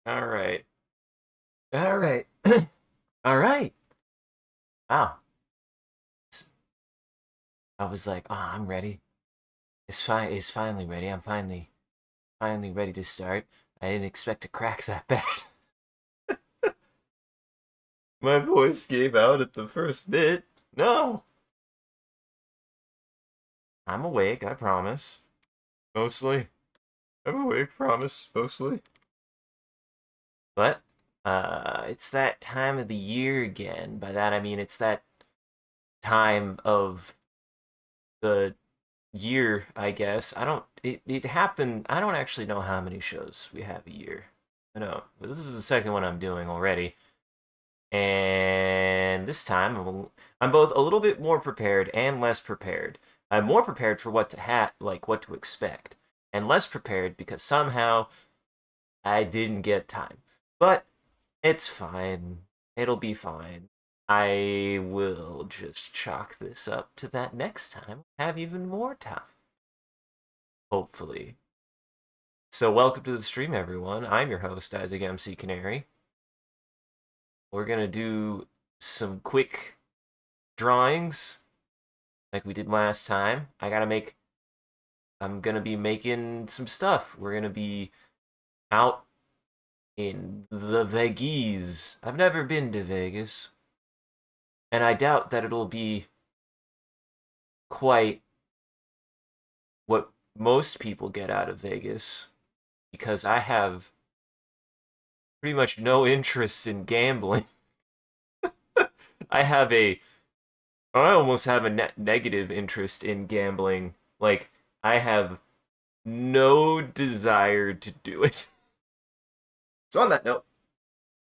All right. All right. All right. Wow. I was like, oh, I'm ready. It's fine. It's finally ready. I'm finally ready to start. I didn't expect to crack that bad. My voice gave out at the first bit. No. I'm awake, I promise. Mostly. I'm awake, promise. Mostly. But, it's that time of the year again. By that I mean it's that time of the year, I guess. I don't. It happened. I don't actually know how many shows we have a year. I know, but this is the second one I'm doing already, and this time I'm both a little bit more prepared and less prepared. I'm more prepared for what to like what to expect, and less prepared because somehow I didn't get time. But it's fine. It'll be fine. I will just chalk this up to that next time. Have even more time. Hopefully. So, welcome to the stream, everyone. I'm your host, Isaac MCCanary. We're gonna do some quick drawings like we did last time. I'm gonna be making some stuff. We're gonna be out in the Vegas. I've never been to Vegas, and I doubt that it'll be quite what most people get out of Vegas because I have pretty much no interest in gambling. I have a I almost have a negative interest in gambling. Like, I have no desire to do it. So, on that note,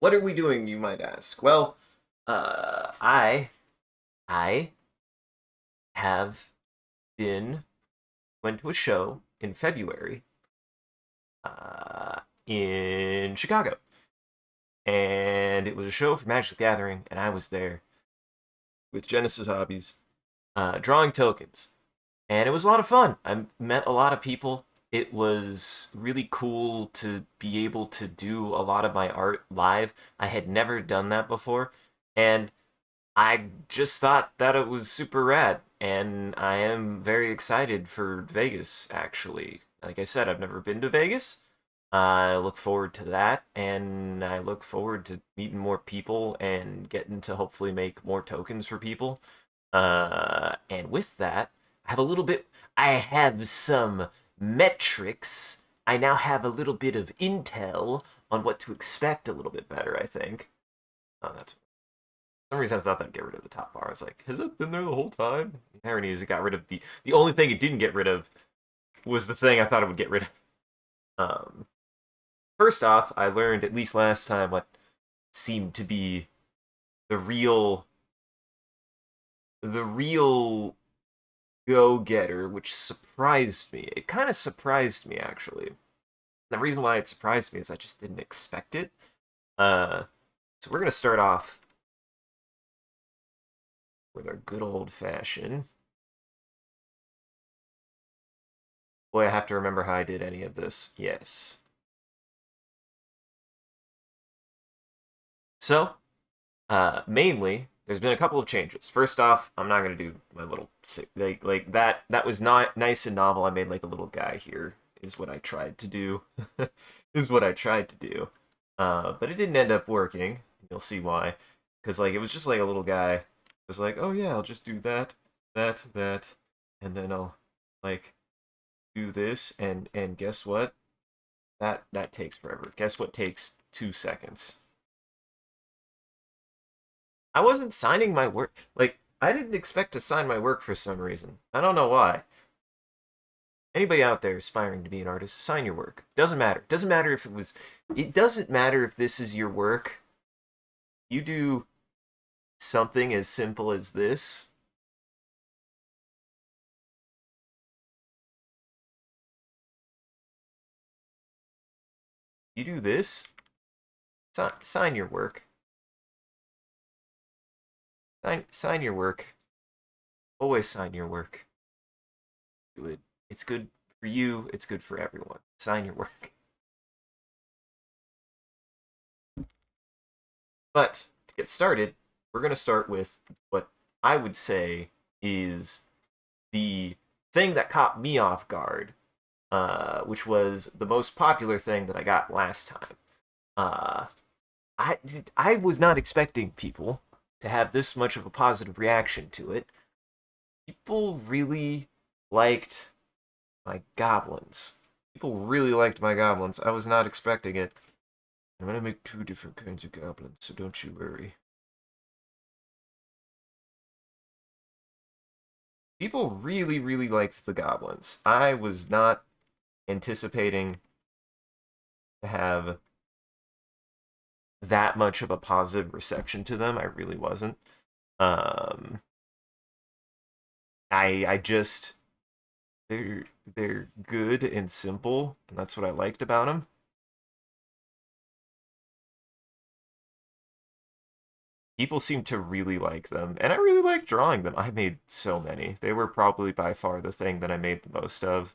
what are we doing, you might ask? Well, uh, I, I have been, went to a show in February, in Chicago. And it was a show for Magic the Gathering, and I was there with Genesis Hobbies, drawing tokens. And it was a lot of fun. I met a lot of people. It was really cool to be able to do a lot of my art live. I had never done that before, and I just thought that it was super rad. And I am very excited for Vegas, actually. Like I said, I've never been to Vegas. I look forward to that, and I look forward to meeting more people and getting to hopefully make more tokens for people. And with that, I have a little bit. I have some metrics. I now have a little bit of intel on what to expect a little bit better. I think. Oh, that's for some reason I thought that'd get rid of the top bar. I was like, has it been there the whole time? The irony is it got rid of the only thing it didn't get rid of was the thing I thought it would get rid of. First off, I learned at least last time what seemed to be the real the real go-getter, which surprised me. It kind of surprised me, actually. The reason why it surprised me is I just didn't expect it. Uh, so we're gonna start off with our good old-fashioned. Boy, I have to remember how I did any of this. Yes. So, mainly, there's been a couple of changes. First off, I'm not gonna do my little like that. That was not nice and novel. I made like a little guy here. Is what I tried to do. Is what I tried to do. But it didn't end up working. You'll see why. Because like it was just like a little guy. It was like, oh yeah, I'll just do that, that, and then I'll like do this, and guess what? That takes forever. Guess what takes 2 seconds? I wasn't signing my work. Like, I didn't expect to sign my work for some reason. I don't know why. Anybody out there aspiring to be an artist, sign your work. Doesn't matter. Doesn't matter if it was. It doesn't matter if this is your work. You do something as simple as this. You do this. Sign your work. Sign your work. Always sign your work. Do it. It's good for you. It's good for everyone. Sign your work. But to get started, we're going to start with what I would say is the thing that caught me off guard, which was the most popular thing that I got last time. Uh, I I was not expecting people to have this much of a positive reaction to it. People really liked my goblins. People really liked my goblins. I was not expecting it. I'm gonna make two different kinds of goblins, so don't you worry. People really, really liked the goblins. I was not anticipating to have that much of a positive reception to them. I really wasn't. Um, I just they're good and simple, and that's what I liked about them. People seem to really like them, and I really like drawing them. I made so many. They were probably by far the thing that I made the most of.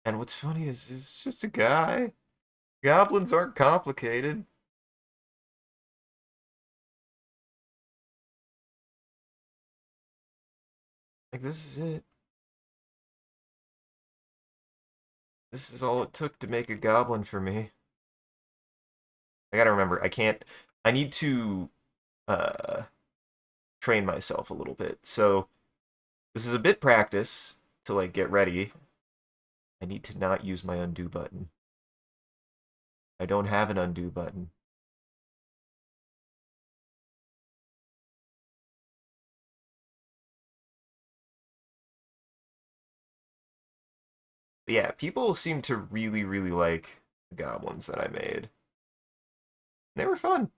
And what's funny is it's just a guy. Goblins aren't complicated. Like this is it. This is all it took to make a goblin for me. I gotta remember, I can't. I need to uh train myself a little bit. So this is a bit practice to like get ready. I need to not use my undo button. I don't have an undo button. But yeah, people seem to really, really like the goblins that I made. They were fun.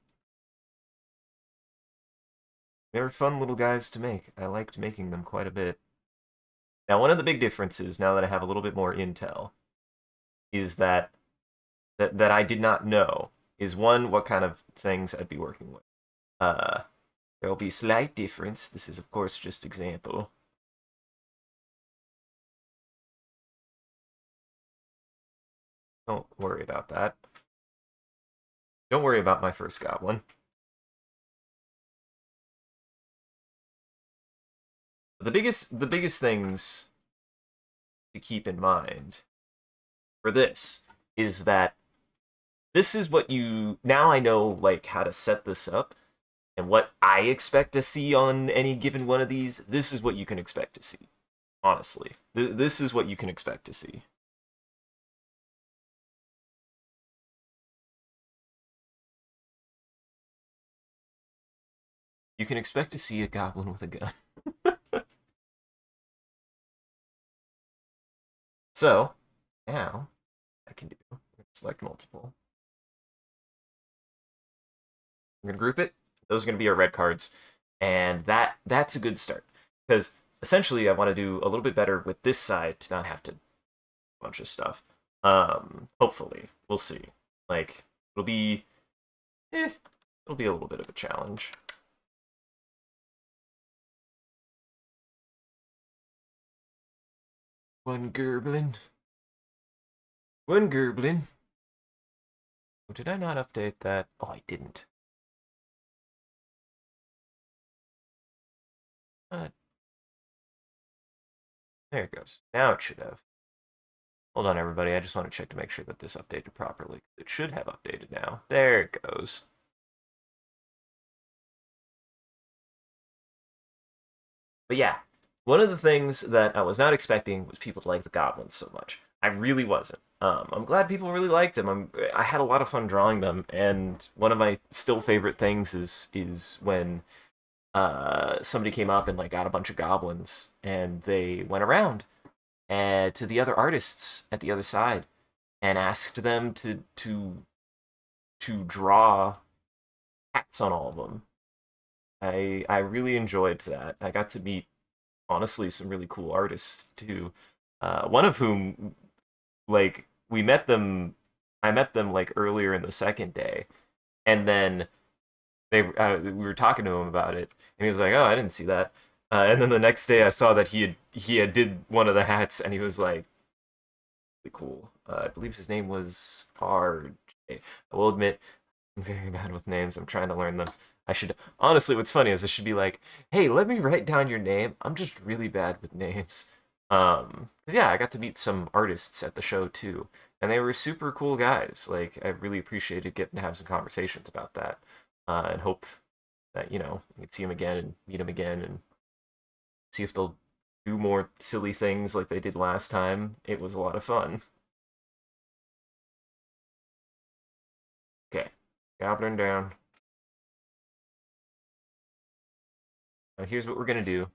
They were fun little guys to make. I liked making them quite a bit. Now, one of the big differences, now that I have a little bit more intel, is that I did not know is one, what kind of things I'd be working with. Uh, there will be slight difference. This is, of course, just example. Don't worry about that. Don't worry about my first goblin. The biggest things to keep in mind for this is that this is what you now I know like how to set this up and what I expect to see on any given one of these. This is what you can expect to see. Honestly, this is what you can expect to see. You can expect to see a goblin with a gun. So now I can do select multiple. I'm gonna group it. Those are gonna be our red cards, and that's a good start because essentially I want to do a little bit better with this side to not have to bunch of stuff. Hopefully we'll see. Like it'll be, it'll be a little bit of a challenge. One gerblin. One gerblin. Oh, did I not update that? Oh, I didn't. Uh, there it goes. Now it should have. Hold on, everybody. I just want to check to make sure that this updated properly. It should have updated now. There it goes. But yeah, one of the things that I was not expecting was people to like the goblins so much. I really wasn't. I'm glad people really liked them. I had a lot of fun drawing them, and one of my still favorite things is when somebody came up and like got a bunch of goblins, and they went around to the other artists at the other side and asked them to draw hats on all of them. I really enjoyed that. I got to meet honestly some really cool artists too. One of whom like we met them. I met them like earlier in the second day, and then we were talking to him about it, and he was like, "Oh, I didn't see that." And then the next day, I saw that he had did one of the hats, and he was like, "Really cool." I believe his name was RJ. I will admit, I'm very bad with names. I'm trying to learn them. I should honestly. What's funny is I should be like, "Hey, let me write down your name." I'm just really bad with names. 'Cause yeah, I got to meet some artists at the show too, and they were super cool guys. Like, I really appreciated getting to have some conversations about that, and hope that we could see them again and meet them again and see if they'll do more silly things like they did last time. It was a lot of fun. Okay, gobbling down. Now here's what we're gonna do.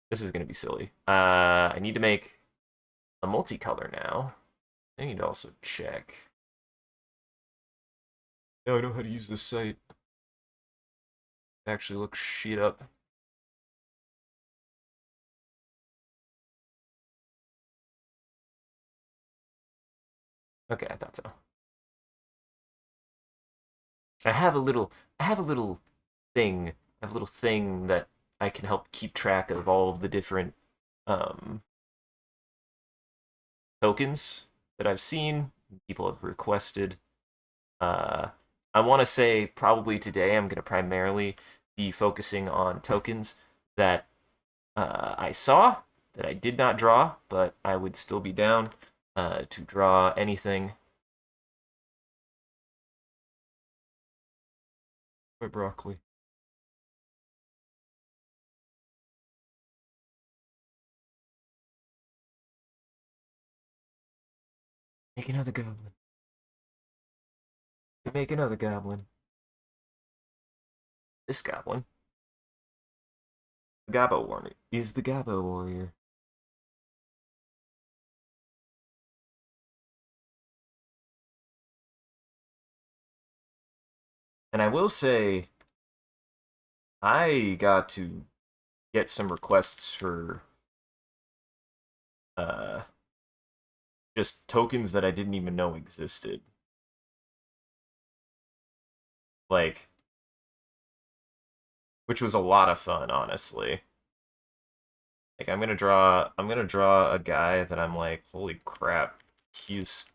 This is gonna be silly. I need to make a multicolor now. I need to also check. Now I know how to use this site. It actually looks shit up. Okay, I thought so. I have a little I have a little thing. I have a little thing that I can help keep track of all of the different um tokens that I've seen, people have requested. Uh, I want to say probably today I'm going to primarily be focusing on tokens that I saw that I did not draw, but I would still be down to draw anything. My broccoli. Make another goblin. Make another goblin. This goblin. The Gabo Warrior. Is the Gabo Warrior. And I will say, I got to get some requests for uh, just tokens that I didn't even know existed. Like, which was a lot of fun, honestly. Like I'm gonna draw a guy that I'm like, holy crap, he's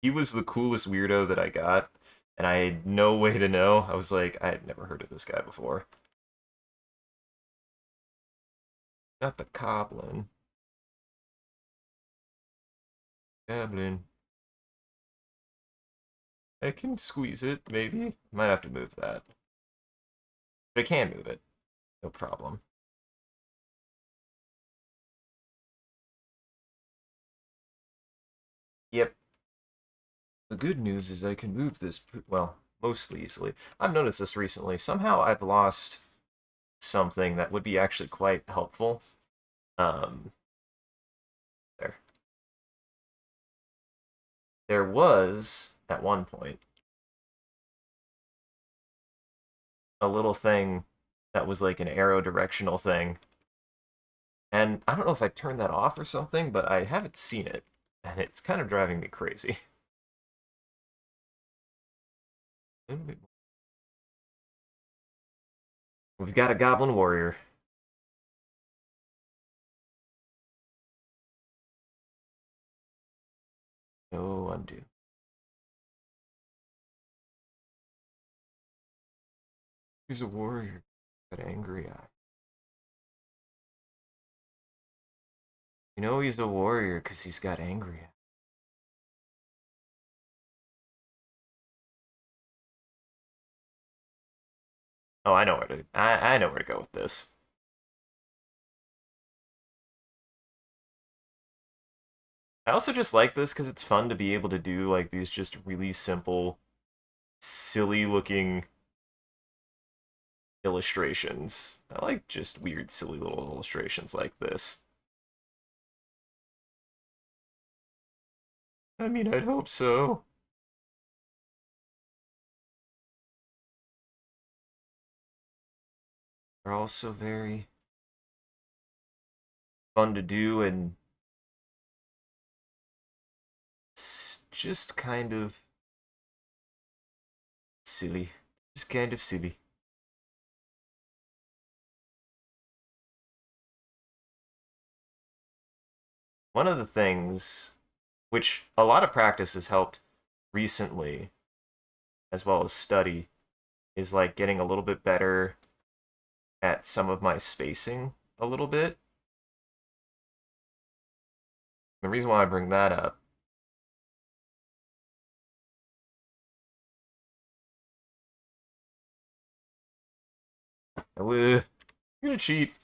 he was the coolest weirdo that I got, and I had no way to know. I was like, I had never heard of this guy before. Not the Goblin. Goblin. I can squeeze it, maybe. Might have to move that. But I can move it. No problem. Yep. The good news is I can move this, well, mostly easily. I've noticed this recently. Somehow I've lost something that would be actually quite helpful. Um, there. There was, at one point, a little thing that was like an arrow directional thing. And I don't know if I turned that off or something, but I haven't seen it. And it's kind of driving me crazy. We've got a Goblin Warrior. No undo. He's a warrior. Got angry eye. You know he's a warrior because he's got angry eye. Oh, I know where to. I know where to go with this. I also just like this because it's fun to be able to do like these just really simple, silly looking illustrations. I like just weird, silly little illustrations like this. I mean, I'd hope so. They're also very fun to do and just kind of silly. Just kind of silly. One of the things which a lot of practice has helped recently as well as study, is like getting a little bit better at some of my spacing a little bit. The reason why I bring that up, I'm gonna cheat.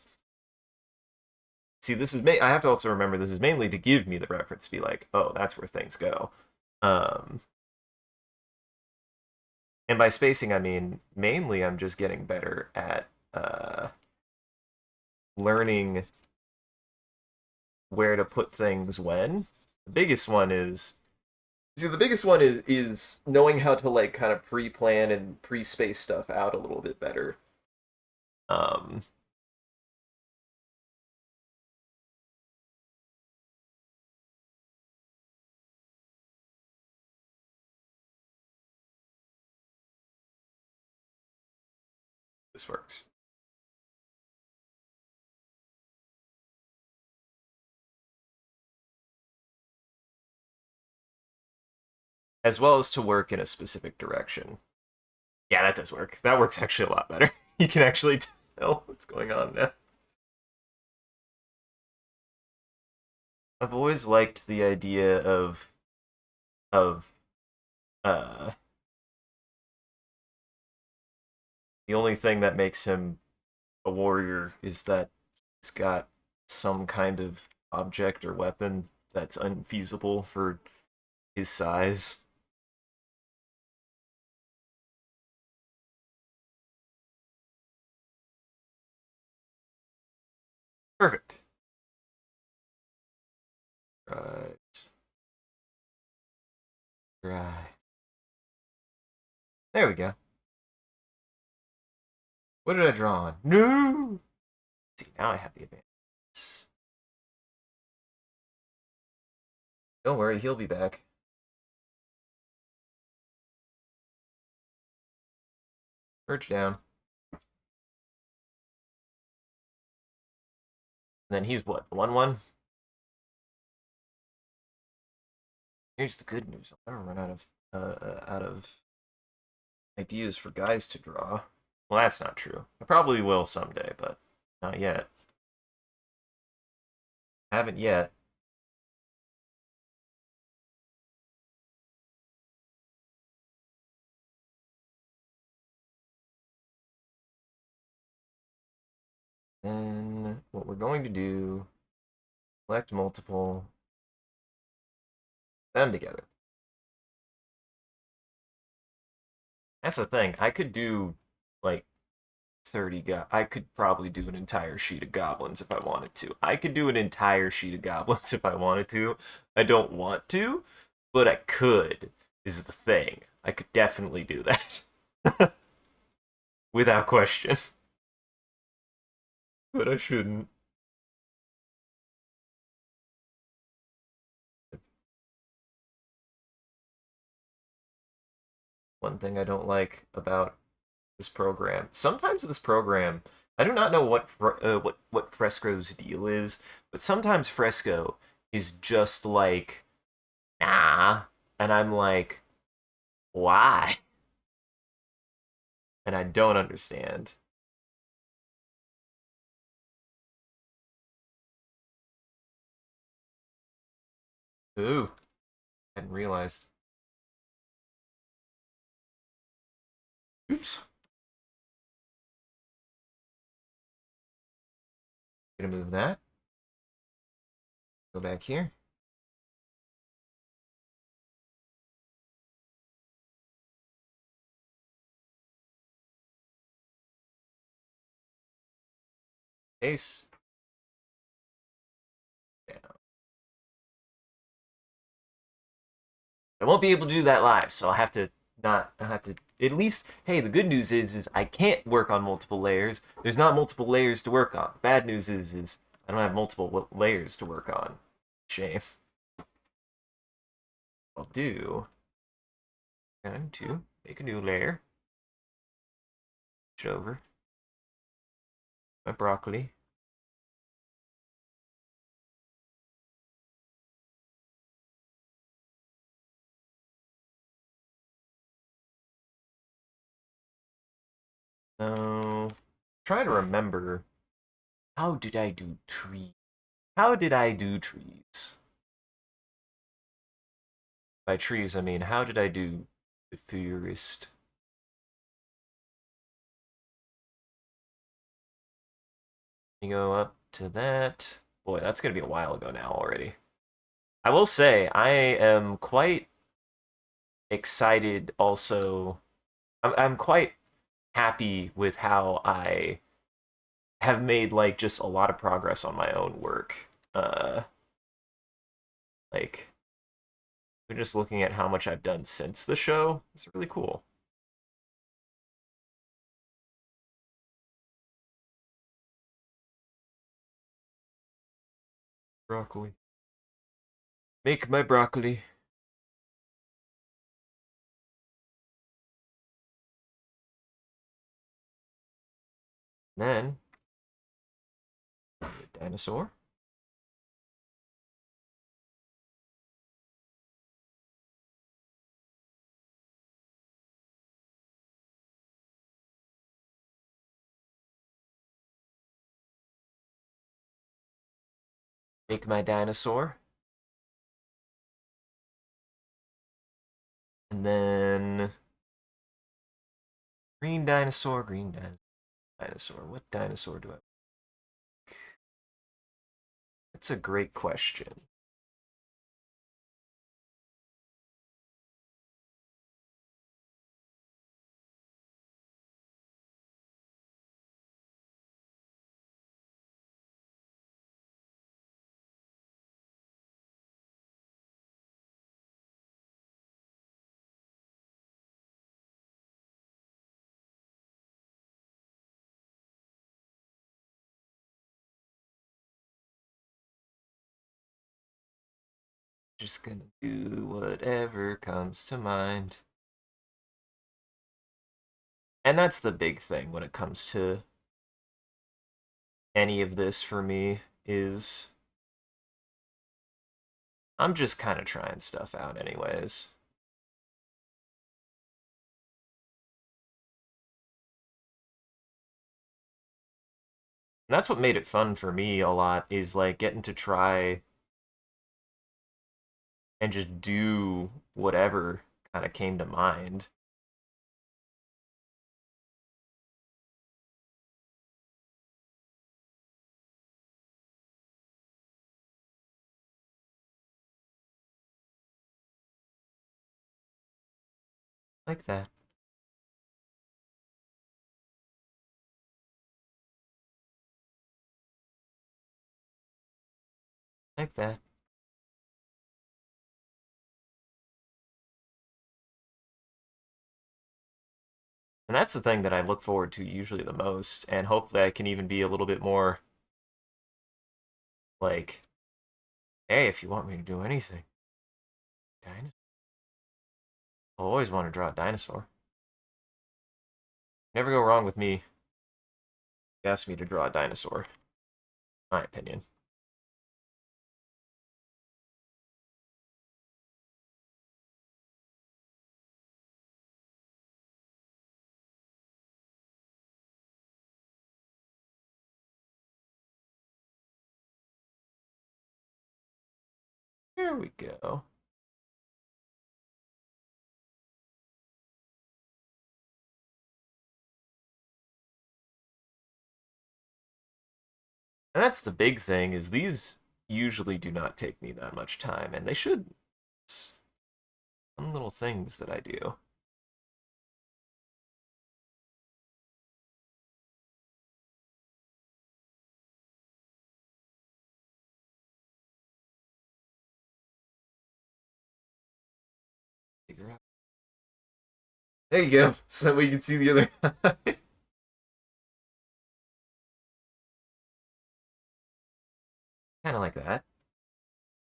See, this is I have to also remember this is mainly to give me the reference, to be like, oh, that's where things go. Um, and by spacing, I mean mainly I'm just getting better at learning where to put things when. The biggest one is the biggest one is knowing how to like kind of pre-plan and pre-space stuff out a little bit better. Um, this works. As well as to work in a specific direction. Yeah, that does work. That works actually a lot better. You can actually tell what's going on now. I've always liked the idea of uh the only thing that makes him a warrior is that he's got some kind of object or weapon that's unfeasible for his size. Perfect. Right. Right. There we go. What did I draw on? No! See, now I have the advantage. Don't worry, he'll be back. Merge down. And then he's what? 1-1? Here's the good news. I'll never run out of ideas for guys to draw. Well, that's not true. I probably will someday, but not yet. Haven't yet. Then what we're going to do, select multiple, them together. That's the thing. I could do like 30 I could probably do an entire sheet of goblins if I wanted to. I could do an entire sheet of goblins if I wanted to. I don't want to, but I could, is the thing. I could definitely do that. Without question. But I shouldn't. One thing I don't like about this program. Sometimes this program, I do not know what Fresco's deal is, but sometimes Fresco is just like, nah, and I'm like, why? And I don't understand. Ooh, I hadn't realized. Oops. Gonna move that. Go back here. Ace. Down. I won't be able to do that live, so I'll have to not. I have to at least. Hey, the good news is I can't work on multiple layers. There's not multiple layers to work on. The bad news is I don't have multiple layers to work on. Shame. I'll do. Going to make a new layer. Switch over my broccoli. So, try to remember. How did I do trees? How did I do trees? By trees, I mean, how did I do the theorist? You go up to that. Boy, that's going to be a while ago now already. I will say, I am quite excited also. I'm quite happy with how I have made like just a lot of progress on my own work. Like we're just looking at how much I've done since the show. It's really cool. Broccoli. Make my broccoli. Then dinosaur. Make my dinosaur. And then green dinosaur, dinosaur. What dinosaur do I? That's a great question. Just gonna do whatever comes to mind. And that's the big thing when it comes to any of this for me is I'm just kind of trying stuff out anyways. And that's what made it fun for me a lot is like getting to try and just do whatever kind of came to mind. Like that. Like that. And that's the thing that I look forward to usually the most. And hopefully I can even be a little bit more like, hey, if you want me to do anything, dinosaur. I always want to draw a dinosaur. Never go wrong with me. Ask me to draw a dinosaur, my opinion. There we go. And that's the big thing is these usually do not take me that much time, and they should. Some little things that I do. Figure out. There you go. So that way you can see the other eye. Kind of like that.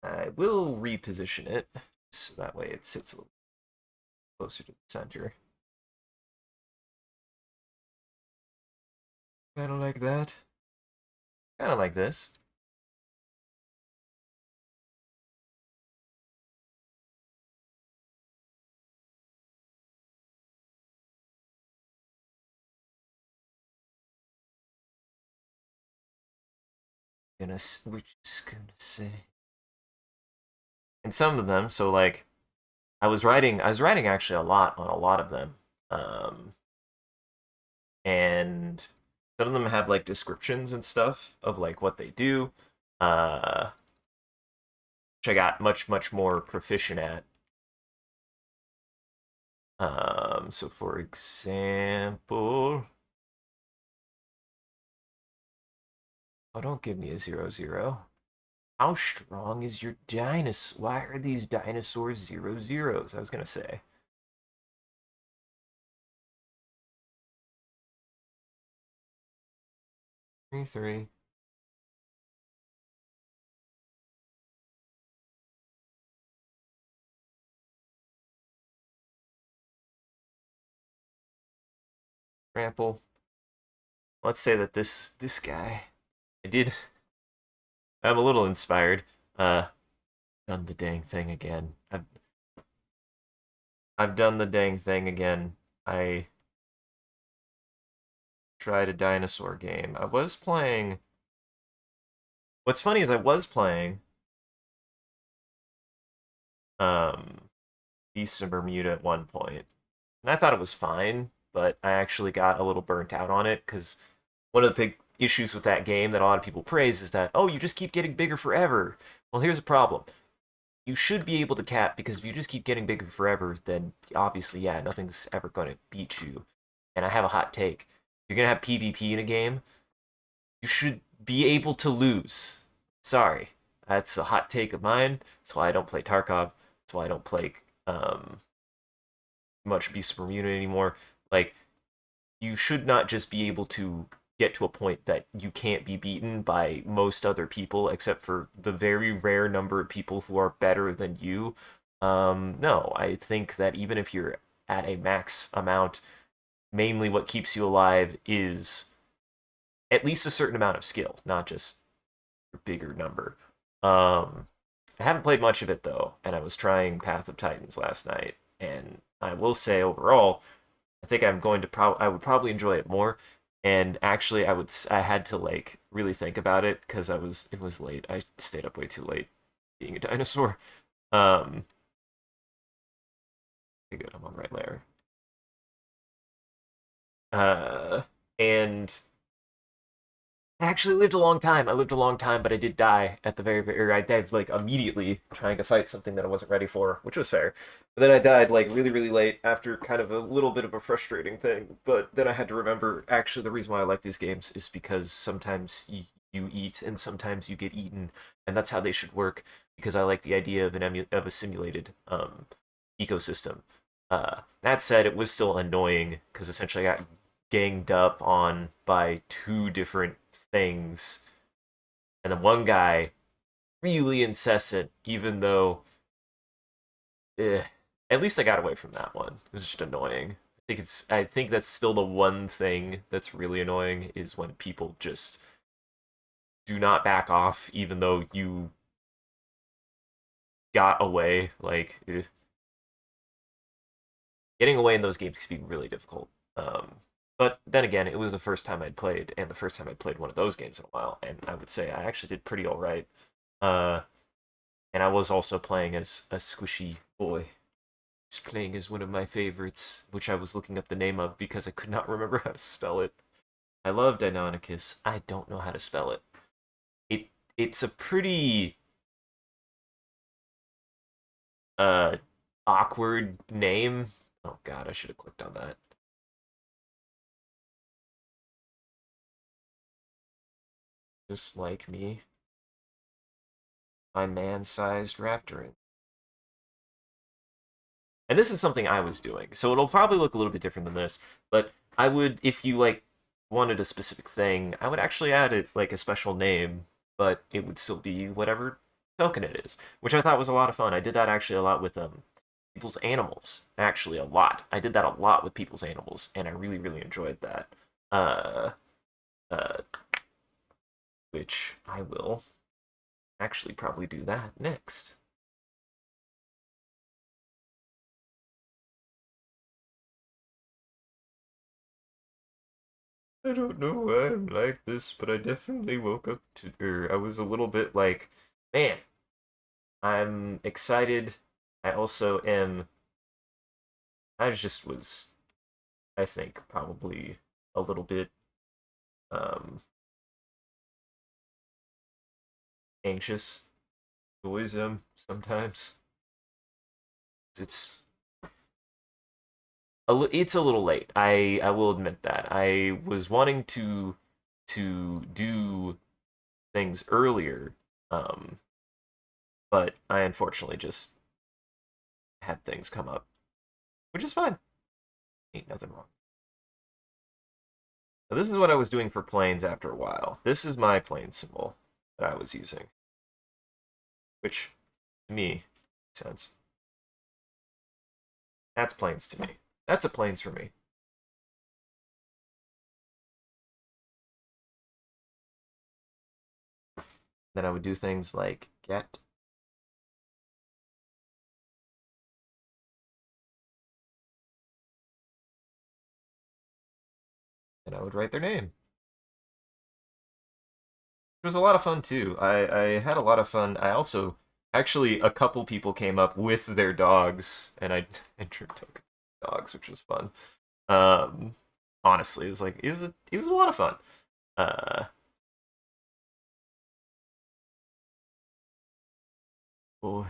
I will reposition it so that way it sits a little closer to the center. Kind of like that. Kind of like this. we're just gonna say. And some of them, so like I was writing actually a lot on a lot of them. Um, and some of them have like descriptions and stuff of like what they do. Uh, which I got much more proficient at. So for example, oh, don't give me a 0-0. How strong is your dinosaur? Why are these dinosaurs 0-0s? I was gonna say. 3-3. Trample. Let's say that this guy. I did. I'm a little inspired. Done the dang thing again. I've done the dang thing again. I tried a dinosaur game. I was playing. What's funny is I was playing um Beasts of Bermuda at one point, and I thought it was fine, but I actually got a little burnt out on it because one of the big issues with that game that a lot of people praise is that, oh, you just keep getting bigger forever. Well, here's the problem. You should be able to cap, because if you just keep getting bigger forever, then obviously, yeah, nothing's ever going to beat you. And I have a hot take. If you're going to have PvP in a game, you should be able to lose. Sorry. That's a hot take of mine. That's why I don't play Tarkov. That's why I don't play um, much Beast of Bermuda anymore. Like, you should not just be able to get to a point that you can't be beaten by most other people, except for the very rare number of people who are better than you. No, I think that even if you're at a max amount, mainly what keeps you alive is at least a certain amount of skill, not just a bigger number. Um, I haven't played much of it though, and I was trying Path of Titans last night, and I will say overall, I think I'm going to I would probably enjoy it more. And actually, I had to like really think about it because it was late. I stayed up way too late being a dinosaur. Um, okay, good, I'm on right layer. Uh, and I actually lived a long time. I lived a long time, but I did die at the or I died like immediately trying to fight something that I wasn't ready for, which was fair. But then I died like really late after kind of a little bit of a frustrating thing. But then I had to remember actually the reason why I like these games is because sometimes you eat and sometimes you get eaten, and that's how they should work. Because I like the idea of of a simulated ecosystem. That said, it was still annoying because essentially I got ganged up on by two different things, and then one guy really incessant, even though at least I got away from that one. It was just annoying. I think that's still the one thing that's really annoying is when people just do not back off even though you got away. Like getting away in those games can be really difficult. But then again, it was the first time I'd played, and the first time I'd played one of those games in a while, and I would say I actually did pretty all right. Uh, and I was also playing as a squishy boy. He's playing as one of my favorites, which I was looking up the name of because I could not remember how to spell it. I love Deinonychus. I don't know how to spell it. It it's a pretty uh awkward name. Oh god, I should have clicked on that. Just like me, my man-sized raptor. And this is something I was doing, so it'll probably look a little bit different than this. But I would, if you like wanted a specific thing, I would actually add it like a special name, but it would still be whatever token it is, which I thought was a lot of fun. I did that actually a lot with people's animals, actually a lot. I did that a lot with people's animals, and I really enjoyed that. Uh, uh, which I will actually probably do that next. I don't know why I'm like this, but I definitely woke up to, or I was a little bit like, man, I'm excited. I also am, I just was, I think, probably a little bit um, anxious. Always am sometimes. It's it's a little late. I will admit that. I was wanting to do things earlier, um, but I unfortunately just had things come up, which is fine. Ain't nothing wrong. So this is what I was doing for planes after a while. This is my plane symbol that I was using, which to me makes sense. That's planes to me. That's a planes for me. Then I would do things like get, and I would write their name. It was a lot of fun too. I had a lot of fun. I also actually a couple people came up with their dogs, and I entered token dogs, which was fun. Um, Honestly, it was like it was a lot of fun. Uh, boy,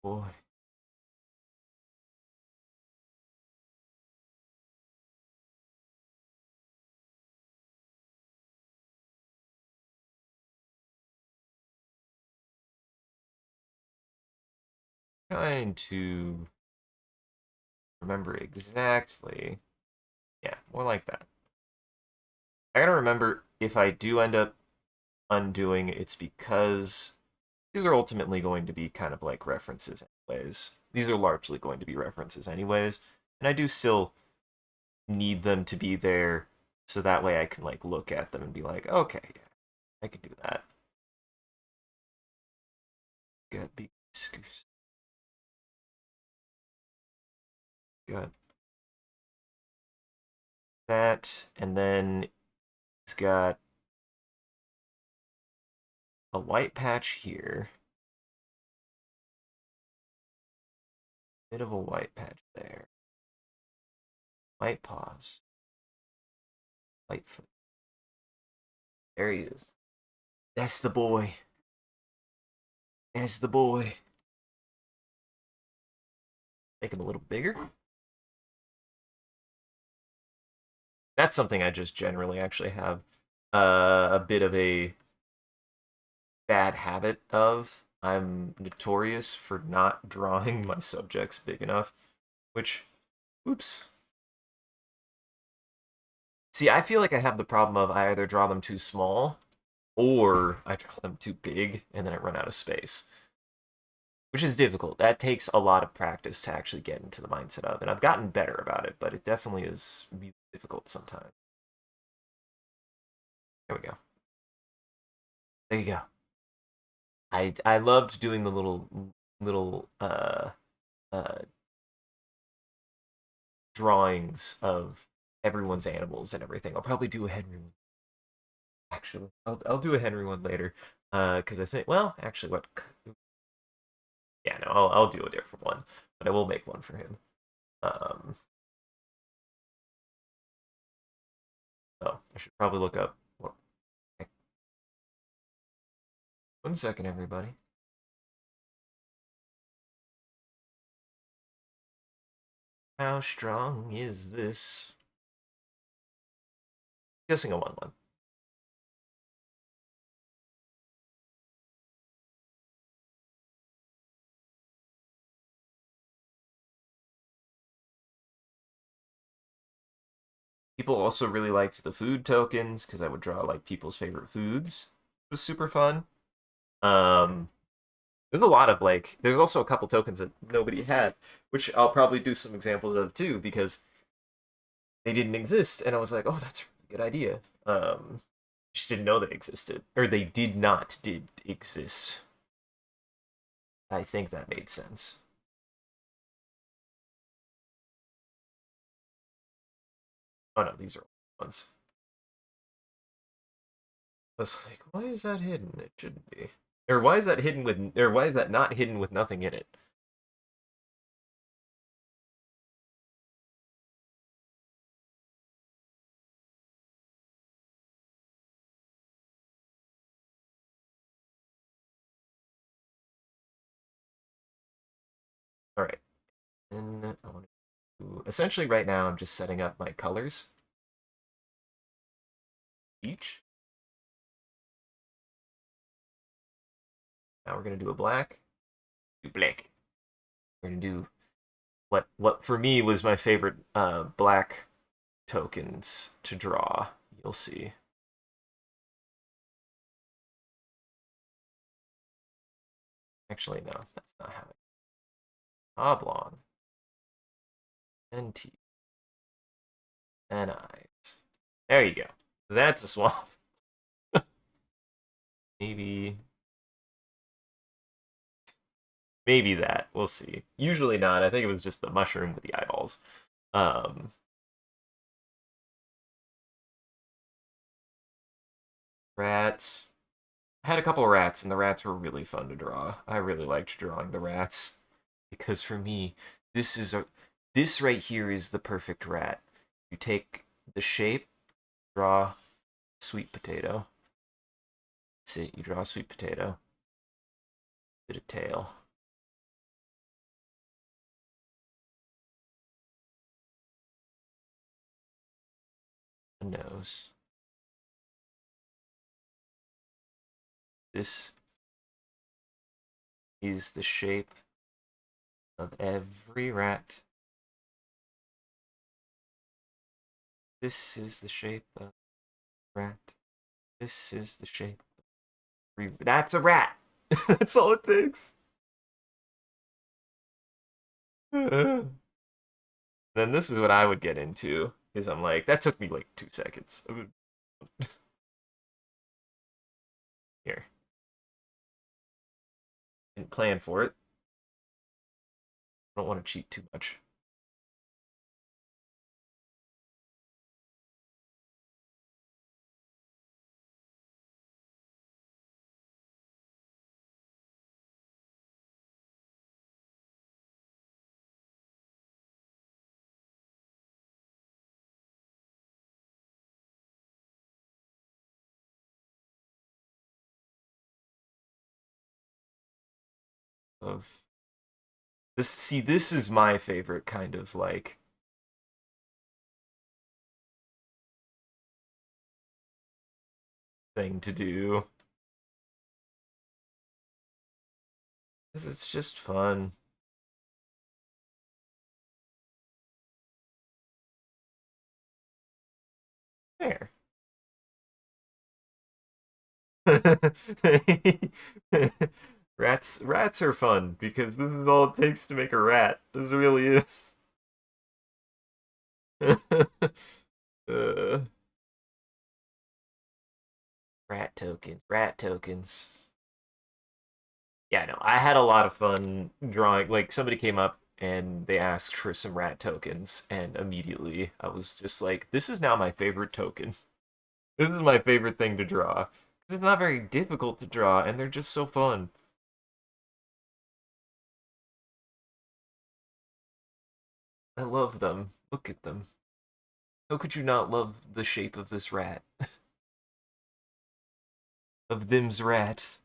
boy, trying to remember exactly. Yeah, more like that. I gotta remember if I do end up undoing, it's because these are ultimately going to be kind of like references anyways. These are largely going to be references anyways, and I do still need them to be there so that way I can like look at them and be like, okay, yeah, I can do that. Got the excuse. Got that, and then it's got a white patch here, bit of a white patch there, white paws, white foot. There he is. That's the boy. That's the boy. Make him a little bigger. That's something I just generally actually have a bit of a bad habit of. I'm notorious for not drawing my subjects big enough, which, oops. See, I feel like I have the problem of I either draw them too small or I draw them too big and then I run out of space, which is difficult. That takes a lot of practice to actually get into the mindset of, and I've gotten better about it, but it definitely is really difficult sometimes. There we go. There you go. I loved doing the little uh drawings of everyone's animals and everything. I'll probably do a Henry one. Actually, I'll do a Henry one later. Because I think, well, actually, what? Yeah, no, I'll do a different one, but I will make one for him. Um, oh, I should probably look up. One second, everybody. How strong is this? Guessing a 1-1. People also really liked the food tokens because I would draw like people's favorite foods. It was super fun. Um, there's a lot of like, there's also a couple tokens that nobody had, which I'll probably do some examples of too because they didn't exist, and I was like, oh, that's a really good idea. Just didn't know they existed. Or they did exist. I think that made sense. Oh no, these are old ones. I was like, why is that hidden? It shouldn't be. Or why is that hidden with, or why is that not hidden with nothing in it? All right, and I want to, essentially right now I'm just setting up my colors each. Now we're gonna do a black, do black. We're gonna do what for me was my favorite black tokens to draw. You'll see. Actually, no, that's not how it. Oblong and teeth and eyes. There you go. That's a swamp. Maybe maybe that. We'll see. Usually not. I think it was just the mushroom with the eyeballs. Um, rats. I had a couple of rats, and the rats were really fun to draw. I really liked drawing the rats because for me, this is a this right here is the perfect rat. You take the shape, draw sweet potato. That's it. You draw a sweet potato. Bit of tail. A nose. This is the shape of every rat. This is the shape of rat. This is the shape. That's a rat. That's all it takes. Then this is what I would get into. Is I'm like, that took me like 2 seconds. Here. Didn't plan for it. I don't want to cheat too much. Of this, see, this is my favorite kind of like thing to do. Because it's just fun. There. Rats are fun because this is all it takes to make a rat. This really is. uh, rat tokens, rat tokens. Yeah, no, I had a lot of fun drawing. Like somebody came up and they asked for some rat tokens, and immediately I was just like, "This is now my favorite token. This is my favorite thing to draw." Because it's not very difficult to draw, and they're just so fun. I love them. Look at them. How could you not love the shape of this rat? Of them's rats.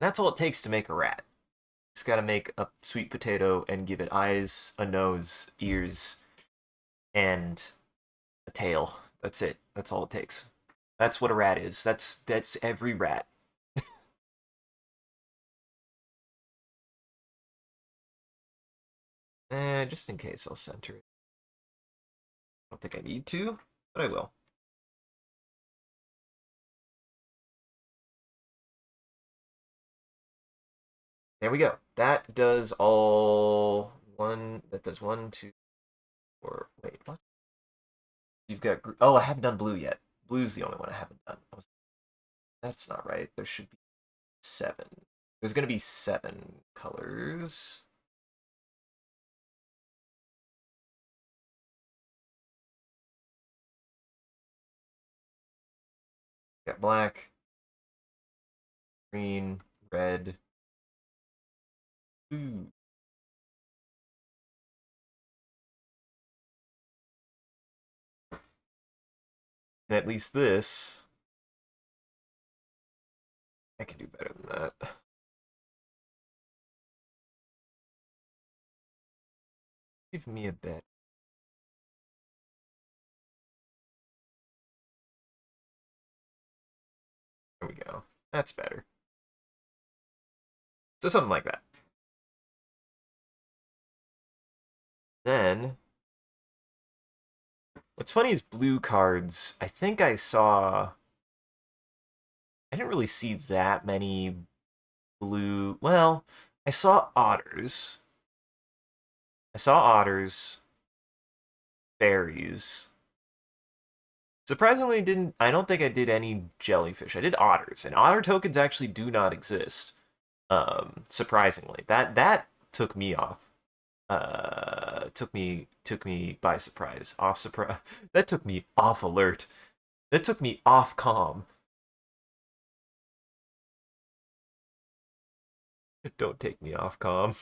That's all it takes to make a rat. Just gotta make a sweet potato and give it eyes, a nose, ears, and a tail. That's it. That's all it takes. That's what a rat is. That's every rat. Just in case, I'll center it. I don't think I need to, but I will. There we go. That does all one. That does one, two, four. Wait, what? You've got. Oh, I haven't done blue yet. Blue's the only one I haven't done. That's not right. There should be seven. There's gonna be seven colors. Got black, green, red, blue. And at least this, I can do better than that. Give me a bit. There we go. That's better. So something like that. Then, what's funny is blue cards. I think I saw. I didn't really see that many blue. Well, I saw otters. I saw otters, fairies. Surprisingly, didn't. I don't think I did any jellyfish. I did otters, and otter tokens actually do not exist. Surprisingly, that took me off. Took me by surprise. Off surprise. That took me off alert. That took me off calm. Don't take me off calm.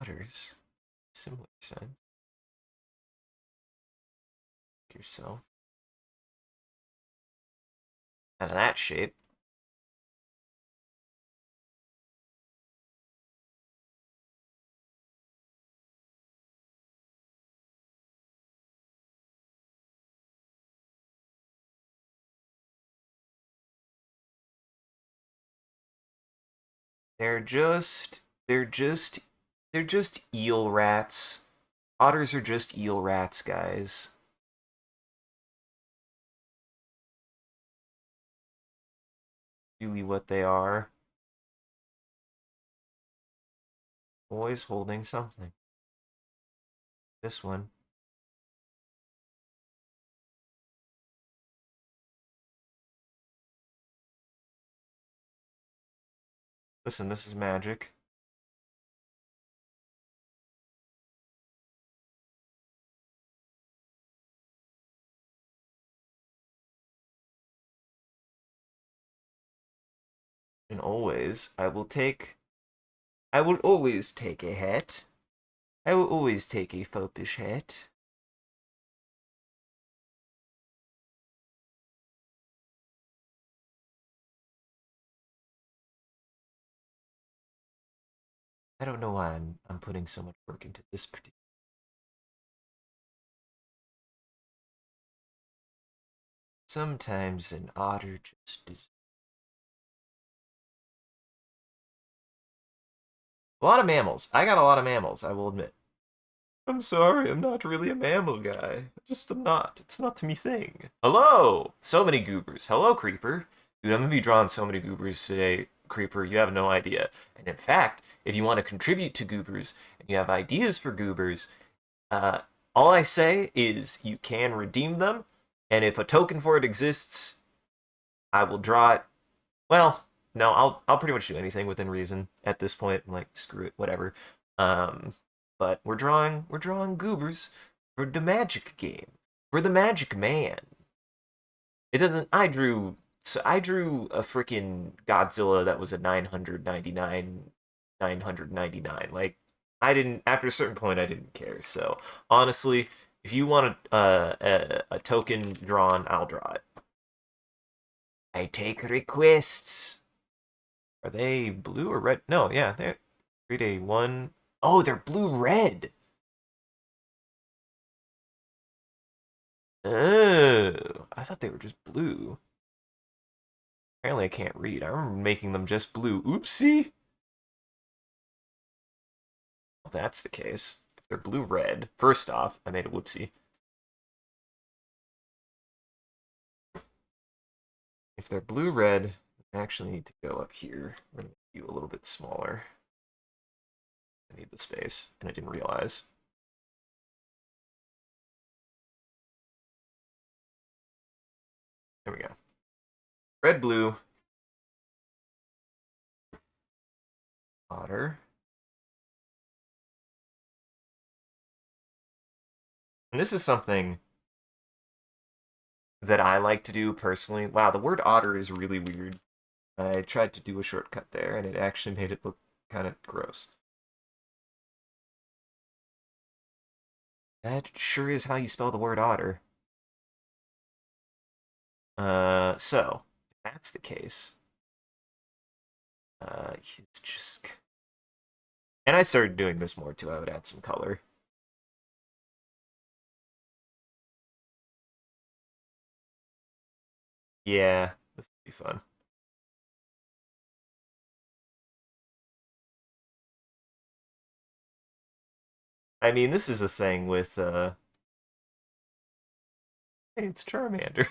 Otters. Similar sense. Yourself. Out of that shape. They're just they're just they're just eel rats. Otters are just eel rats, guys. Really what they are. Always holding something. This one. Listen, this is magic. And always, I will always take a hat. I will always take a fopish hat. I don't know why I'm putting so much work into this particular. Sometimes an otter just is. A lot of mammals. I got a lot of mammals, I will admit. I'm sorry, I'm not really a mammal guy. Just am not. It's not to me thing. Hello! So many goobers. Hello, Creeper. Dude, I'm gonna be drawing so many goobers today, Creeper, you have no idea. And in fact, if you want to contribute to goobers and you have ideas for goobers, uh, all I say is you can redeem them, and if a token for it exists, I will draw it. Well, no, I'll pretty much do anything within reason at this point. I'm like, screw it, whatever. Um, but we're drawing goobers for the Magic game, for the Magic Man. It doesn't. I drew a freaking Godzilla that was a 999. Like I didn't. After a certain point, I didn't care. So honestly, if you want a token drawn, I'll draw it. I take requests. Are they blue or red? No, yeah, they're 3-day one. Oh, they're blue red. Oh, I thought they were just blue. Apparently, I can't read. I remember making them just blue. Oopsie. Well, that's the case. If they're blue red, first off, I made a whoopsie. if they're blue-red, I actually need to go up here. I'm going to make you a little bit smaller. I need the space, and I didn't realize. There we go. Red, blue. Otter. And this is something that I like to do personally. Wow, the word otter is really weird. I tried to do a shortcut there, and it actually made it look kind of gross. That sure is how you spell the word otter. So, if that's the case, he's just... And I started doing this more, too. I would add some color. Yeah, this would be fun. I mean, this is a thing with, Hey, it's Charmander.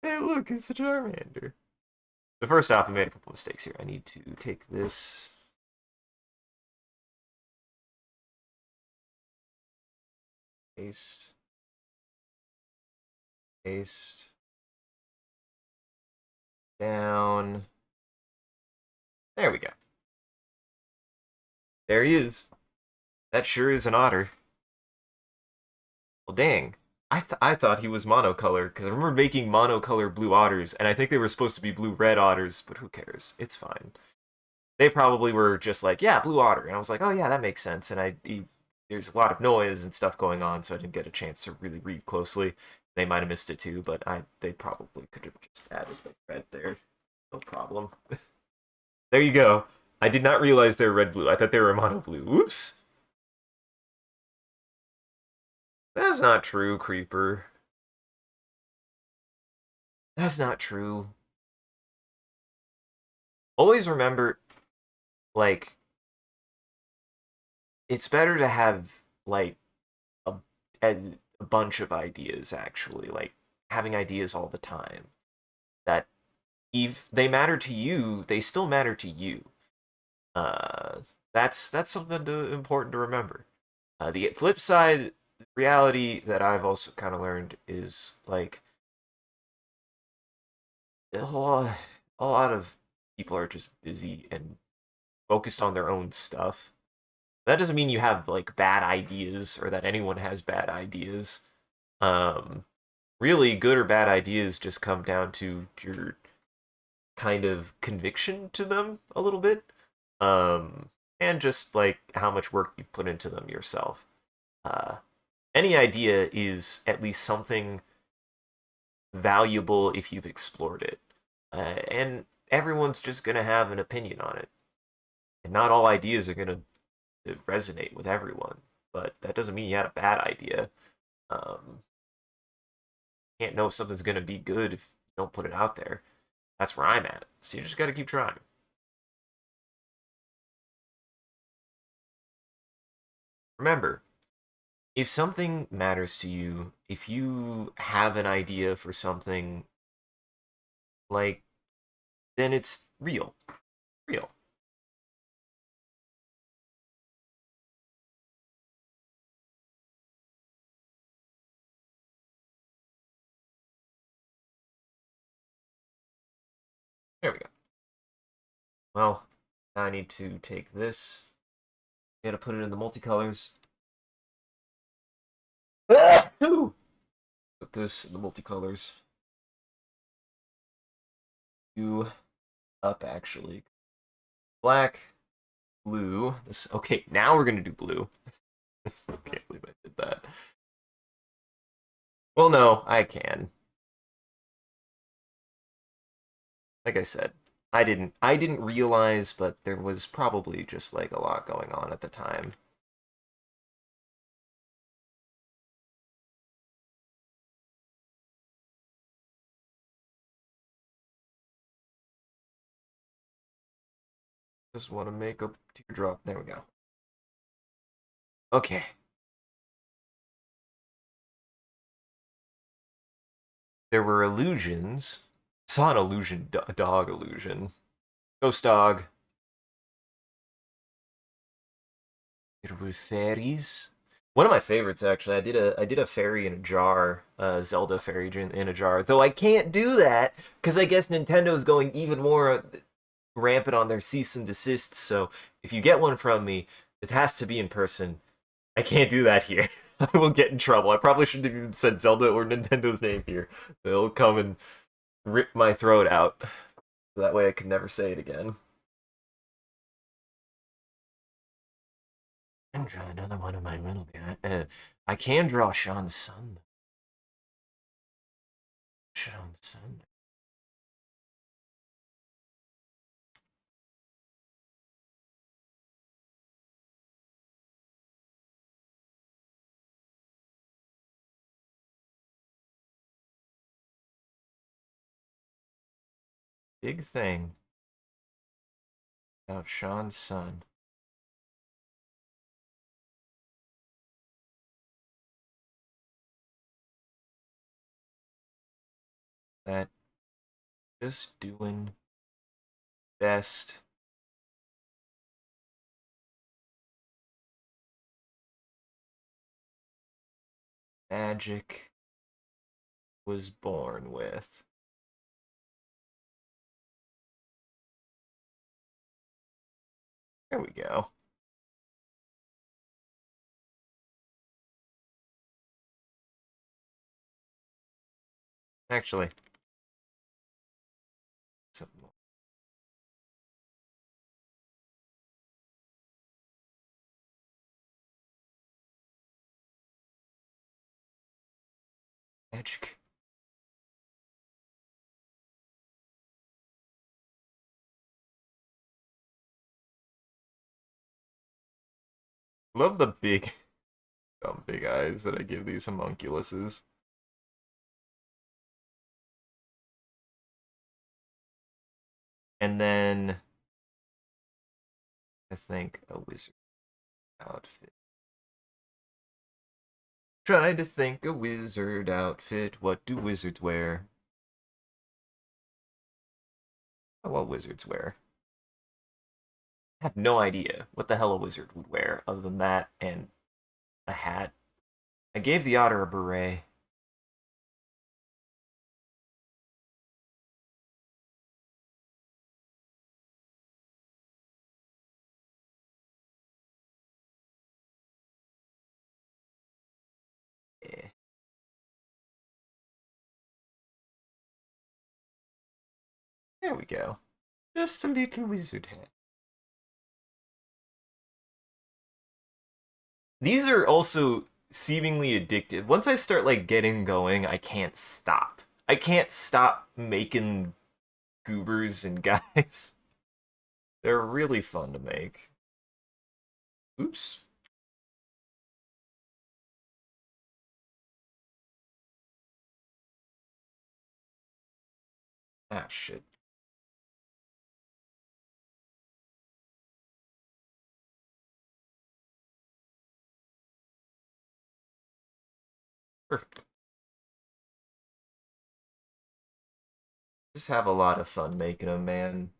Hey, look, it's a Charmander. So first off, I made a couple mistakes here. I need to take this... Paste. Paste. Down. There we go. There he is. That sure is an otter. Well, dang. I thought he was monocolor, because I remember making monocolor blue otters, and I think they were supposed to be blue-red otters, but who cares? It's fine. They probably were just like, yeah, blue otter. And I was like, oh, yeah, that makes sense. And there's a lot of noise and stuff going on, so I didn't get a chance to really read closely. They might have missed it too, but they probably could have just added the red there. No problem. There you go. I did not realize they were red-blue. I thought they were mono-blue. Oops. That's not true, Creeper. That's not true. Always remember, like, it's better to have, like, a, a bunch of ideas, actually. Like, having ideas all the time. That, if they matter to you, they still matter to you. Uh, that's something important to remember. The flip side, reality that I've also kind of learned is, like, a lot of people are just busy and focused on their own stuff. That doesn't mean you have like bad ideas or that anyone has bad ideas. Um, Really, good or bad ideas just come down to your kind of conviction to them a little bit, and just like how much work you've put into them yourself. Uh, any idea is at least something valuable if you've explored it. And everyone's just going to have an opinion on it. And not all ideas are going to resonate with everyone. But that doesn't mean you had a bad idea. Um, can't know if something's going to be good if you don't put it out there. That's where I'm at. So you just got to keep trying. Remember, if something matters to you, if you have an idea for something, like, then it's real. Real. There we go. Well, now I need to take this. I gotta put it in the multicolors. Put this in the multicolors. You up actually. Black, blue. This okay, now we're gonna do blue. I still can't believe I did that. Well no, I can. Like I said, I didn't realize, but there was probably just like a lot going on at the time. Just want to make a teardrop. There we go. Okay. there were illusions. Saw an illusion, dog illusion. Ghost dog. There were fairies. One of my favorites, actually. I did a fairy in a jar, Zelda fairy in a jar. Though I can't do that because I guess Nintendo's going even more rampant on their cease and desists. So if you get one from me, it has to be in person. I can't do that here. I will get in trouble. I probably shouldn't have even said Zelda or Nintendo's name here. They'll come and rip my throat out. So that way I could never say it again. I can draw another one of my little guy. I can draw Sean's son. Sean's son. Big thing about Sean's son. That just doing best magic was born with. There we go. Actually, something more. Magic. Love the big, big eyes that I give these homunculuses. And then I think a wizard outfit. Trying to think a wizard outfit. What do wizards wear? Oh, what wizards wear? I have no idea what the hell a wizard would wear other than that and a hat. I gave the otter a beret. Yeah. There we go. Just a little wizard hat. These are also seemingly addictive. Once I start like getting going, I can't stop. I can't stop making goobers and guys. They're really fun to make. Oops. Ah, shit. Perfect. Just have a lot of fun making them, man.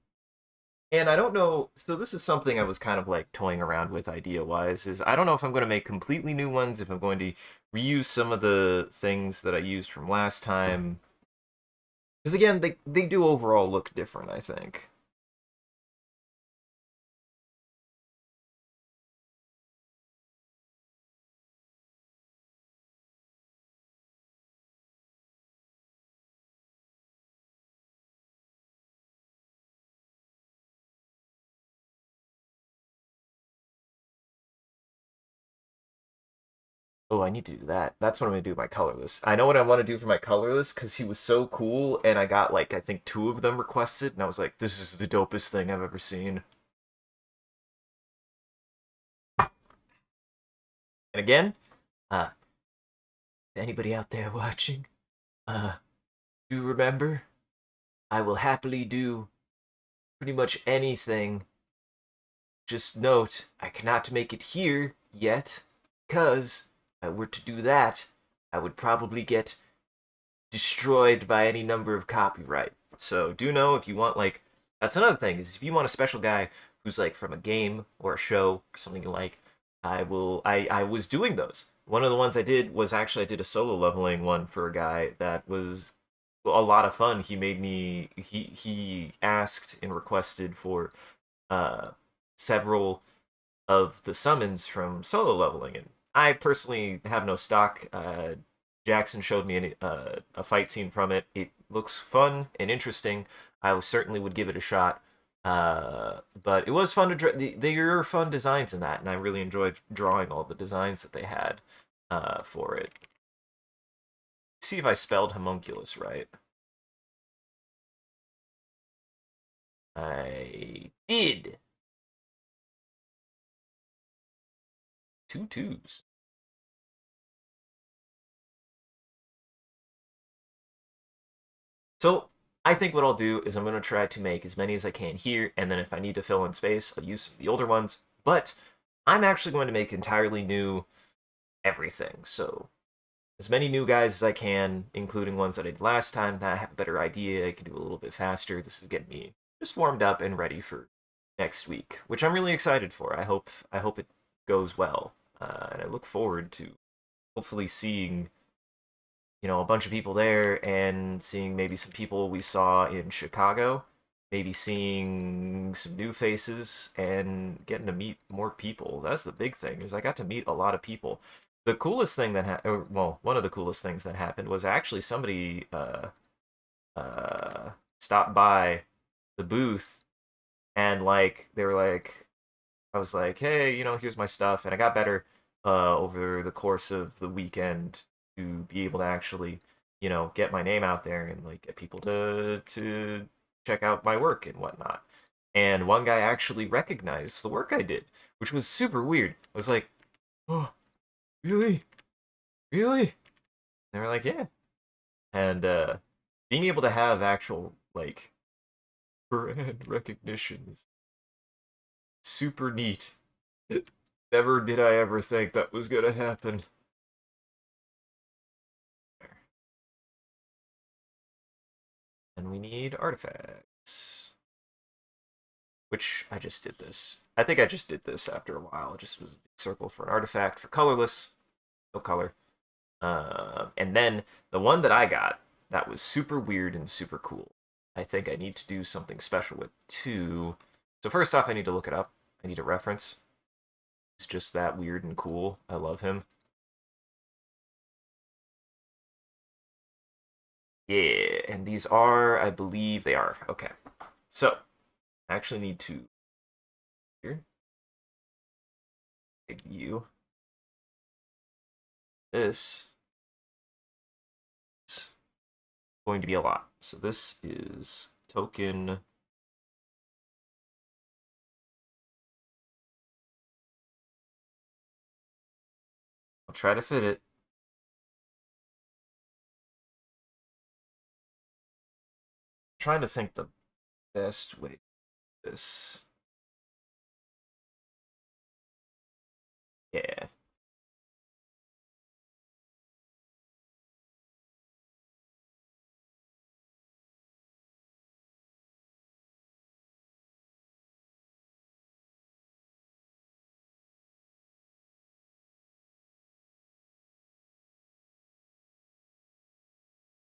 And I don't know, so this is something I was kind of like toying around with idea-wise, is I don't know if I'm going to make completely new ones, if I'm going to reuse some of the things that I used from last time. Because again, they do overall look different, I think. Oh, I need to do that. That's what I'm gonna do with my colorless. I know what I want to do for my colorless because he was so cool, and I got like I think two of them requested, and I was like, this is the dopest thing I've ever seen. And again, uh, anybody out there watching, uh, do remember, I will happily do pretty much anything. Just note, I cannot make it here yet, because if I were to do that, I would probably get destroyed by any number of copyright. So do know if you want like that's another thing is if you want a special guy who's like from a game or a show or something you like, I was doing those. One of the ones I did was actually I did a solo leveling one for a guy that was a lot of fun. He made me he asked and requested for uh several of the summons from solo leveling, and I personally have no stock. Jackson showed me a fight scene from it. It looks fun and interesting. I certainly would give it a shot. But it was fun to draw. There are fun designs in that, and I really enjoyed drawing all the designs that they had for it. See if I spelled homunculus right. I did. Two twos. So I think what I'll do is I'm going to try to make as many as I can here, and then if I need to fill in space, I'll use some of the older ones. But I'm actually going to make entirely new everything. So as many new guys as I can, including ones that I did last time, that I have a better idea, I can do a little bit faster. This is getting me just warmed up and ready for next week, which I'm really excited for. I hope it goes well, and I look forward to hopefully seeing a bunch of people there and seeing maybe some people we saw in Chicago, maybe seeing some new faces and getting to meet more people. That's the big thing is I got to meet a lot of people. The coolest thing well, one of the coolest things that happened was actually somebody stopped by the booth and like they were like I was like, hey, here's my stuff, and I got better over the course of the weekend to be able to actually, get my name out there and like get people to check out my work and whatnot. And one guy actually recognized the work I did, which was super weird. I was like, oh, really, really? And they were like, yeah. And being able to have actual like brand recognition is super neat. Never did I ever think that was gonna happen. And we need artifacts. Which I just did this. I think I just did this after a while. It just was a big circle for an artifact for colorless. No color. And then the one that I got that was super weird and super cool. I think I need to do something special with too. So first off, I need to look it up. I need a reference. It's just that weird and cool. I love him. Yeah, and these are, I believe they are. Okay. So, I actually need to here. Big U. This is going to be a lot. So this is token. I'll try to fit it. I'm trying to think the best way to do this. Yeah.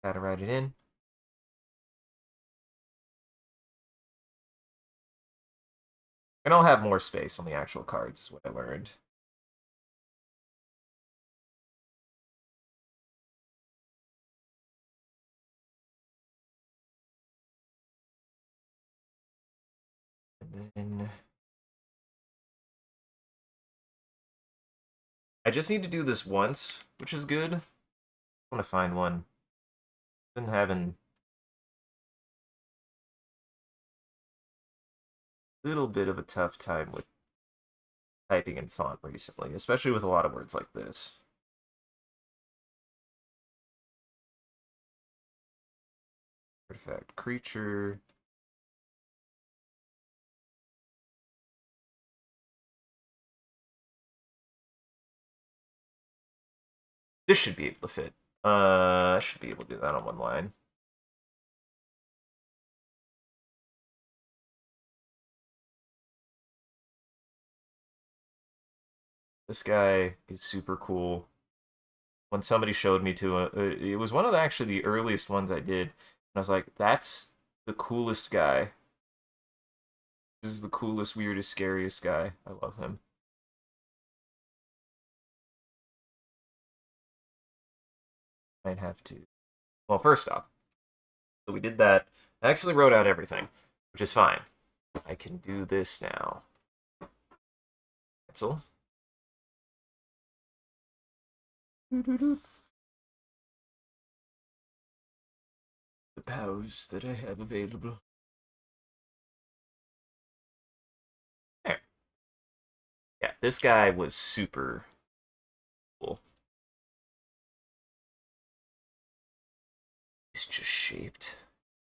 Gotta write it in. And I'll have more space on the actual cards, is what I learned. And then I just need to do this once, which is good. I want to find one. Been having a little bit of a tough time with typing in font recently, especially with a lot of words like this. Artifact creature. This should be able to fit. I should be able to do that on one line. This guy is super cool. When somebody showed me to it was one of actually the earliest ones I did. And I was like, that's the coolest guy. This is the coolest, weirdest, scariest guy. I love him. Might have to. Well, first off, so we did that. I actually wrote out everything, which is fine. I can do this now. Cancel. The powers that I have available. There. Yeah, this guy was super cool. He's just shaped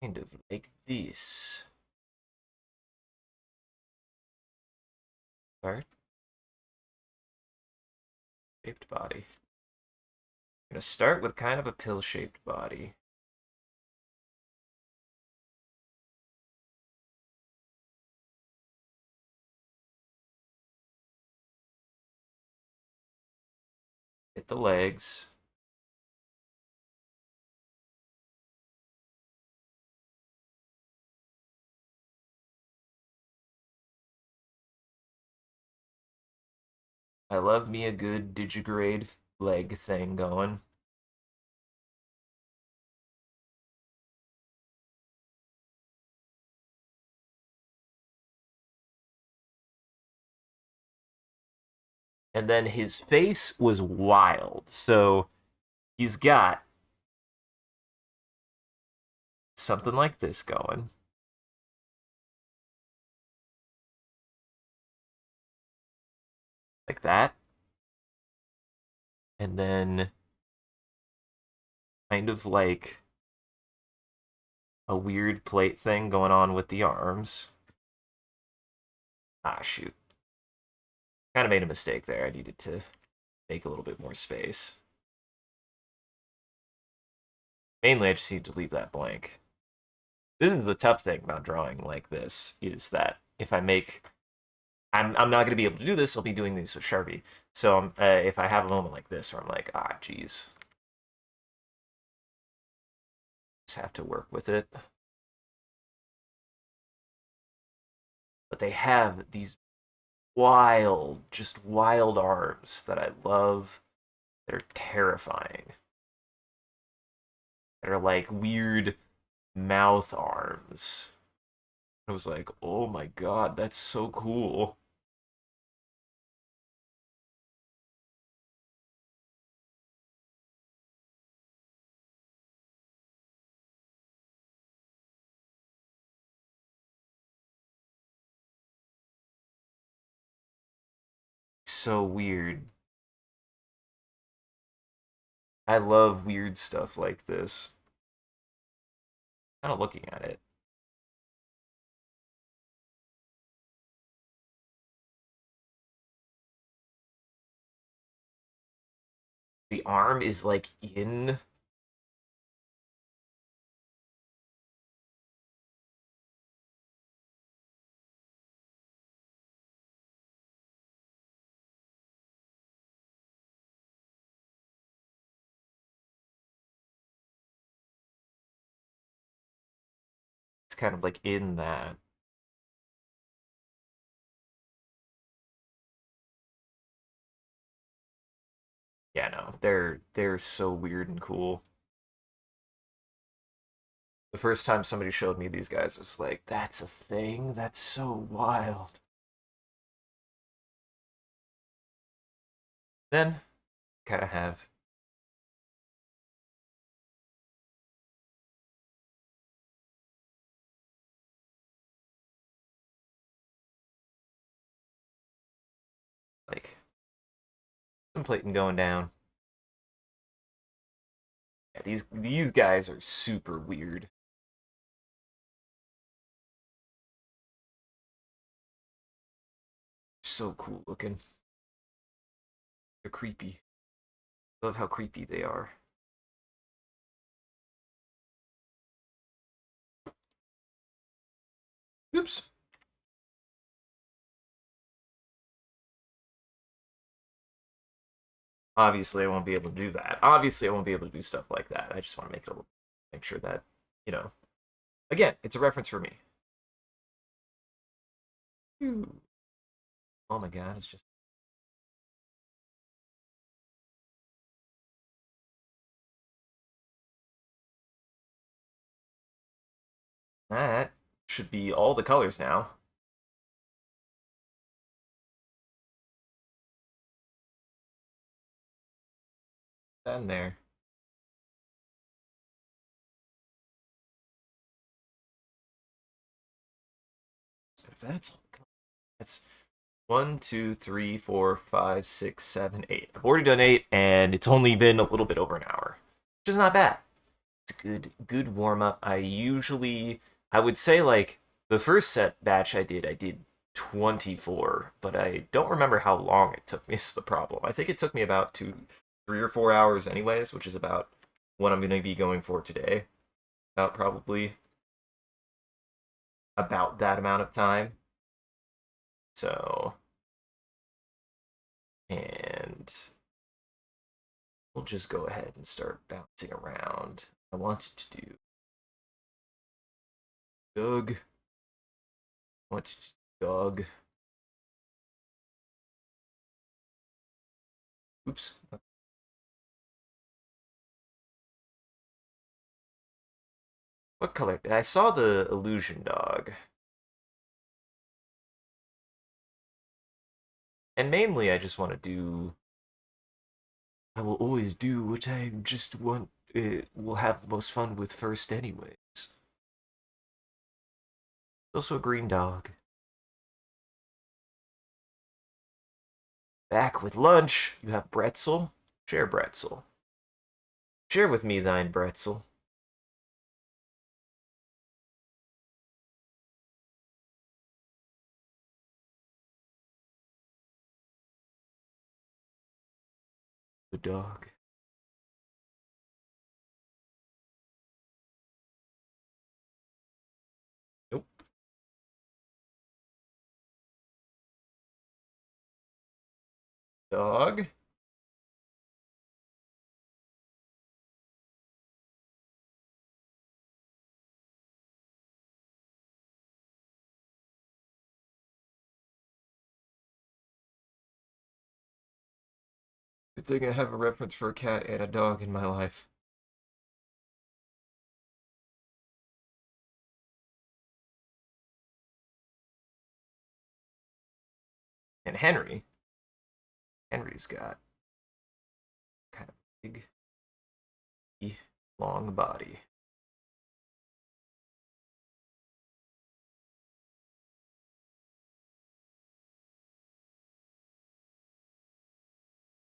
kind of like this. Heart shaped body. I'm gonna start with kind of a pill-shaped body. Hit the legs. I love me a good digigrade leg thing going. And then his face was wild. So he's got something like this going. Like that. And then kind of like a weird plate thing going on with the arms. Ah, shoot. Kind of made a mistake there. I needed to make a little bit more space. Mainly, I just need to leave that blank. This is the tough thing about drawing like this, is that if I make... I'm not going to be able to do this. I'll be doing these with Sharpie. So if I have a moment like this where I'm like, ah, geez. Just have to work with it. But they have these wild, just wild arms that I love. That are terrifying. That are like weird mouth arms. I was like, oh my god, that's so cool. So weird. I love weird stuff like this. Kind of looking at it. The arm is like in. It's kind of like in that. Yeah, no, they're so weird and cool. The first time somebody showed me these guys, it's like, that's a thing? That's so wild. Then, kind of have like some plating going down. Yeah, these guys are super weird. So cool looking. They're creepy. Love how creepy they are. Oops. Obviously, I won't be able to do that. Obviously, I won't be able to do stuff like that. I just want to make it a little, make sure that, you know, again, it's a reference for me. Oh my god, it's just that should be all the colors now. And there. If that's all the colors. That's 1, 2, 3, 4, 5, 6, 7, 8. I've already done 8, and it's only been a little bit over an hour, which is not bad. It's a good warm up. I would say like the first set batch I did 24, but I don't remember how long it took me. Is the problem. I think it took me about 3 or 4 hours, anyways, which is about what I'm gonna be going for today. About probably about that amount of time. So, and we'll just go ahead and start bouncing around. I wanted to do Doug. I wanted to do Doug. Oops. What color? I saw the illusion dog. And mainly I just want to do. I will always do what I just want. Will have the most fun with first, anyways. Also a green dog. Back with lunch. You have Bretzel. Share Bretzel. Share with me thine Bretzel. The dog. Nope. Dog. Good thing I have a reference for a cat and a dog in my life. And Henry. Henry's got kind of big, long body.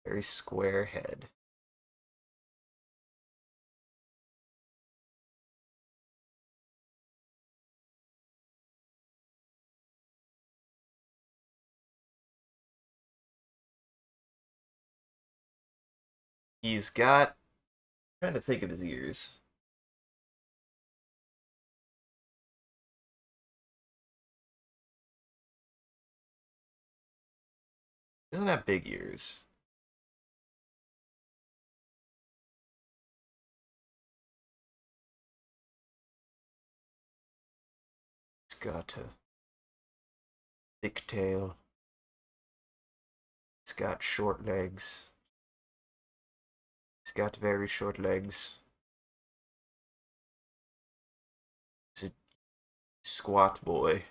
Very square head. He's got. I'm trying to think of his ears. He doesn't have big ears. He's got a thick tail. He's got short legs. He's got very short legs. He's a squat boy.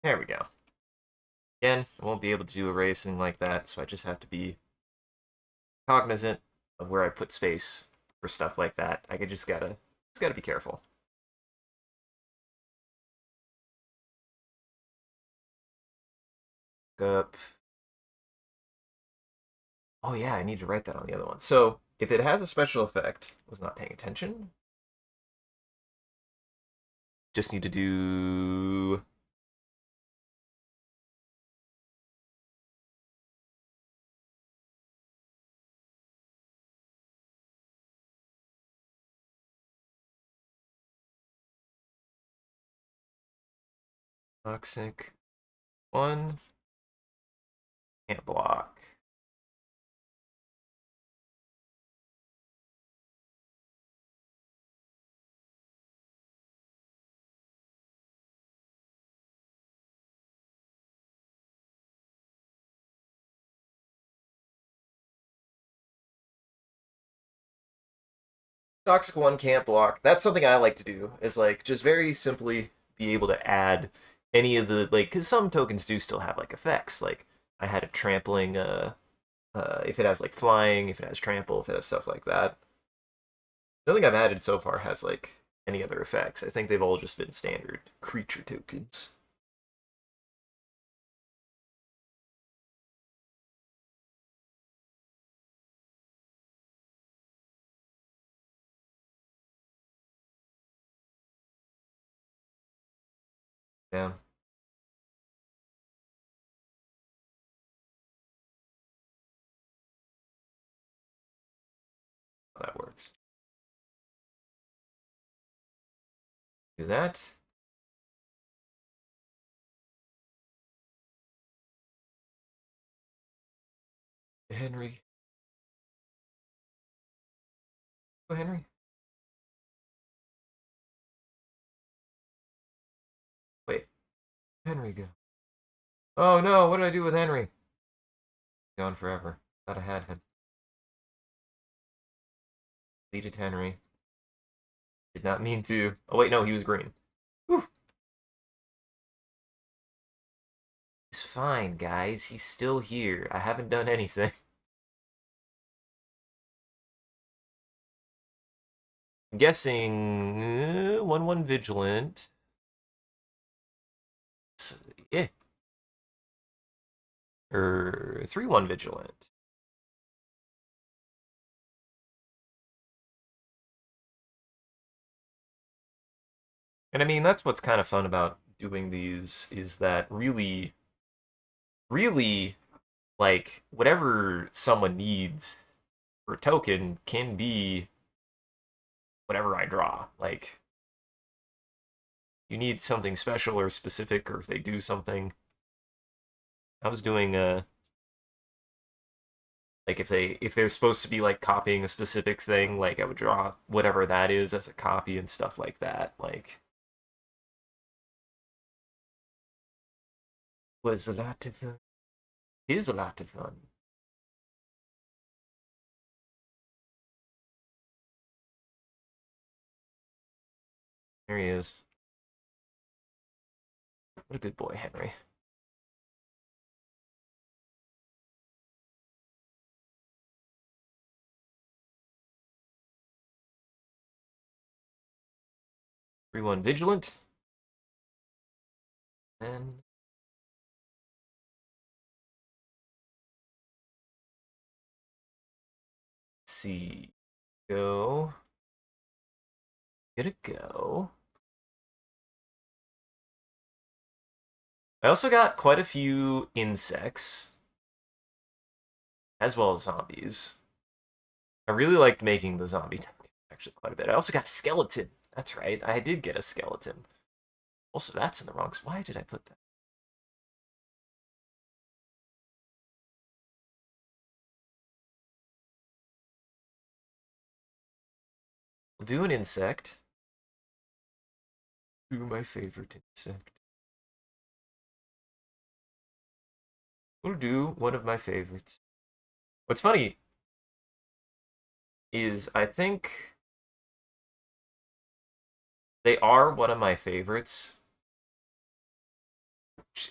There we go. Again, I won't be able to do erasing like that, so I just have to be cognizant of where I put space for stuff like that. I just gotta be careful. Up. Oh yeah, I need to write that on the other one. So if it has a special effect, was not paying attention. Just need to do toxic one. Can't block. Toxic one can't block. That's something I like to do. Is like just very simply be able to add any of the like because some tokens do still have like effects. Like I had a trampling. If it has like flying, if it has trample, if it has stuff like that. Nothing I've added so far has like any other effects. I think they've all just been standard creature tokens. Yeah, that works. Do that. Henry. Go, Henry. Wait, Henry go. Oh no, what did I do with Henry? Gone forever. Thought I had him. Deleted Henry. Did not mean to. Oh wait, no, he was green. Whew. He's fine, guys. He's still here. I haven't done anything. I'm guessing 1/1 vigilant. Yeah. Or 3/1 vigilant. And I mean, that's what's kind of fun about doing these is that really, like, whatever someone needs for a token can be whatever I draw. Like, you need something special or specific, or if they do something. I was doing like if they're supposed to be like copying a specific thing, like I would draw whatever that is as a copy and stuff like that. Like was a lot of fun. Is a lot of fun. There he is. What a good boy, Henry. 3/1 vigilant. And let's see. Go. Get a go. I also got quite a few insects, as well as zombies. I really liked making the zombie token, actually, quite a bit. I also got a skeleton. That's right, I did get a skeleton. Also, that's in the wrong spot. Why did I put that? We'll do an insect. Do my favorite insect. We'll do one of my favorites. What's funny is I think they are one of my favorites.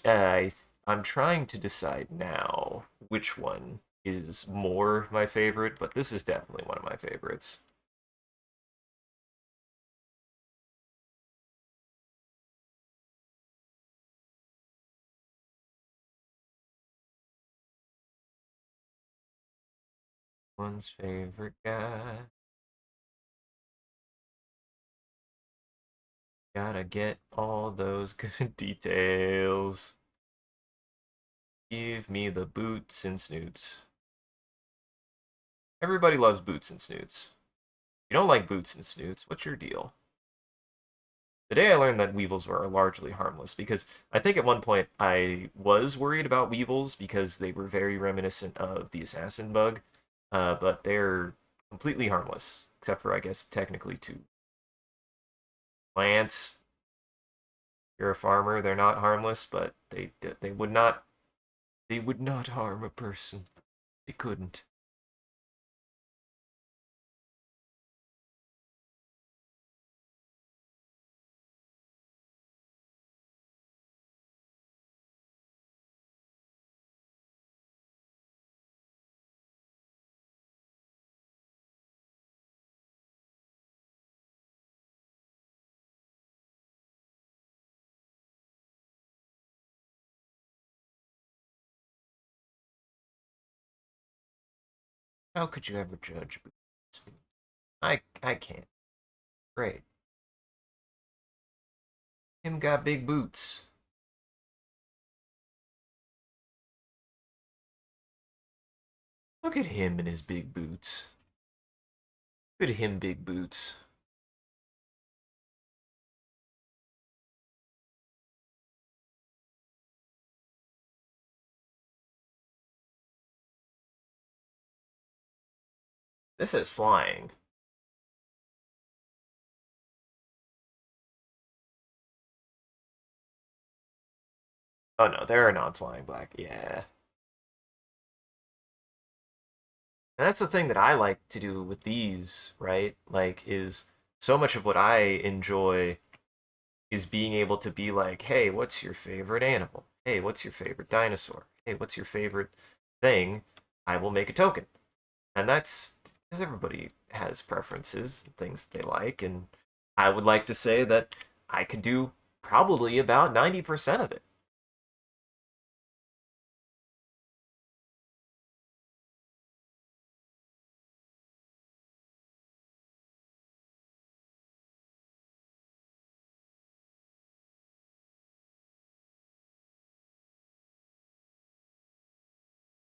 I'm trying to decide now which one is more my favorite, but this is definitely one of my favorites. One's favorite guy. Gotta get all those good details. Give me the boots and snoots. Everybody loves boots and snoots. If you don't like boots and snoots, what's your deal? Today I learned that weevils are largely harmless because I think at one point I was worried about weevils because they were very reminiscent of the assassin bug, but they're completely harmless, except for, I guess, technically to plants. If you're a farmer, they're not harmless, but they would not harm a person. They couldn't. How could you ever judge boots? I can't. Great. Him got big boots. Look at him and his big boots. Look at him, big boots. This is flying. Oh no, they're a non-flying black. Yeah. And that's the thing that I like to do with these, right? Like, is so much of what I enjoy is being able to be like, hey, what's your favorite animal? Hey, what's your favorite dinosaur? Hey, what's your favorite thing? I will make a token. And that's because everybody has preferences, things they like, and I would like to say that I could do probably about 90% of it.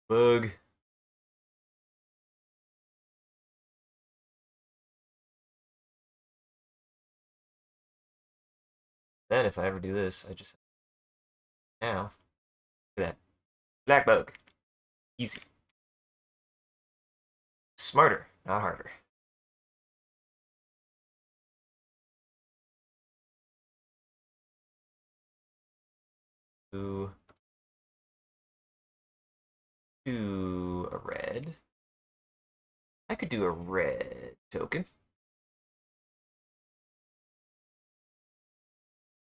Bug. Then if I ever do this, I just now look at that black bug. Easy. Smarter, not harder. Do do a red. I could do a red token.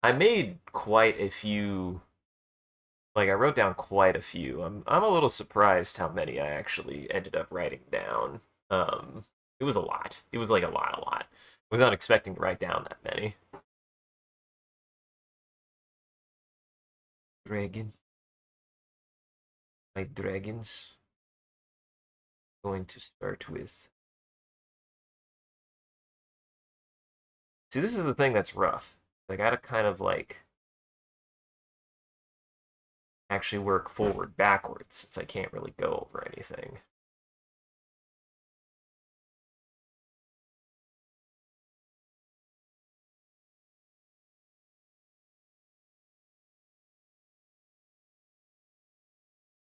I made quite a few. Like I wrote down quite a few. I'm a little surprised how many I actually ended up writing down. Um, it was a lot. It was like a lot. I was not expecting to write down that many. Dragon. My dragons. Going to start with. See, this is the thing that's rough. I gotta kind of like actually work forward backwards since I can't really go over anything.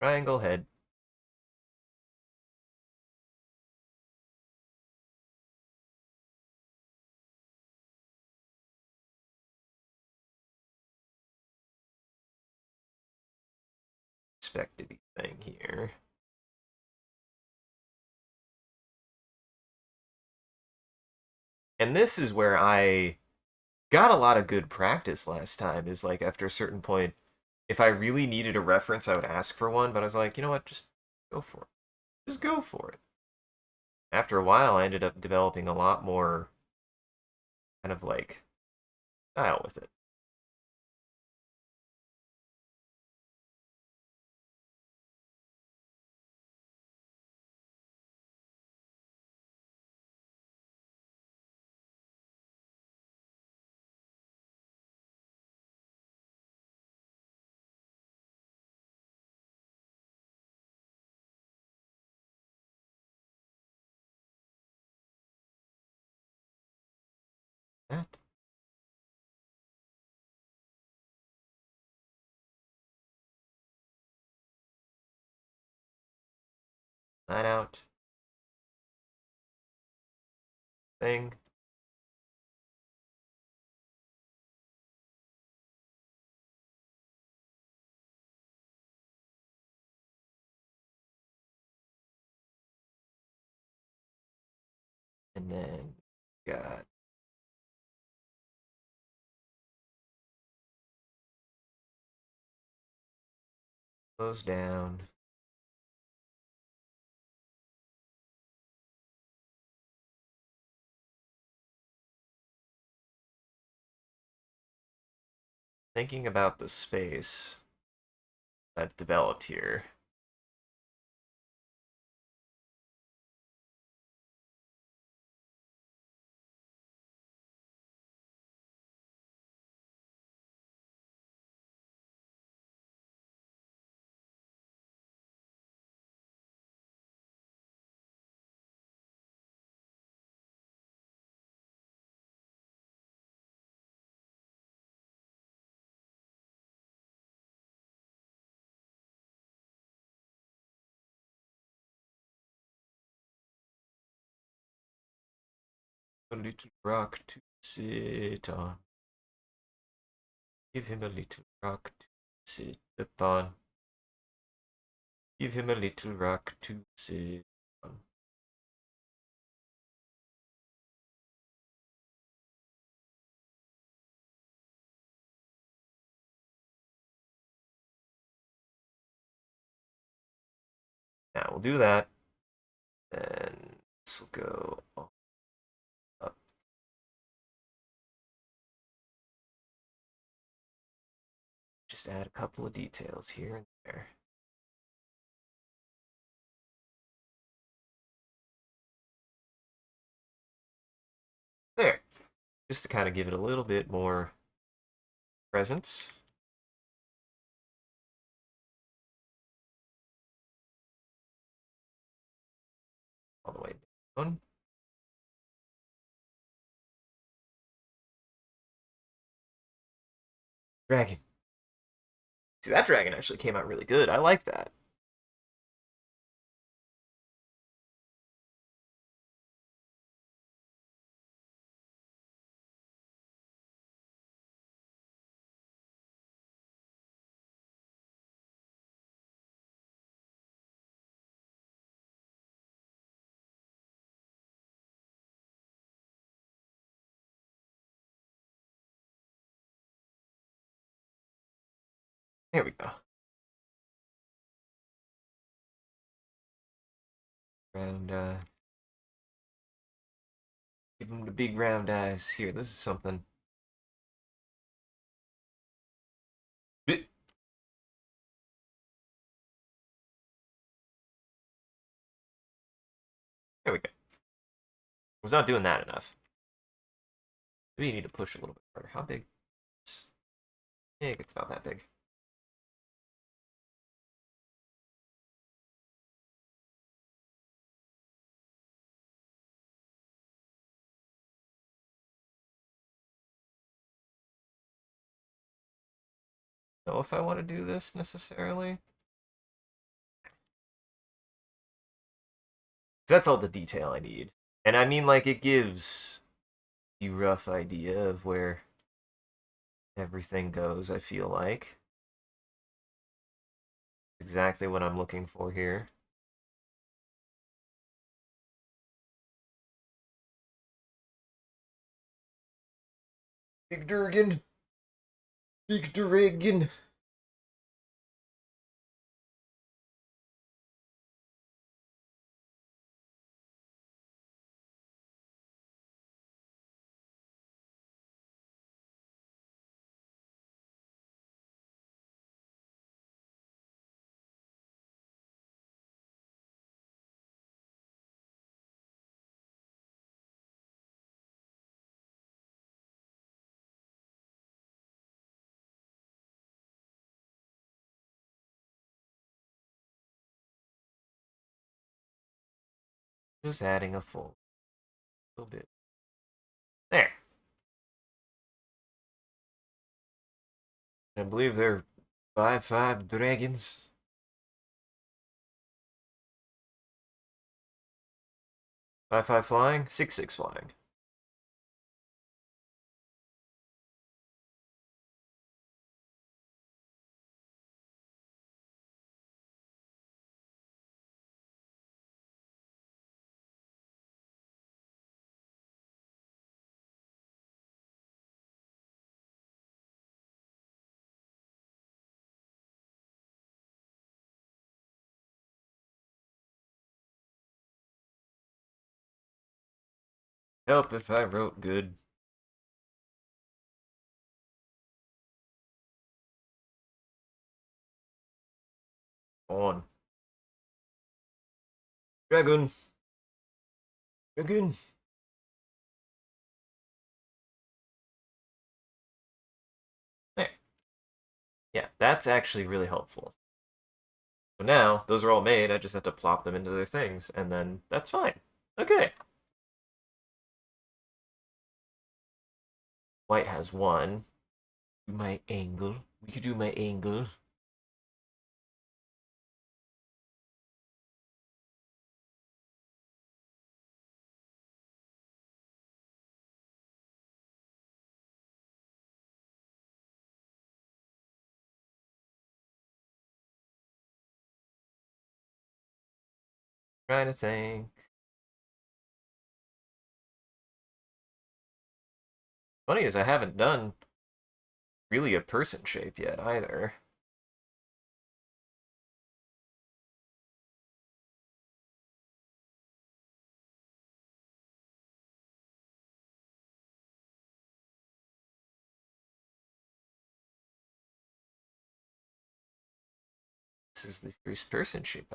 Triangle head. Expect to be thing here. And this is where I got a lot of good practice last time. Is like after a certain point, if I really needed a reference, I would ask for one. But I was like, you know what, just go for it. Just go for it. After a while, I ended up developing a lot more kind of like style with it. That. That out. Thing. And then got those down. Thinking about the space that developed here. A little rock to sit on. Give him a little rock to sit upon. Give him a little rock to sit on. Now we'll do that. And this will go up. Just add a couple of details here and there. There. Just to kind of give it a little bit more presence. All the way down. Dragon. See, that dragon actually came out really good. I like that. There we go. Round give him the big round eyes. Here, this is something. There we go. Was not doing that enough. Maybe you need to push a little bit harder. How big? It's big. It's about that big. Know if I want to do this necessarily. That's all the detail I need. And I mean, like, it gives you a rough idea of where everything goes, I feel like. Exactly what I'm looking for here. Big Durgan. Big Durgan. Just adding a full little bit. There. I believe they're 5/5 dragons. 5/5 flying, 6/6 flying. Help if I wrote good. On. Dragoon. Dragoon. There. Yeah, that's actually really helpful. So now, those are all made, I just have to plop them into their things, and then that's fine. Okay. White has one. My angle. We could do my angle. Trying to think. Funny is I haven't done really a person shape yet either. This is the first person shape.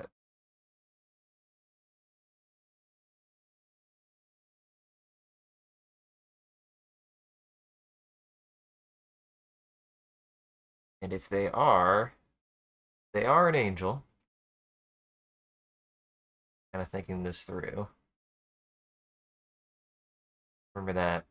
And if they are an angel. Kind of thinking this through. Remember that.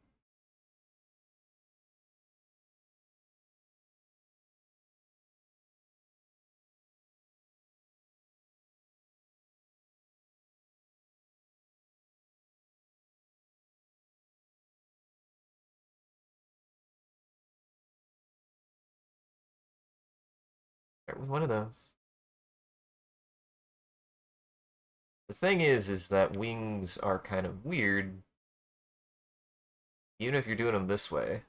Start with one of those. The thing is that wings are kind of weird, even if you're doing them this way.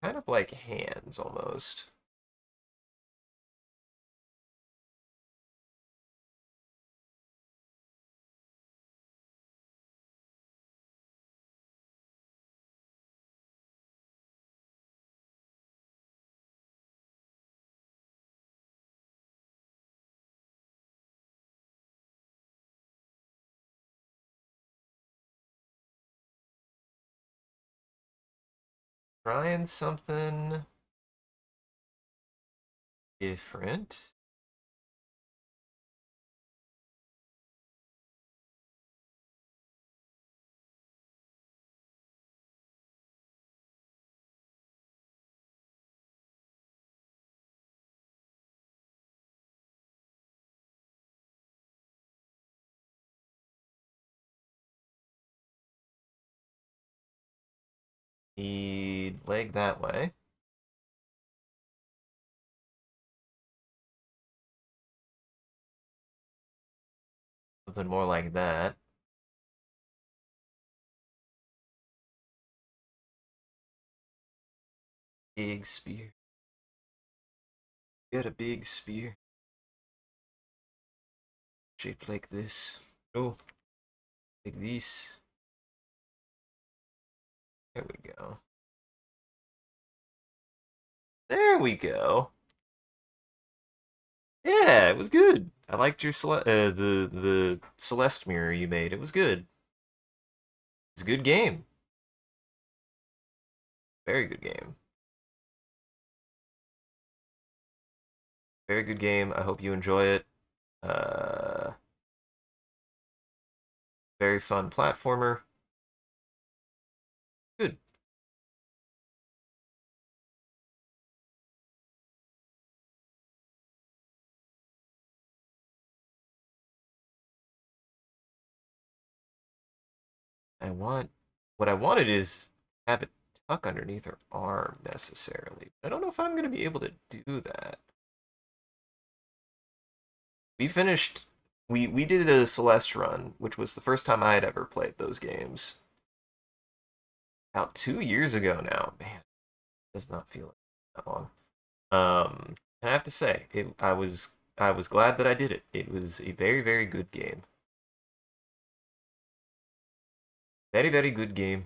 Kind of like hands, almost. Trying something different. Need leg that way. Something more like that. Big spear. Get a big spear. Shaped like this. Oh, like this. There we go. There we go. Yeah, it was good. I liked your the Celeste mirror you made. It was good. It's a good game. Very good game. Very good game. I hope you enjoy it. Uh, very fun platformer. Good. What I wanted is have it tuck underneath her arm necessarily. I don't know if I'm gonna be able to do that. We finished. We did a Celeste run, which was the first time I had ever played those games. About 2 years ago now. Man, it does not feel like that long. And I have to say, I was glad that I did it. It was a very, very good game. Very, very good game.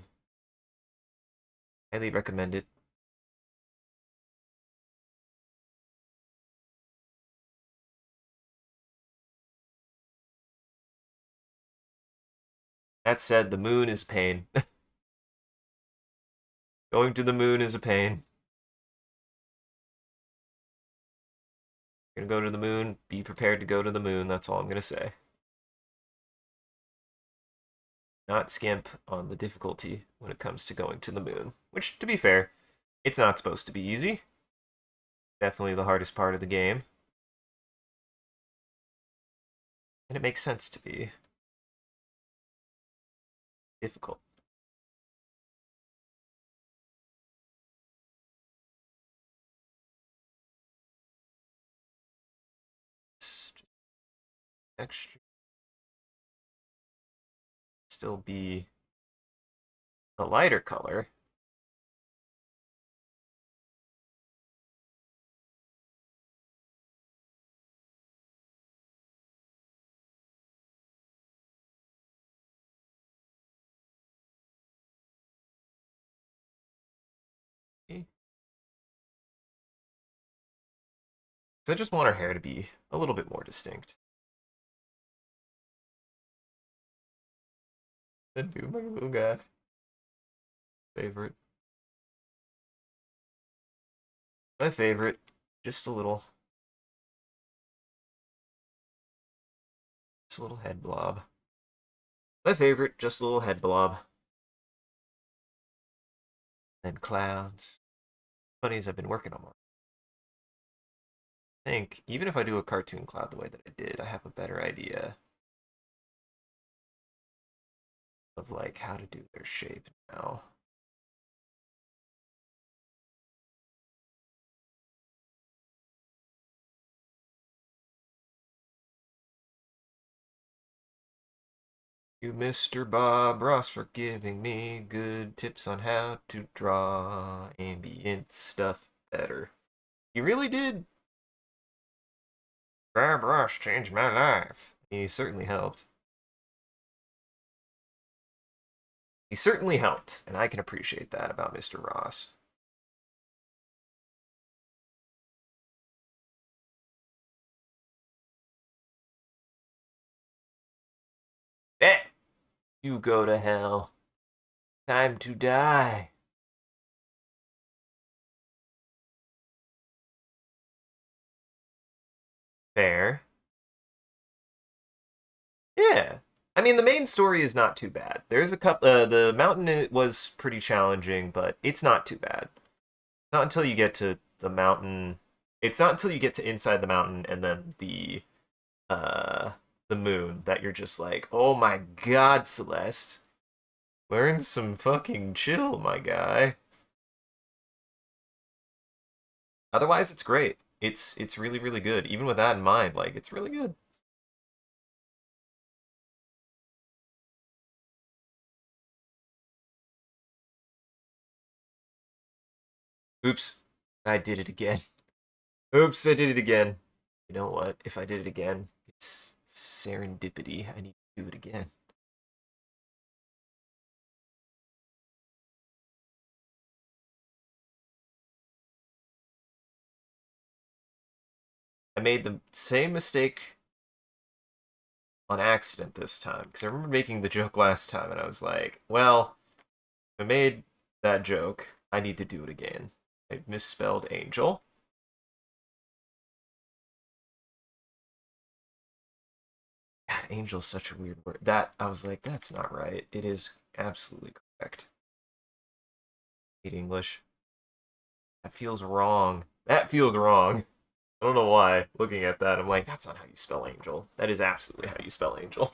Highly recommend it. That said, the moon is pain. Going to the moon is a pain. You're gonna go to the moon. Be prepared to go to the moon. That's all I'm gonna say. Not skimp on the difficulty when it comes to going to the moon. Which, to be fair, it's not supposed to be easy. Definitely the hardest part of the game. And it makes sense to be difficult. Extra still be a lighter color. So I just want her hair to be a little bit more distinct. Then do my little guy. Favorite. My favorite. Just a little. Just a little head blob. My favorite, just a little head blob. And clouds. Funny as I've been working on one. I think even if I do a cartoon cloud the way that I did, I have a better idea of like how to do their shape now. You, Mr. Bob Ross, for giving me good tips on how to draw ambient stuff better. You really did. Bob Ross changed my life. He certainly helped. He certainly helped, and I can appreciate that about Mr. Ross. Eh! You go to hell. Time to die. Fair. Yeah. I mean, the main story is not too bad. There's a couple. The mountain was pretty challenging, but it's not too bad. Not until you get to the mountain. It's not until you get to inside the mountain and then uh the moon that you're just like, oh my god, Celeste, learn some fucking chill, my guy. Otherwise, it's great. It's really really good. Even with that in mind, like it's really good. Oops, I did it again. Oops, I did it again. You know what? If I did it again, it's serendipity. I need to do it again. I made the same mistake on accident this time because I remember making the joke last time and I was like, well, I made that joke. I need to do it again. I misspelled angel. God, angel's such a weird word. That I was like, that's not right. It is absolutely correct. Hate English. That feels wrong. That feels wrong. I don't know why. Looking at that, I'm like, that's not how you spell angel. That is absolutely how you spell angel.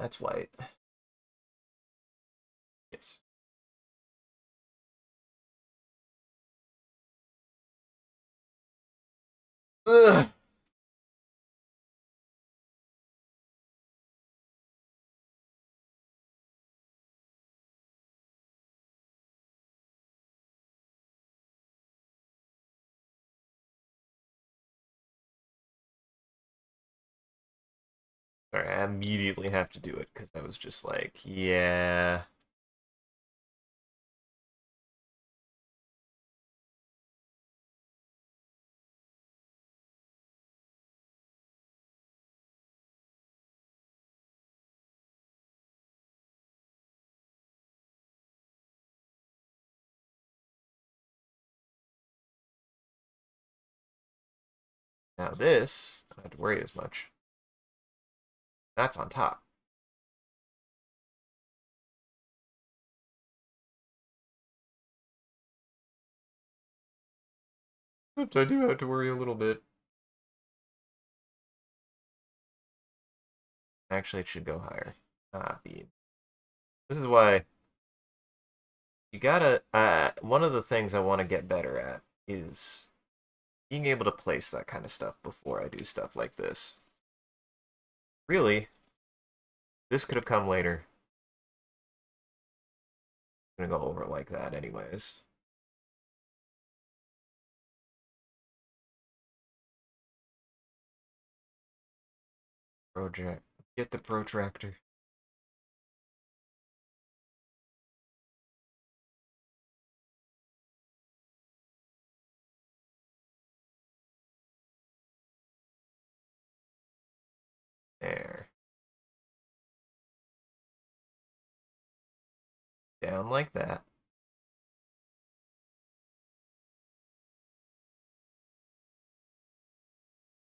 That's white. Yes. Ugh. Sorry, I immediately have to do it because I was just like, yeah. Now this, I don't have to worry as much. That's on top. Oops, I do have to worry a little bit. Actually, it should go higher. Ah, bead. This is why you gotta. One of the things I want to get better at is being able to place that kind of stuff before I do stuff like this. Really, this could have come later. I'm gonna go over it like that, anyways. Project. Get the protractor. There. Down like that.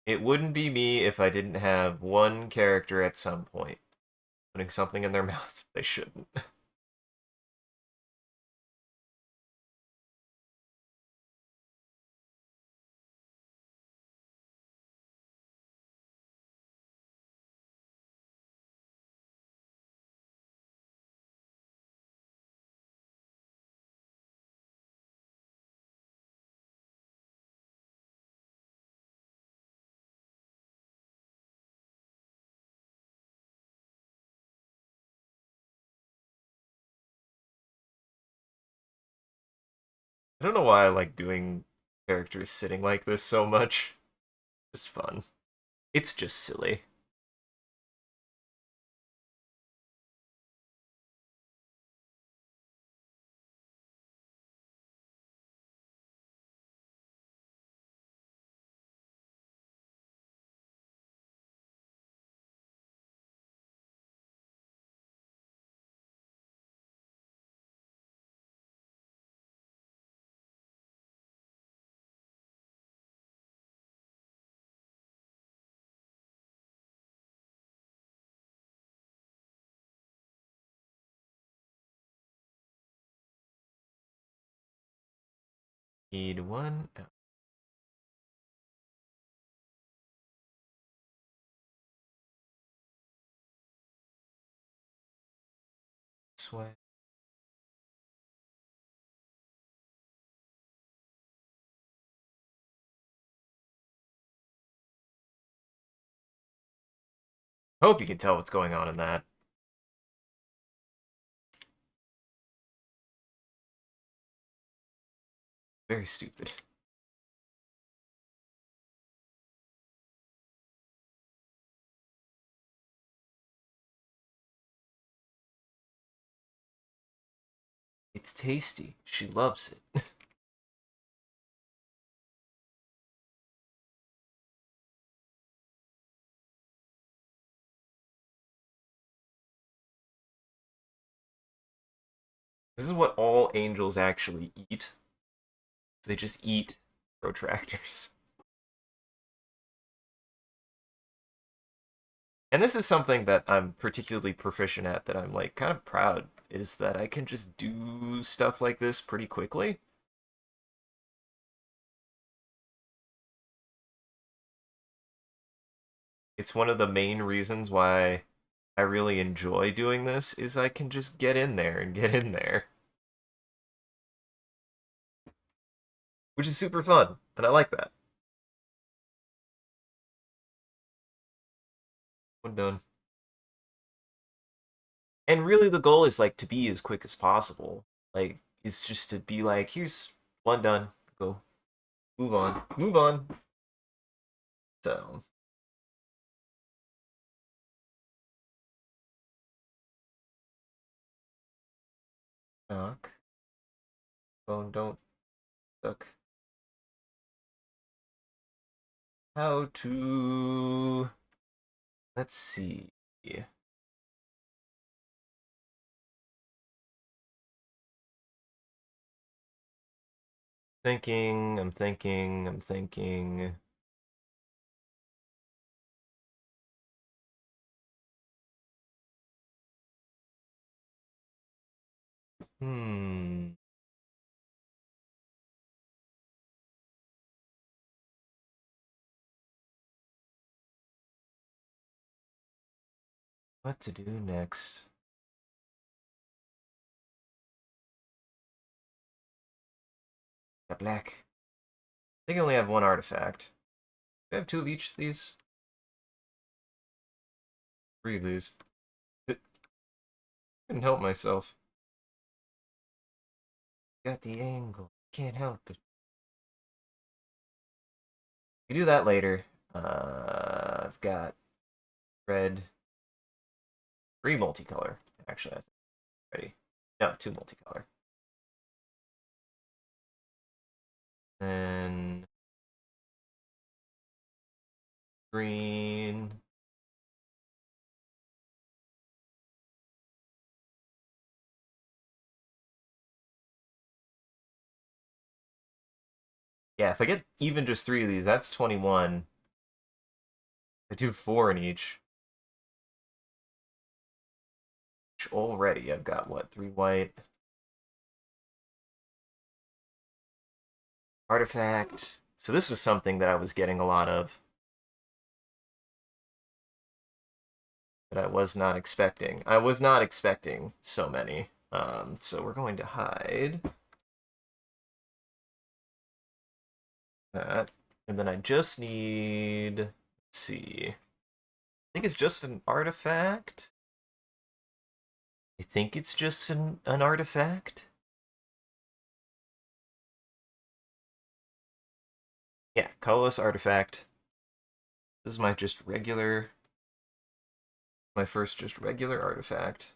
It wouldn't be me if I didn't have one character at some point putting something in their mouth they shouldn't. I don't know why I like doing characters sitting like this so much. Just fun. It's just silly. Need one. This way. Hope you can tell what's going on in that. Very stupid. It's tasty. She loves it. This is what all angels actually eat. They just eat protractors. And this is something that I'm particularly proficient at that I'm like kind of proud is that I can just do stuff like this pretty quickly. It's one of the main reasons why I really enjoy doing this is I can just get in there and get in there, which is super fun, and I like that. One done. And really the goal is like to be as quick as possible. Like is just to be like, here's one done, go, move on, move on. So knock, phone don't suck. How to, let's see. I'm thinking. Hmm. What to do next? Got black. I think I only have one artifact. Do I have two of each of these? Three of these. Couldn't help myself. Got the angle. Can't help it. We do that later. I've got red, three multicolor. Actually, I think ready. No, two multicolor. Then green. Yeah, if I get even just three of these, that's 21. I do four in each. Already, I've got what, three white. Artifact. So this was something that I was getting a lot of that I was not expecting. I was not expecting so many. So we're going to hide that. And then I just need, let's see. I think it's just an artifact. I think it's just an artifact. Yeah, colorless artifact. This is my just regular, my first just regular artifact.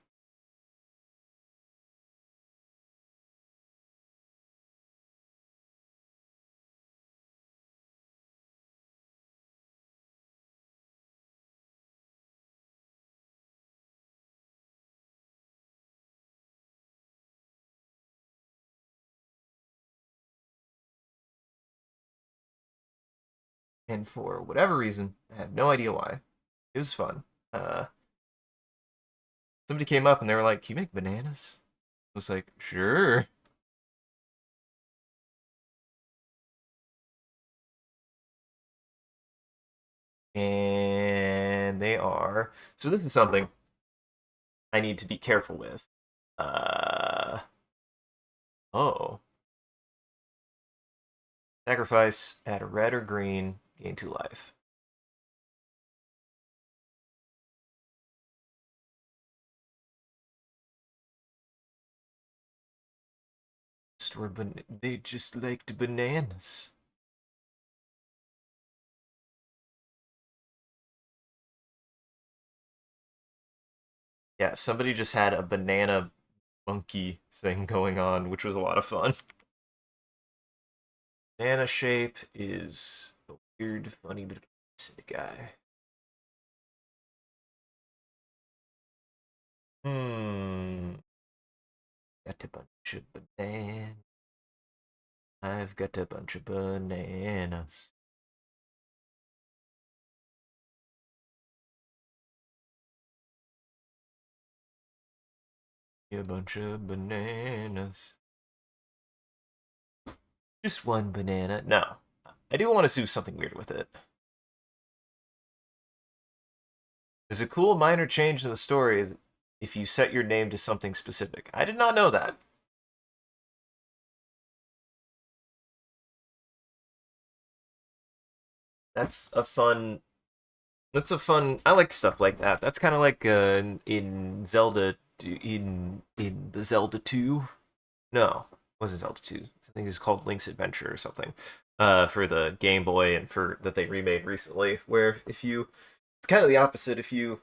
And for whatever reason, I have no idea why. It was fun. Uh, Somebody came up and they were like, "Can you make bananas?" I was like, "Sure." And they are. So this is something I need to be careful with. Uh oh. Sacrifice, add a red or green, gain 2 life. They just liked bananas. Yeah, somebody just had a banana monkey thing going on, which was a lot of fun. Banana shape is a weird, funny little guy. Hmm. Got a bunch of bananas. I've got a bunch of bananas. A bunch of bananas. Just one banana. No. I do want to do something weird with it. There's a cool minor change in the story if you set your name to something specific. I did not know that. That's a fun. That's a fun. I like stuff like that. That's kind of like in Zelda, in the Zelda 2. No, it wasn't Zelda 2. I think it's called Link's Adventure or something. For the Game Boy and for that they remade recently, where if you, it's kind of the opposite. If you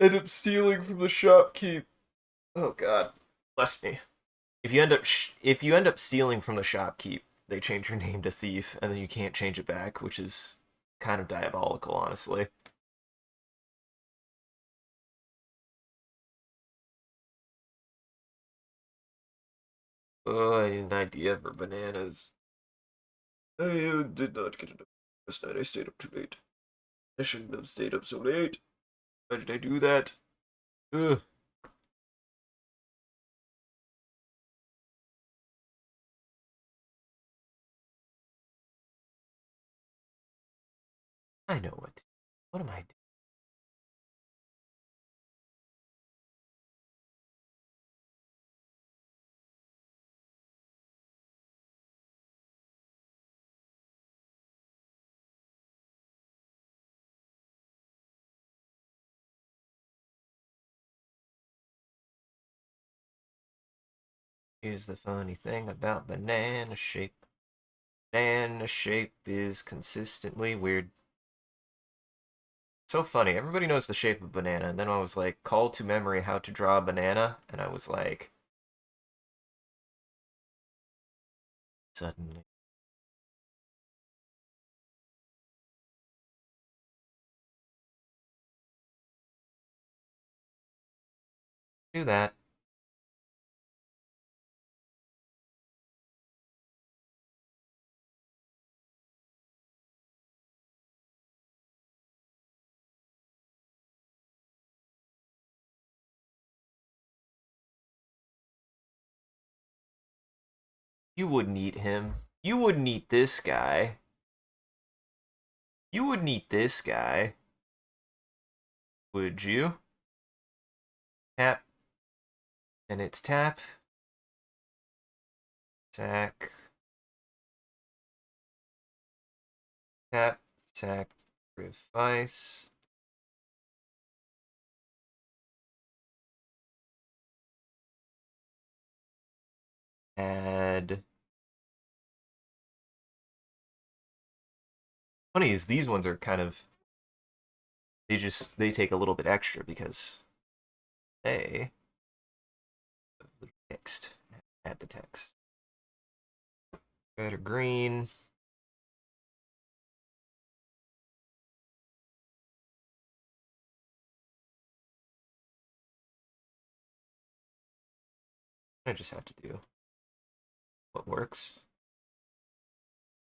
end up stealing from the shopkeep, oh God, bless me. If you end up stealing from the shopkeep, they change your name to thief, and then you can't change it back, which is kind of diabolical, honestly. Oh, I need an idea for bananas. I did not get enough last night. I stayed up too late. I shouldn't have stayed up so late. Why did I do that? Ugh. I know what. What am I doing? Here's the funny thing about banana shape. Banana shape is consistently weird. So funny. Everybody knows the shape of banana, and then I was like, call to memory how to draw a banana, and I was like, suddenly do that. You wouldn't eat him. You wouldn't eat this guy. You wouldn't eat this guy, would you? Tap, and it's tap, sack, tap, sacrifice, add. Funny is these ones are kind of they take a little bit extra because they text. Add the text. Red or green. I just have to do what works.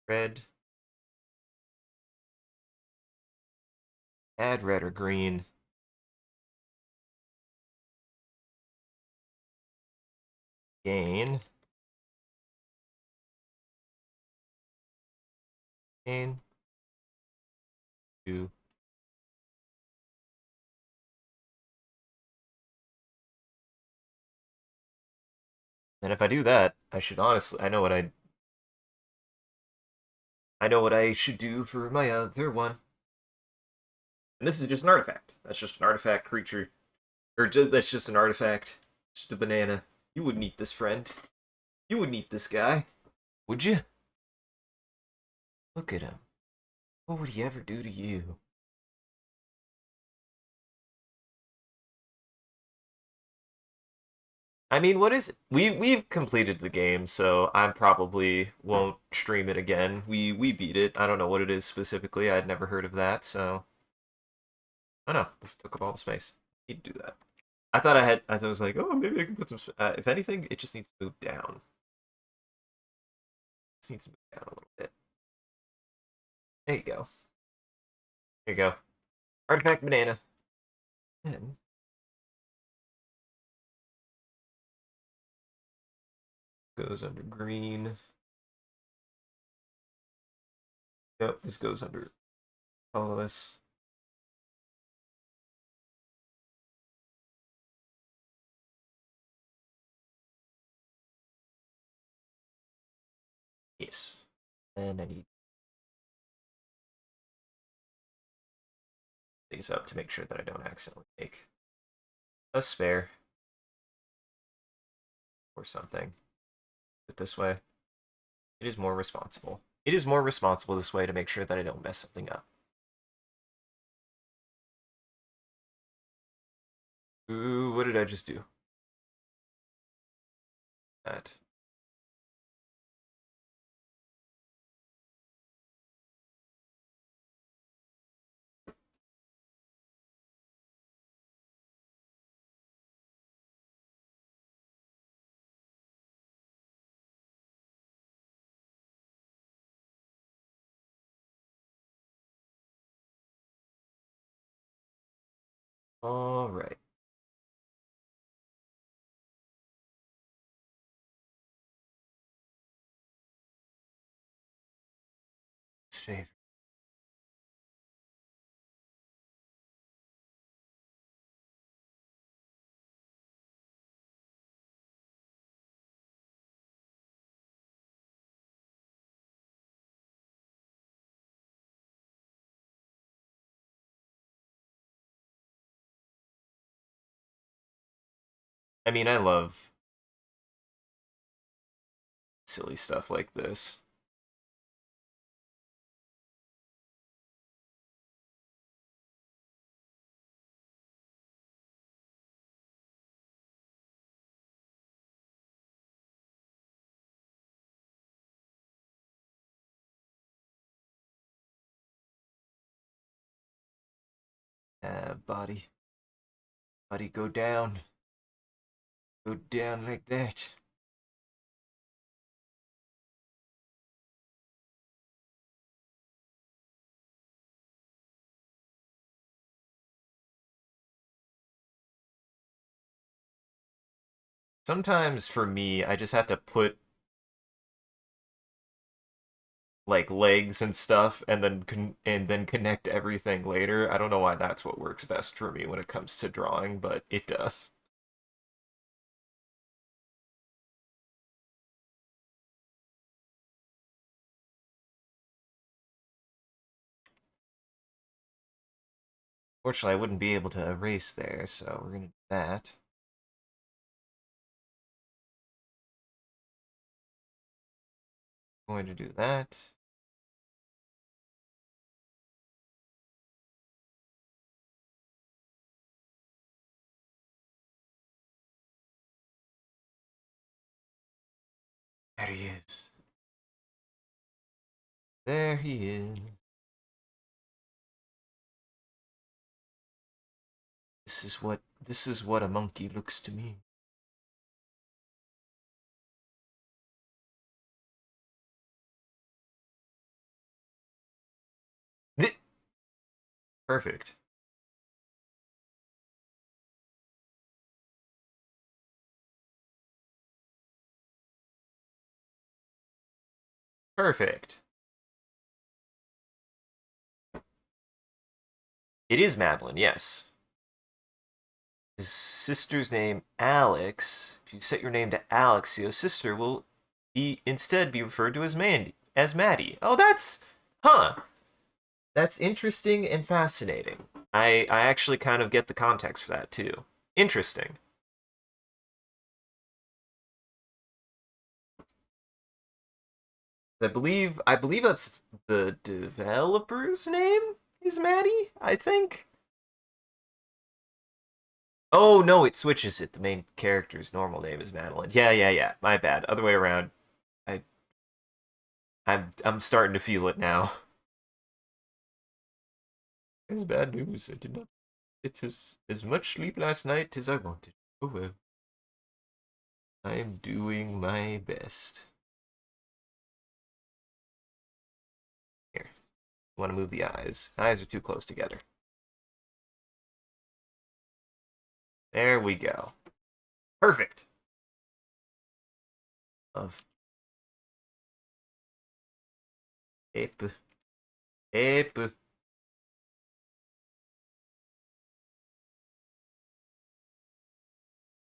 Red. Add red or green. Gain. Gain. 2. And if I do that, I should honestly I know what I should do for my other one. And this is just an artifact. That's just an artifact creature. That's just an artifact. Just a banana. You wouldn't eat this friend. You wouldn't eat this guy. Would you? Look at him. What would he ever do to you? I mean, what is it? We've completed the game, so I probably won't stream it again. We beat it. I don't know what it is specifically. I'd never heard of that, so I don't know. This took up all the space. Need to do that. I thought I was like, oh, maybe I can put some. If anything, it just needs to move down. It just needs to move down a little bit. There you go. There you go. Artifact banana. And goes under green. Yep, this goes under colorless. Yes. And I need these up to make sure that I don't accidentally make a spare or something. Put it this way. It is more responsible. It is more responsible this way to make sure that I don't mess something up. Ooh, what did I just do? That. All right. Save. I mean, I love silly stuff like this. Body. Body, go down. Go down like that. Sometimes for me, I just have to put like legs and stuff and then connect everything later. I don't know why that's what works best for me when it comes to drawing, but it does. Fortunately, I wouldn't be able to erase there, so we're gonna do that. Going to do that. There he is. There he is. This is what a monkey looks to me. Perfect. Perfect. It is Madeline, yes. His sister's name Alex. If you set your name to Alex, your sister will instead be referred to as Mandy, as Maddie. Oh, huh. That's interesting and fascinating. I actually kind of get the context for that too. Interesting. I believe that's the developer's name is Maddie, I think. Oh no, it switches it. The main character's normal name is Madeline. Yeah, yeah, yeah. My bad. Other way around. I I'm starting to feel it now. It's bad news. I did not get as much sleep last night as I wanted. Oh well. I'm doing my best. Here. Want to move the eyes. Eyes are too close together. There we go. Perfect. Of ape. Ape.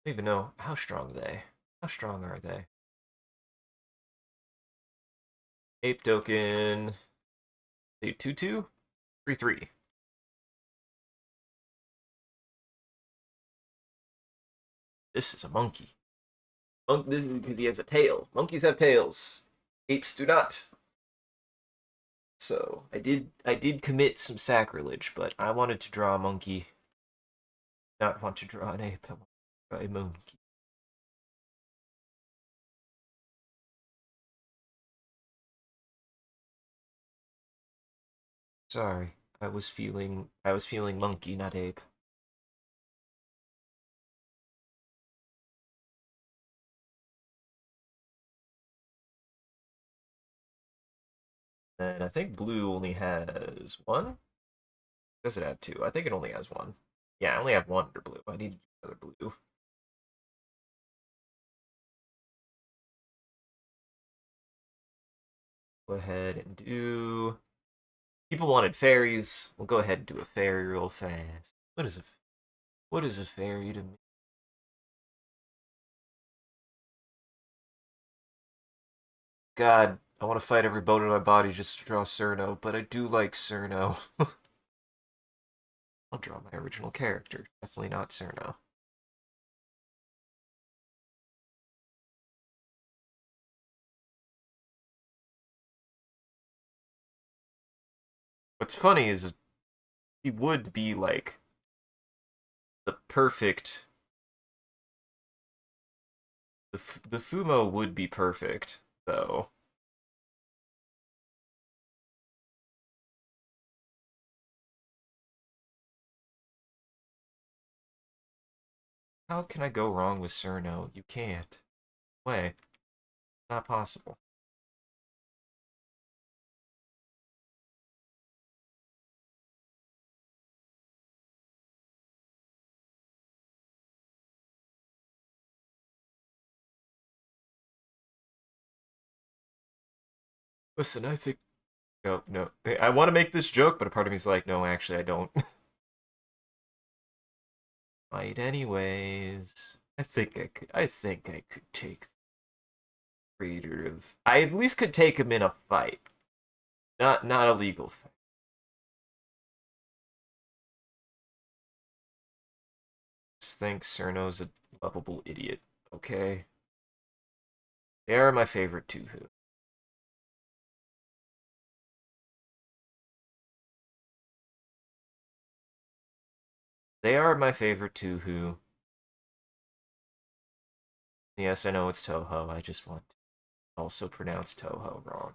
I don't even know how strong are they. How strong are they? Ape token. 2/2. 3/3. This is a monkey. This is because he has a tail. Monkeys have tails. Apes do not. So I did commit some sacrilege, but I wanted to draw a monkey. Not want to draw an ape. I want to draw a monkey. Sorry, I was feeling monkey, not ape. And I think blue only has one. Does it have two? I think it only has one. Yeah, I only have one under blue. I need another blue. Go ahead and do. People wanted fairies. We'll go ahead and do a fairy real fast. What is a fairy to me? God, I want to fight every bone in my body just to draw Cerno, but I do like Cerno. I'll draw my original character. Definitely not Cerno. What's funny is he would be like the perfect. The Fumo would be perfect, though. How can I go wrong with Cerno? You can't. Way. Not possible. Listen, I think. No, no. I want to make this joke, but a part of me's like, no, actually, I don't. Fight anyways. I think I could take the creator of. I at least could take him in a fight. Not a legal fight. Just think Cerno's a lovable idiot, okay? They are my favorite Tuhu. They are my favorite Tuhu. Yes, I know it's Toho. I just want to also pronounce Toho wrong.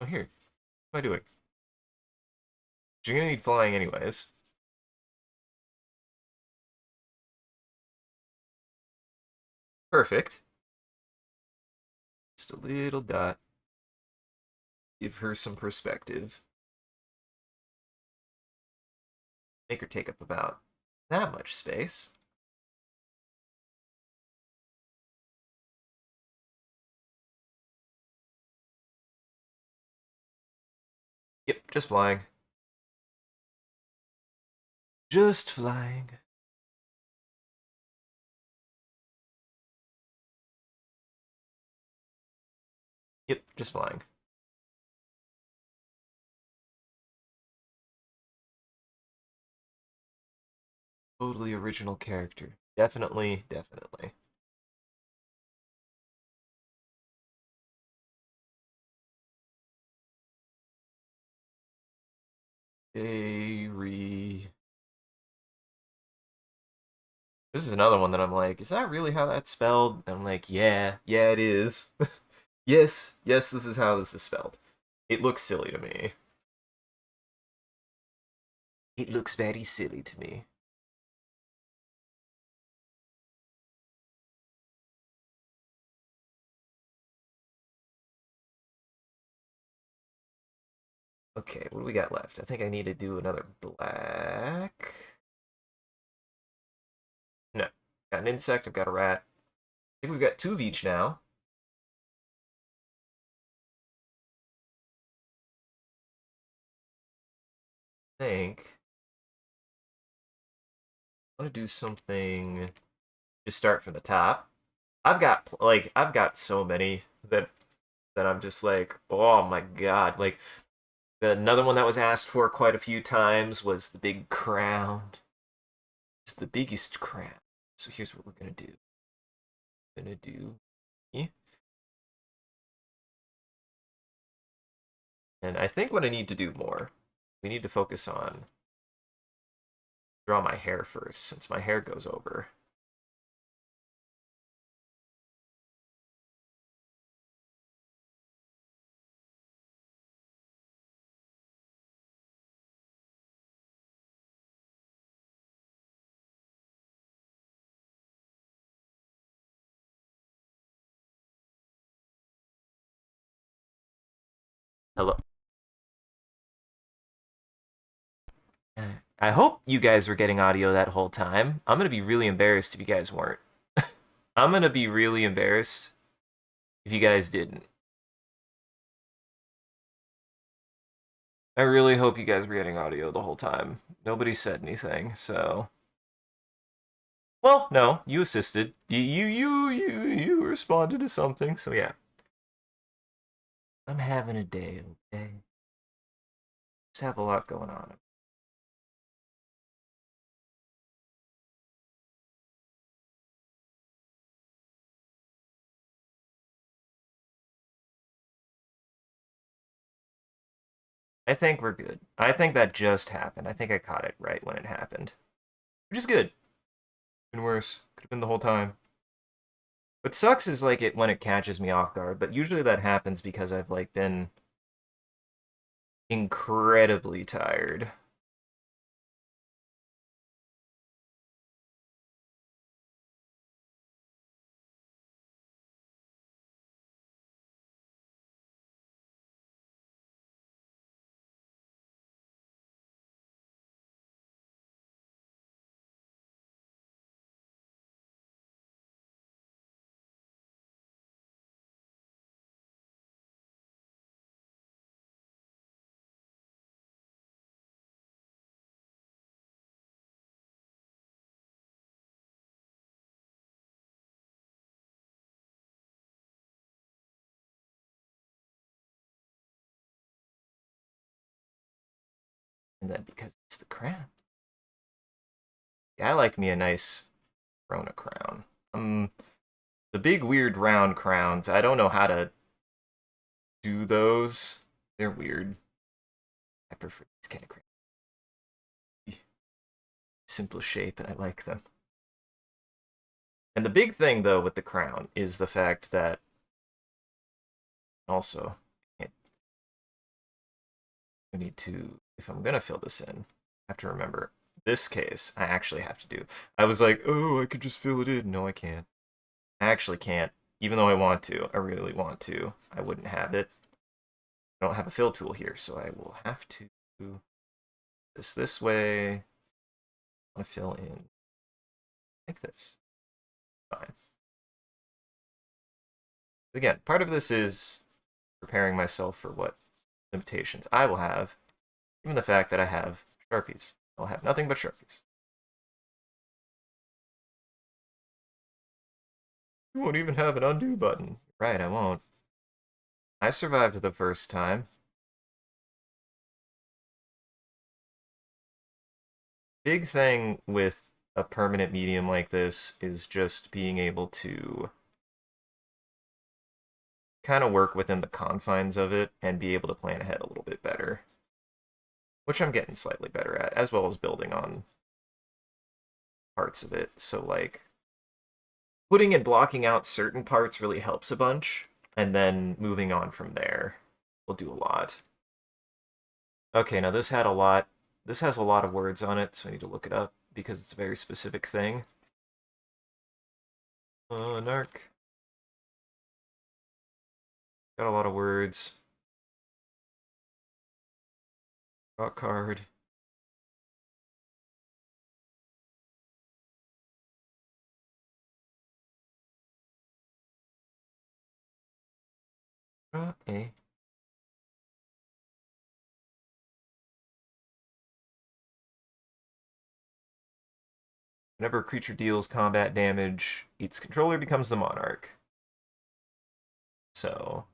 Oh, here. What am I doing? You're gonna need flying anyways. Perfect. Just a little dot. Give her some perspective. Make her take up about that much space. Yep, just flying. Just flying. Yep, just flying. Totally original character. Definitely, definitely. Very. This is another one that I'm like, is that really how that's spelled? And I'm like, yeah, yeah, it is. Yes, yes, this is how this is spelled. It looks silly to me. It looks very silly to me. Okay, what do we got left? I think I need to do another black. No. Got an insect, I've got a rat. I think we've got 2 of each now. I think I want to do something. Just start from the top. I've got so many that I'm just like, oh my god. Like another one that was asked for quite a few times was the big crown. It's the biggest crown. So here's what we're gonna do. We're gonna do and I think what I need to do more, we need to focus on draw my hair first, since my hair goes over. Hello. I hope you guys were getting audio that whole time. I'm gonna be really embarrassed if you guys weren't. I'm gonna be really embarrassed if you guys didn't. I really hope you guys were getting audio the whole time. Nobody said anything, so. Well, no, you assisted. You responded to something, so yeah. I'm having a day, okay? Just have a lot going on. I think we're good. I think that just happened. I think I caught it right when it happened. Which is good. Been worse. Could have been the whole time. What sucks is like it when it catches me off guard, but usually that happens because I've like been incredibly tired. And then because it's the crown. I like me a nice Corona crown. The big weird round crowns, I don't know how to do those. They're weird. I prefer these kind of crowns. Simple shape, and I like them. And the big thing, though, with the crown is the fact that also, I need to, if I'm going to fill this in, I have to remember this case I actually have to do. I was like, oh, I could just fill it in. No, I can't. I actually can't. Even though I want to, I really want to. I wouldn't have it. I don't have a fill tool here, so I will have to do this way. I want to fill in like this. Fine. Again, part of this is preparing myself for what limitations I will have, given the fact that I have Sharpies. I'll have nothing but Sharpies. You won't even have an undo button. Right, I won't. I survived the first time. Big thing with a permanent medium like this is just being able to kind of work within the confines of it and be able to plan ahead a little bit better, which I'm getting slightly better at, as well as building on parts of it. So, like, putting and blocking out certain parts really helps a bunch, and then moving on from there will do a lot. Okay, now this had a lot. This has a lot of words on it, so I need to look it up because it's a very specific thing. Narc. Got a lot of words. Draw a card. Draw a. Whenever a creature deals combat damage, its controller becomes the monarch. So,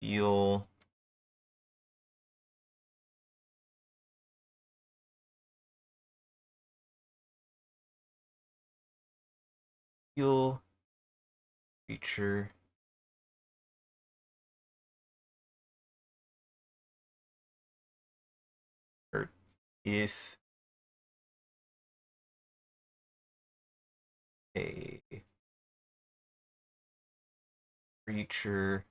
deal. Heal creature. Or if a creature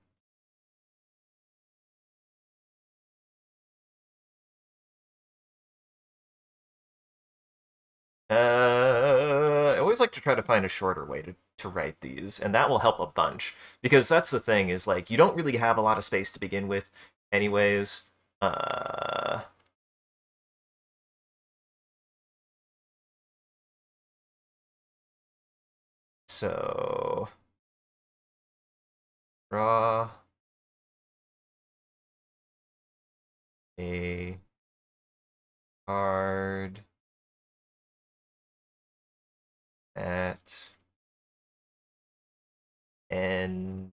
I always like to try to find a shorter way to write these, and that will help a bunch. Because that's the thing, is like you don't really have a lot of space to begin with anyways. Uh so draw a card at end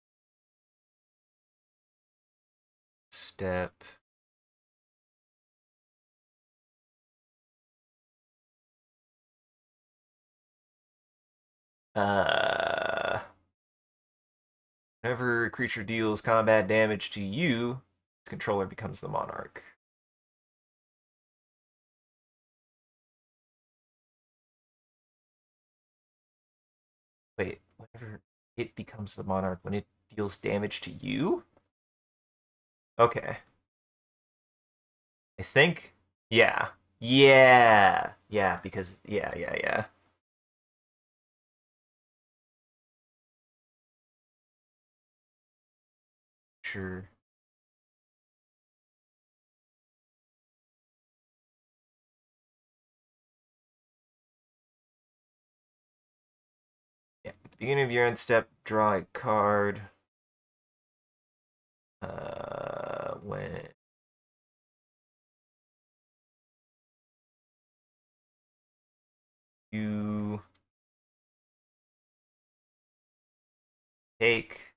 step. Uh Whenever a creature deals combat damage to you, its controller becomes the monarch. Wait, whenever it becomes the monarch when it deals damage to you? Okay. I think, yeah. Yeah. Yeah, because, yeah. Sure. Yeah. At the beginning of your end step, draw a card. When you take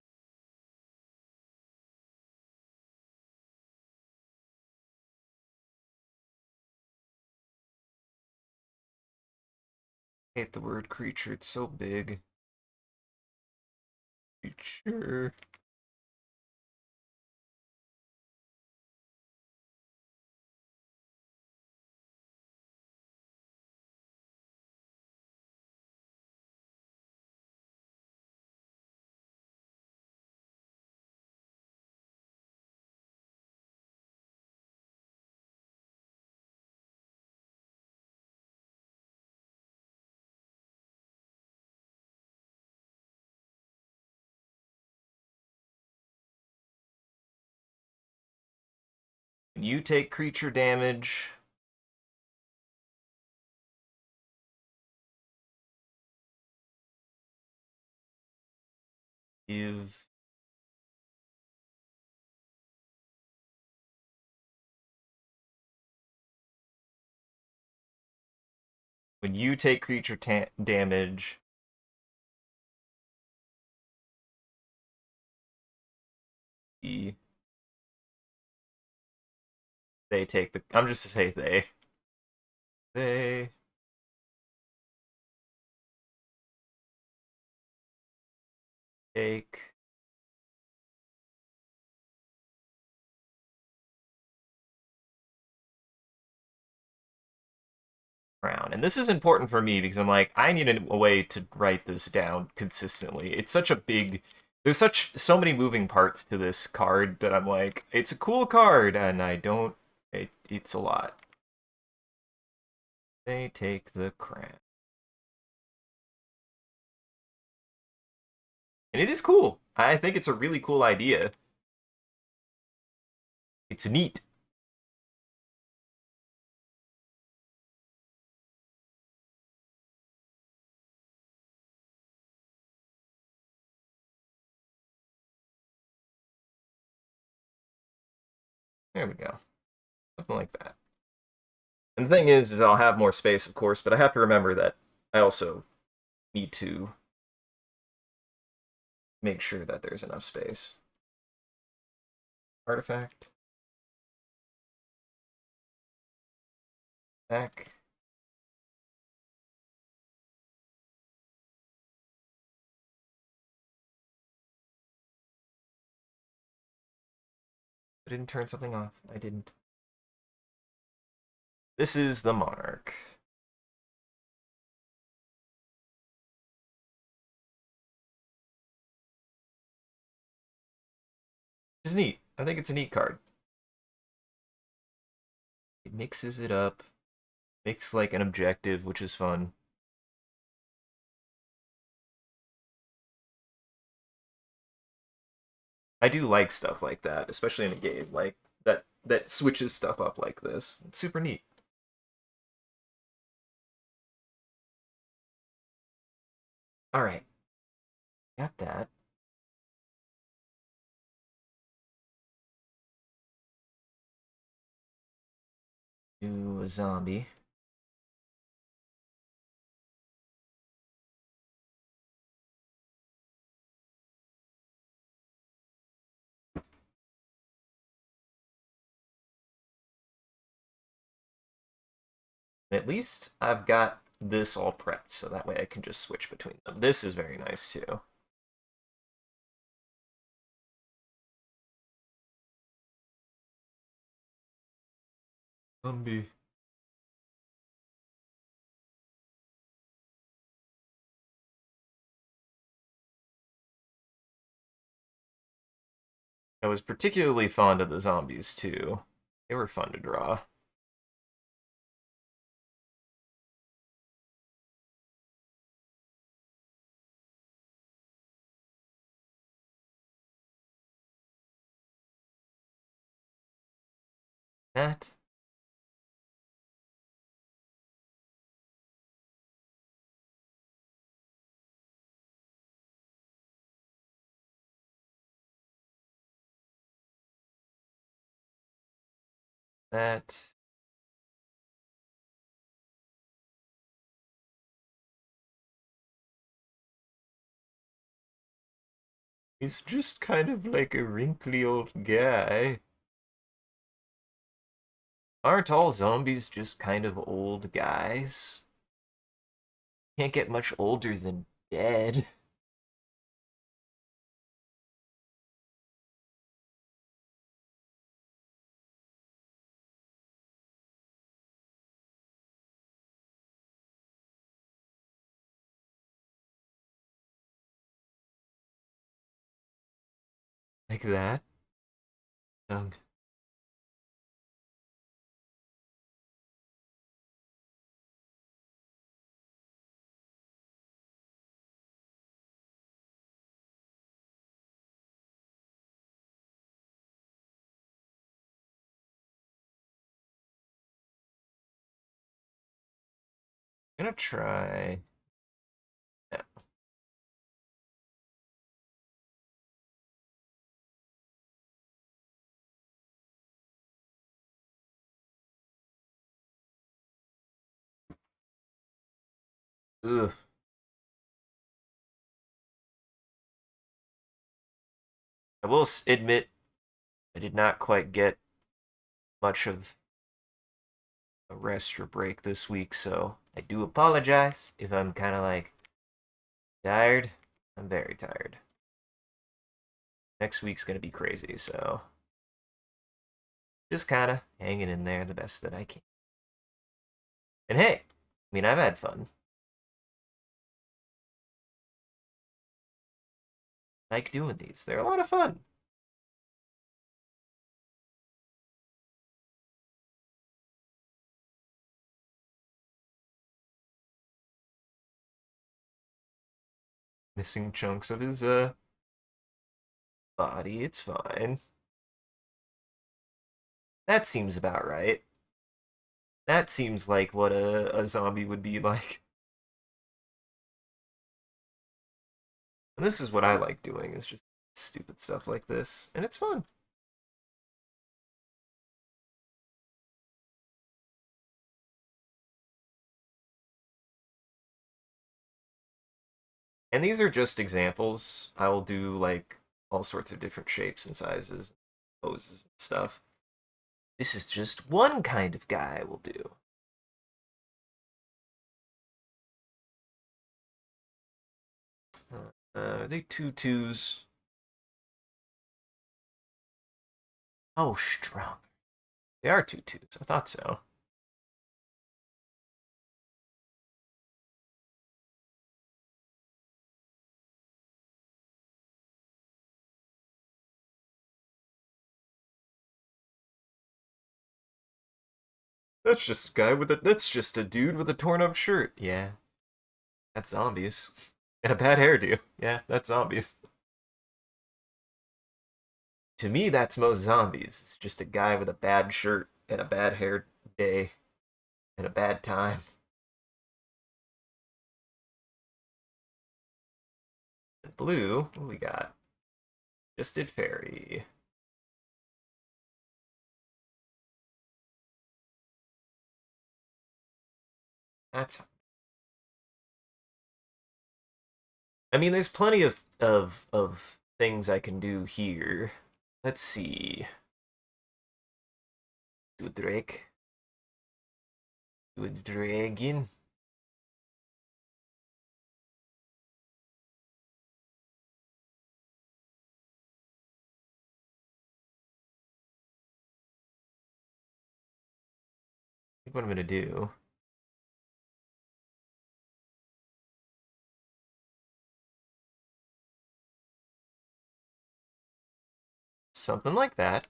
hate the word creature, it's so big. Creature. When you take creature damage, give when you take creature damage, they take the. I'm just to say they. They take crown. And this is important for me because I'm like, I need a way to write this down consistently. It's such a big. There's so many moving parts to this card that I'm like, it's a cool card, and I don't. It's a lot. They take the crown. And it is cool. I think it's a really cool idea. It's neat. There we go. Something like that. And the thing is I'll have more space, of course, but I have to remember that I also need to make sure that there's enough space. Artifact. Back. I didn't turn something off. I didn't. This is the Monarch. It's neat. I think it's a neat card. It mixes it up. Makes like an objective, which is fun. I do like stuff like that, especially in a game like that switches stuff up like this. It's super neat. All right, got that. Do a zombie. At least I've got this all prepped, so that way I can just switch between them. This is very nice too. Zombie. I was particularly fond of the zombies too. They were fun to draw. That that he's just kind of like a wrinkly old guy. Aren't all zombies just kind of old guys? Can't get much older than dead. Like that. Tongue. I'm gonna try. Yeah. Ugh. I will admit I did not quite get much of a rest or break this week, so I do apologize if I'm kind of like tired. I'm very tired. Next week's gonna be crazy, so just kind of hanging in there the best that I can. And hey, I mean, I've had fun. Like doing these. They're a lot of fun. Missing chunks of his body. It's fine. That seems about right. That seems like what a zombie would be like. And this is what I like doing, is just stupid stuff like this. And it's fun. And these are just examples. I will do like all sorts of different shapes and sizes, poses and stuff. This is just one kind of guy we'll do. Are they tutus? Oh, strong. They are tutus. I thought so. That's just a guy with a. That's just a dude with a torn up shirt. Yeah, that's zombies. And a bad hairdo. Yeah, that's zombies. To me, that's most zombies. It's just a guy with a bad shirt and a bad hair day and a bad time. And blue, what we got? Just did fairy. That's. I mean, there's plenty of things I can do here. Let's see. Do a Drake. Do a dragon. I think what I'm gonna do. Something like that.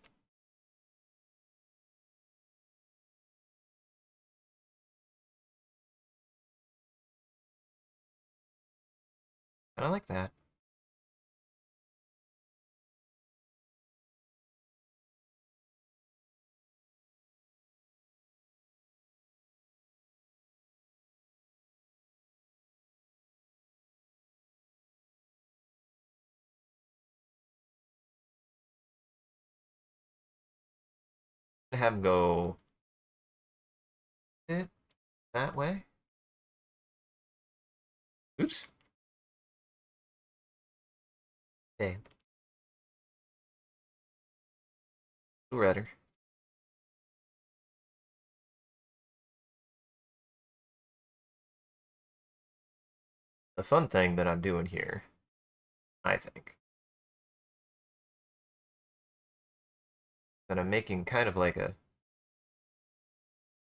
I like that. Have him go it that way. Oops. Okay. Redder. The fun thing that I'm doing here, I think, that I'm making kind of like a.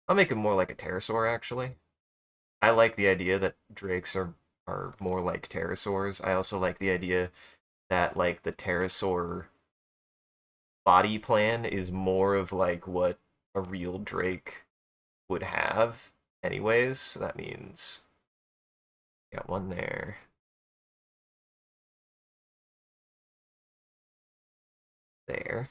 I'll make him more like a pterosaur, actually. I like the idea that drakes are more like pterosaurs. I also like the idea that like the pterosaur body plan is more of like what a real drake would have anyways. So that means got one there. There.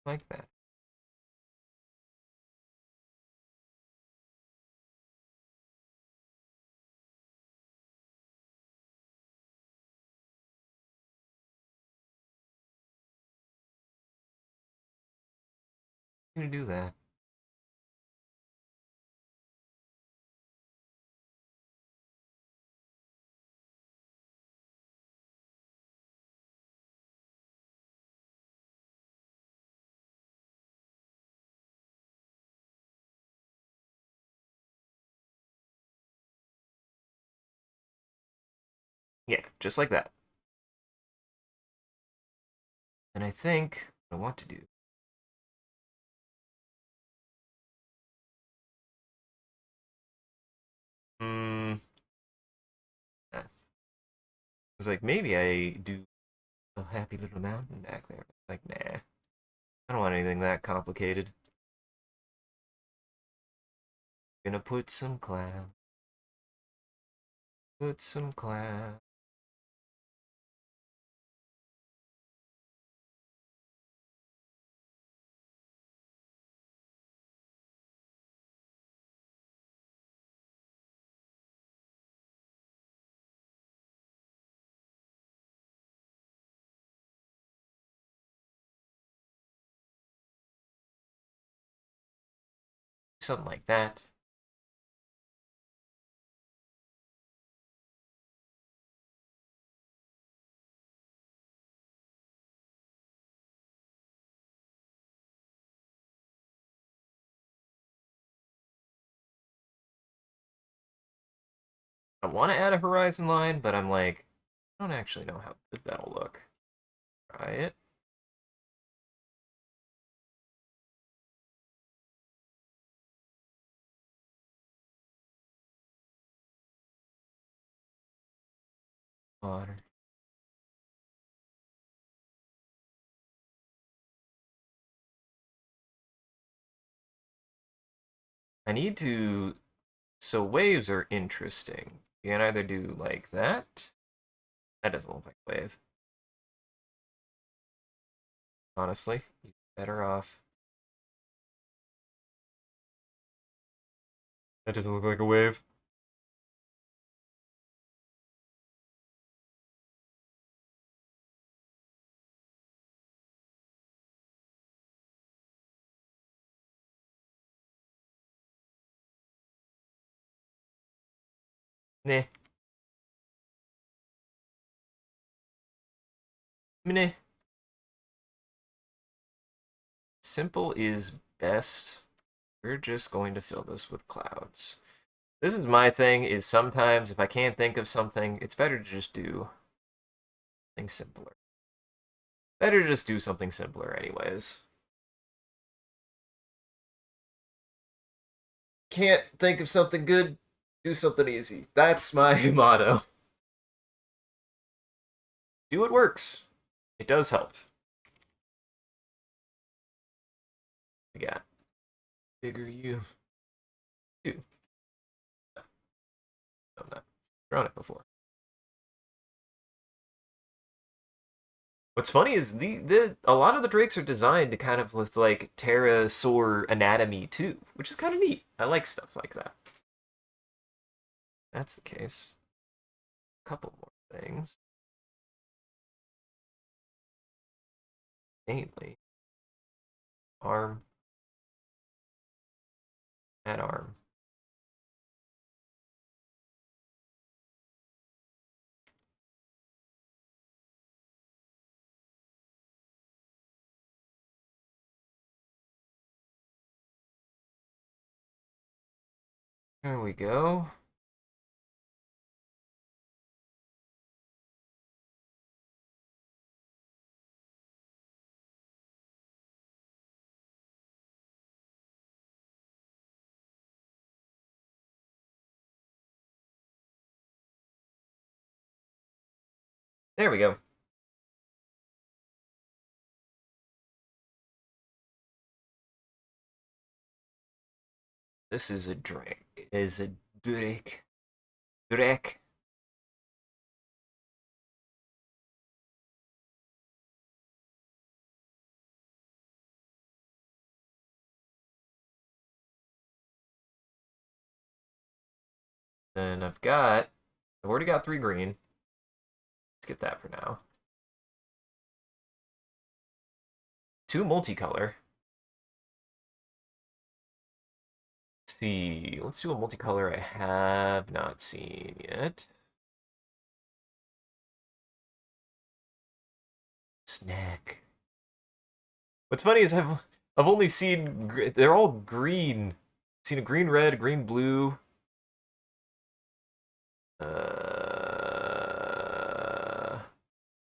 Like that. I'm gonna do that. Yeah, just like that. And I think what I want to do. Hmm. I was like, maybe I do a happy little mountain back there. Like, nah. I don't want anything that complicated. Gonna put some cloud. Put some cloud. something like that. I want to add a horizon line, but I'm like, I don't actually know how good that'll look. Try it. Water. I need to. So waves are interesting. You can either do like that. That doesn't look like a wave. Honestly, you're better off. That doesn't look like a wave. Nah. Meh. Simple is best. We're just going to fill this with clouds. This is my thing, is sometimes if I can't think of something, it's better to just do something simpler. Better to just do something simpler anyways. Can't think of something good, do something easy. That's my motto. Do what works. It does help. We got bigger you. Two. Done that. Drawn it before. What's funny is the a lot of the drakes are designed to kind of with like pterosaur anatomy too, which is kind of neat. I like stuff like that. That's the case. A couple more things. Mainly arm. That arm. There we go. There we go. This is a drake. Is a drake. Drake. Then I've already got 3 green. Let's get that for now. 2 multicolor. Let's see. Let's do a multicolor I have not seen yet. Snack. What's funny is I've only seen they're all green. I've seen a green red, a green blue.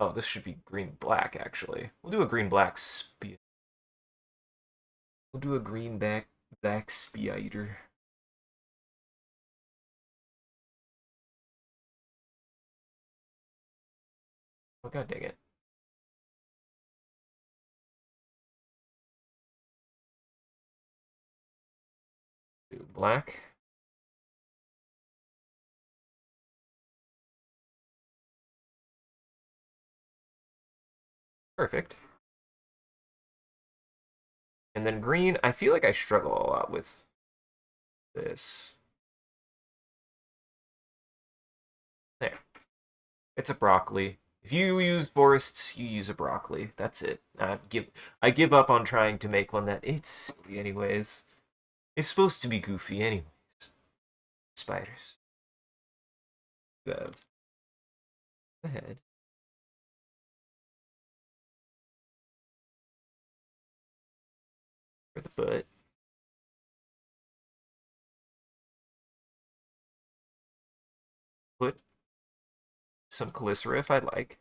Oh, this should be green black actually. We'll do a green black spear. We'll do a green black spider. Oh god dang it. Do black. Perfect. And then green, I feel like I struggle a lot with this. There. It's a broccoli. If you use forests, you use a broccoli. That's it. I give up on trying to make one that it's silly anyways. It's supposed to be goofy anyways. Spiders. You have the head. Or the butt. Put some Calicera if I'd like.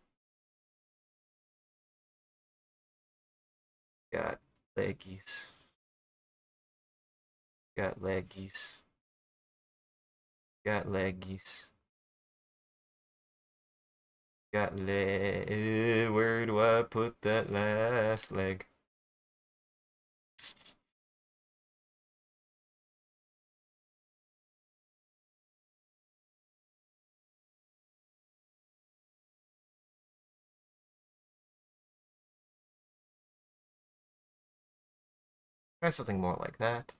Got leggies. Got leggies. Got leggies. Got leg. Where do I put that last leg? Try something more like that.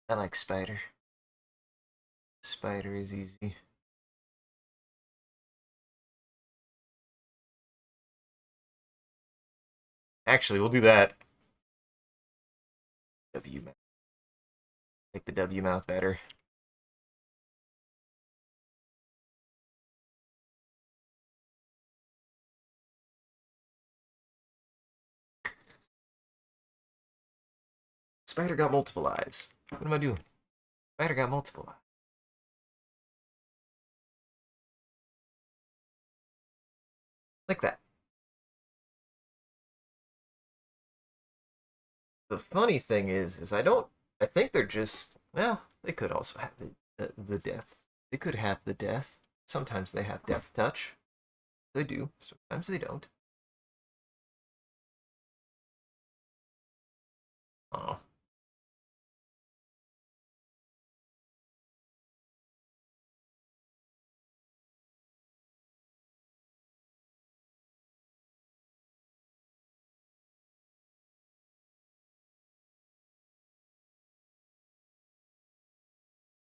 I like spider. Spider is easy. Actually, we'll do that. W mouth. Like the W mouth better. Spider got multiple eyes. What am I doing? Spider got multiple eyes. Like that. The funny thing is I think they're just, well, they could also have the death. They could have the death. Sometimes they have death touch. They do. Sometimes they don't. Oh.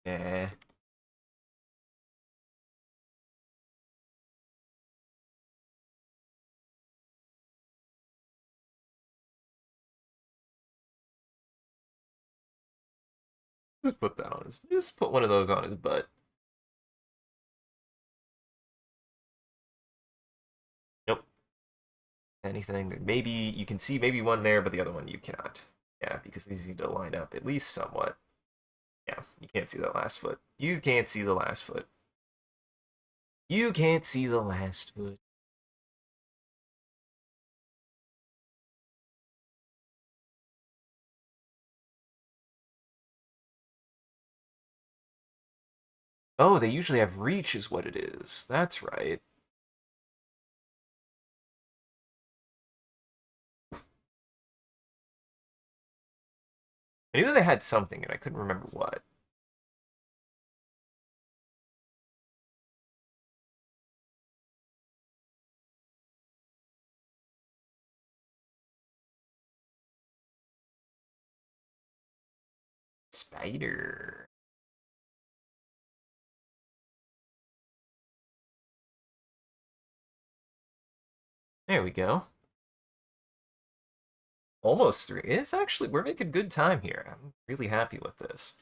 Yeah. Just put that on his. Just put one of those on his butt. Nope. Anything. Maybe you can see maybe one there, but the other one you cannot. Yeah, because these need to line up at least somewhat. Yeah, you can't see that last foot. You can't see the last foot. You can't see the last foot. Oh, they usually have reach, is what it is. That's right. I knew they had something, and I couldn't remember what. Spider. There we go. Almost three. It's actually, we're making good time here. I'm really happy with this.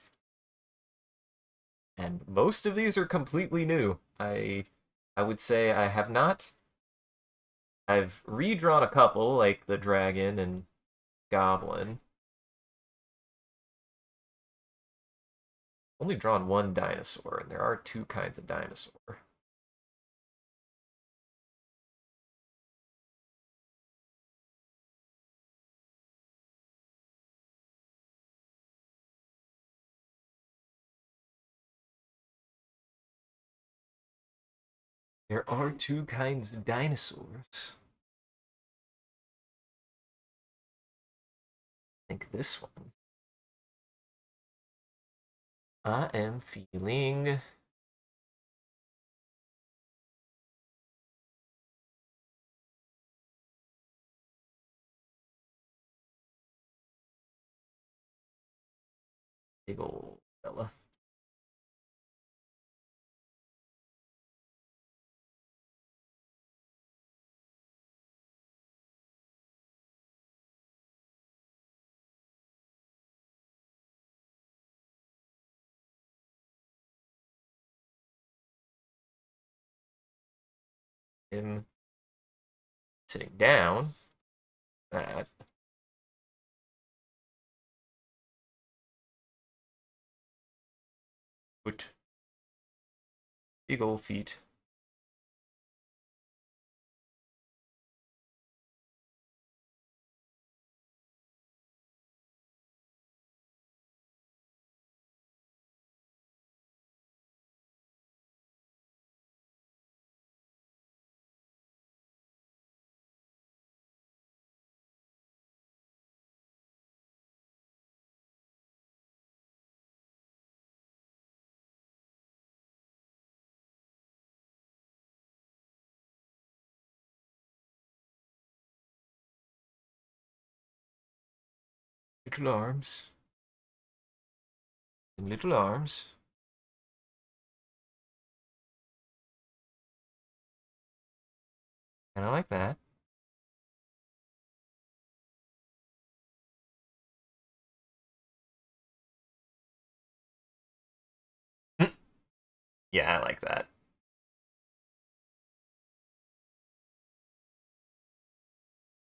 And most of these are completely new. I would say I have not. I've redrawn a couple, like the dragon and goblin. Only drawn one dinosaur, and there are two kinds of dinosaur. There are two kinds of dinosaurs. I think this one. I am feeling big old fella. Him sitting down. That. Put big old feet. Little arms. And little arms. And I like that. Yeah, I like that.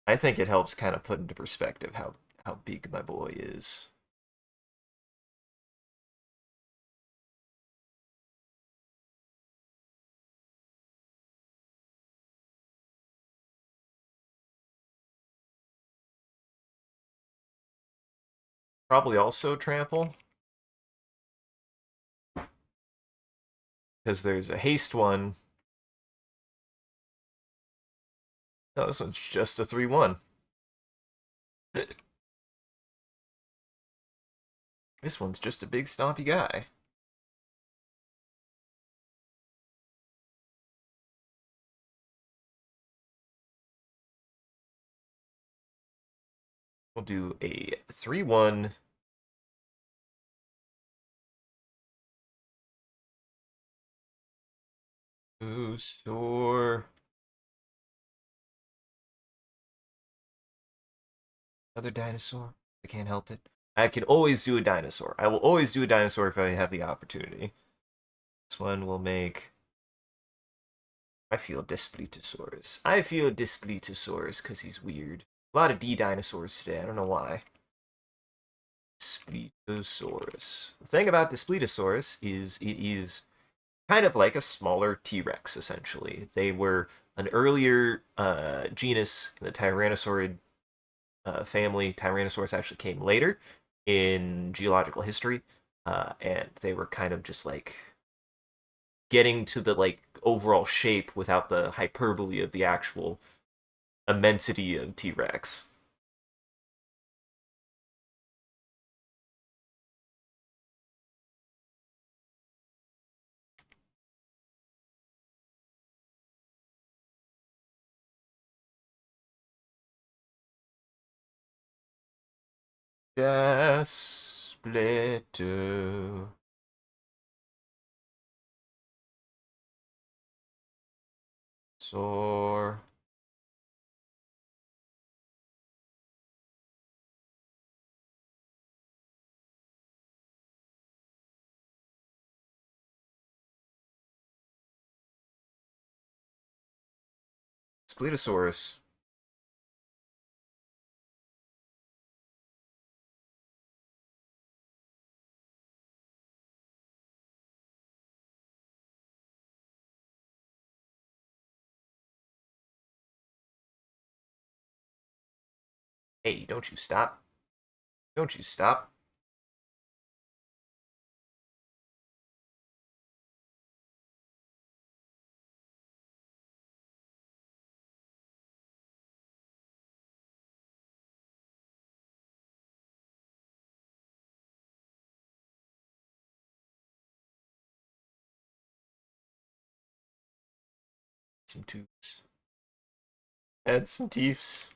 I think it helps kind of put into perspective how big my boy is. Probably also trample, because there's a haste one. No, this one's just a 3-1. This one's just a big stompy guy. We'll do a 3-1. Ooh, sure. Another dinosaur. I can't help it. I can always do a dinosaur. I will always do a dinosaur if I have the opportunity. This one will make. I feel Displetosaurus. I feel Displetosaurus because he's weird. A lot of D dinosaurs today. I don't know why. Displetosaurus. The thing about Displetosaurus is it is kind of like a smaller T-Rex, essentially. They were an earlier genus in the Tyrannosaurid family. Tyrannosaurus actually came later in geological history, and they were kind of just like getting to the like overall shape without the hyperbole of the actual immensity of T-Rex. Splitter. Sor. Splitosaurus. Hey, don't you stop. Don't you stop. Some tubes. Add some teeths.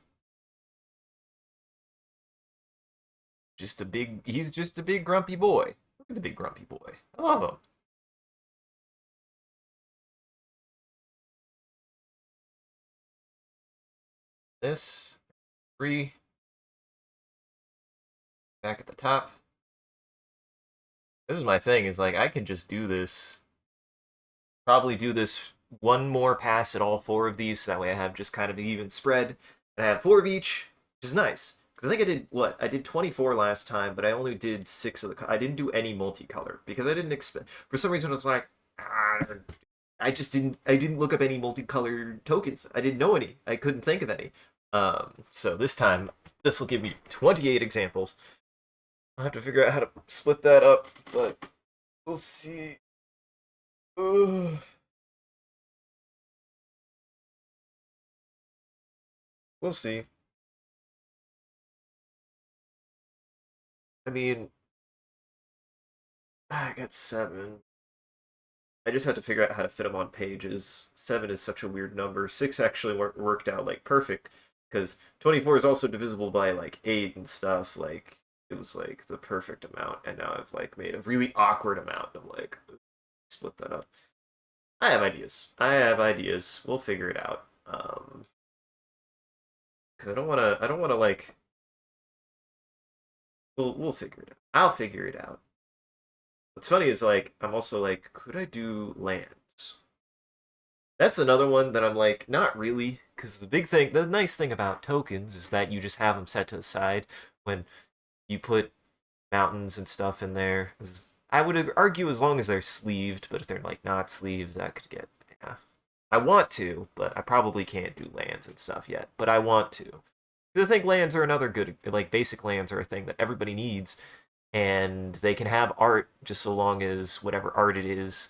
He's just a big grumpy boy. Look at the big grumpy boy. I love him. This, 3, back at the top. This is my thing, is like, I could just do this, probably do this one more pass at all 4 of these, so that way I have just kind of an even spread, and I have 4 of each, which is nice. Because I think I did, what? I did 24 last time, but I only did 6 of the, I didn't do any multicolor, because I didn't expect, for some reason I was like, I just I didn't look up any multicolored tokens. I didn't know any. I couldn't think of any. So this time, this will give me 28 examples. I'll have to figure out how to split that up, but we'll see. Ugh. We'll see. I mean, I got 7. I just had to figure out how to fit them on pages. 7 is such a weird number. 6 actually worked out like perfect, because 24 is also divisible by like 8 and stuff. Like, it was like the perfect amount, and now I've like made a really awkward amount. I'm like, split that up. I have ideas. I have ideas. We'll figure it out. Because I don't wanna like, we'll figure it out. I'll figure it out. What's funny is like, I'm also like, could I do lands? That's another one that I'm like, not really, because the nice thing about tokens is that you just have them set to the side when you put mountains and stuff in there. I would argue as long as they're sleeved, but if they're like not sleeved, that could get, yeah. I want to, but I probably can't do lands and stuff yet, but I want to. I think lands are another good, like basic lands are a thing that everybody needs, and they can have art just so long as whatever art it is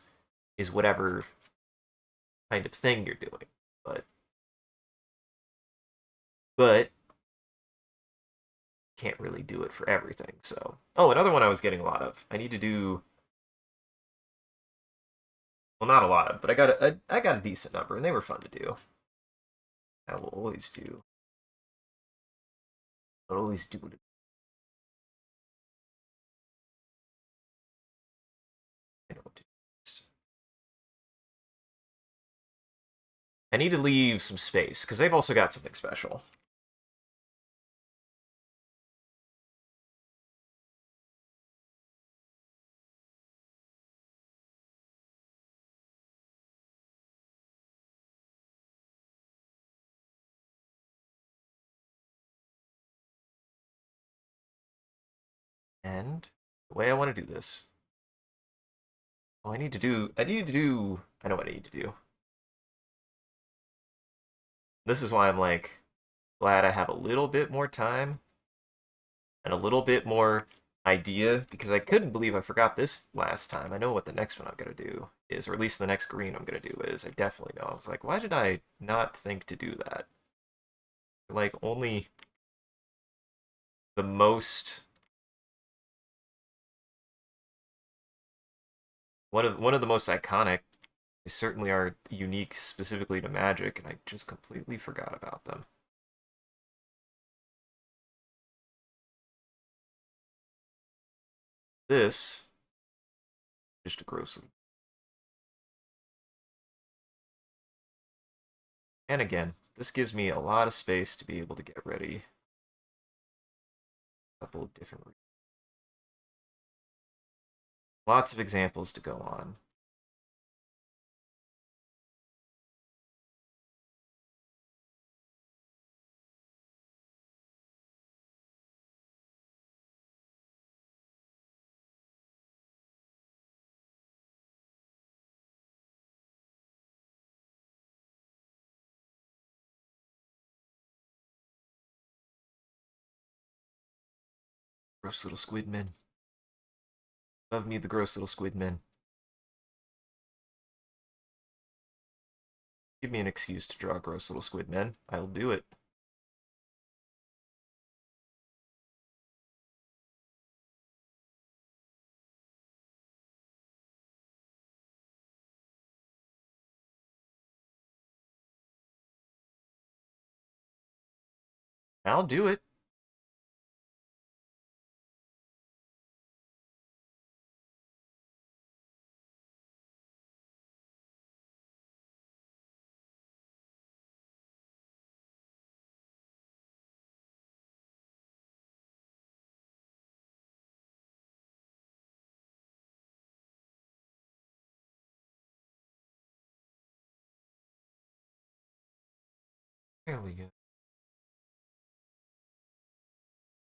whatever kind of thing you're doing. But can't really do it for everything. So, oh, another one I was getting a lot of. I need to do, well, not a lot of, but I got a decent number, and they were fun to do. I will always do. I'll always do it. I know what to do. I need to leave some space because they've also got something special. And the way I want to do this, oh, I know what I need to do. This is why I'm like glad I have a little bit more time and a little bit more idea, because I couldn't believe I forgot this last time. I know what the next one I'm gonna do is, or at least the next green I'm gonna do is. I definitely know. I was like, why did I not think to do that? Like, only the most, one of the most iconic. They certainly are unique specifically to Magic, and I just completely forgot about them. This just a gross. And again, this gives me a lot of space to be able to get ready. A couple of different, lots of examples to go on. Gross little squid men. Love me the gross little squid men. Give me an excuse to draw gross little squid men. I'll do it. I'll do it. There we go.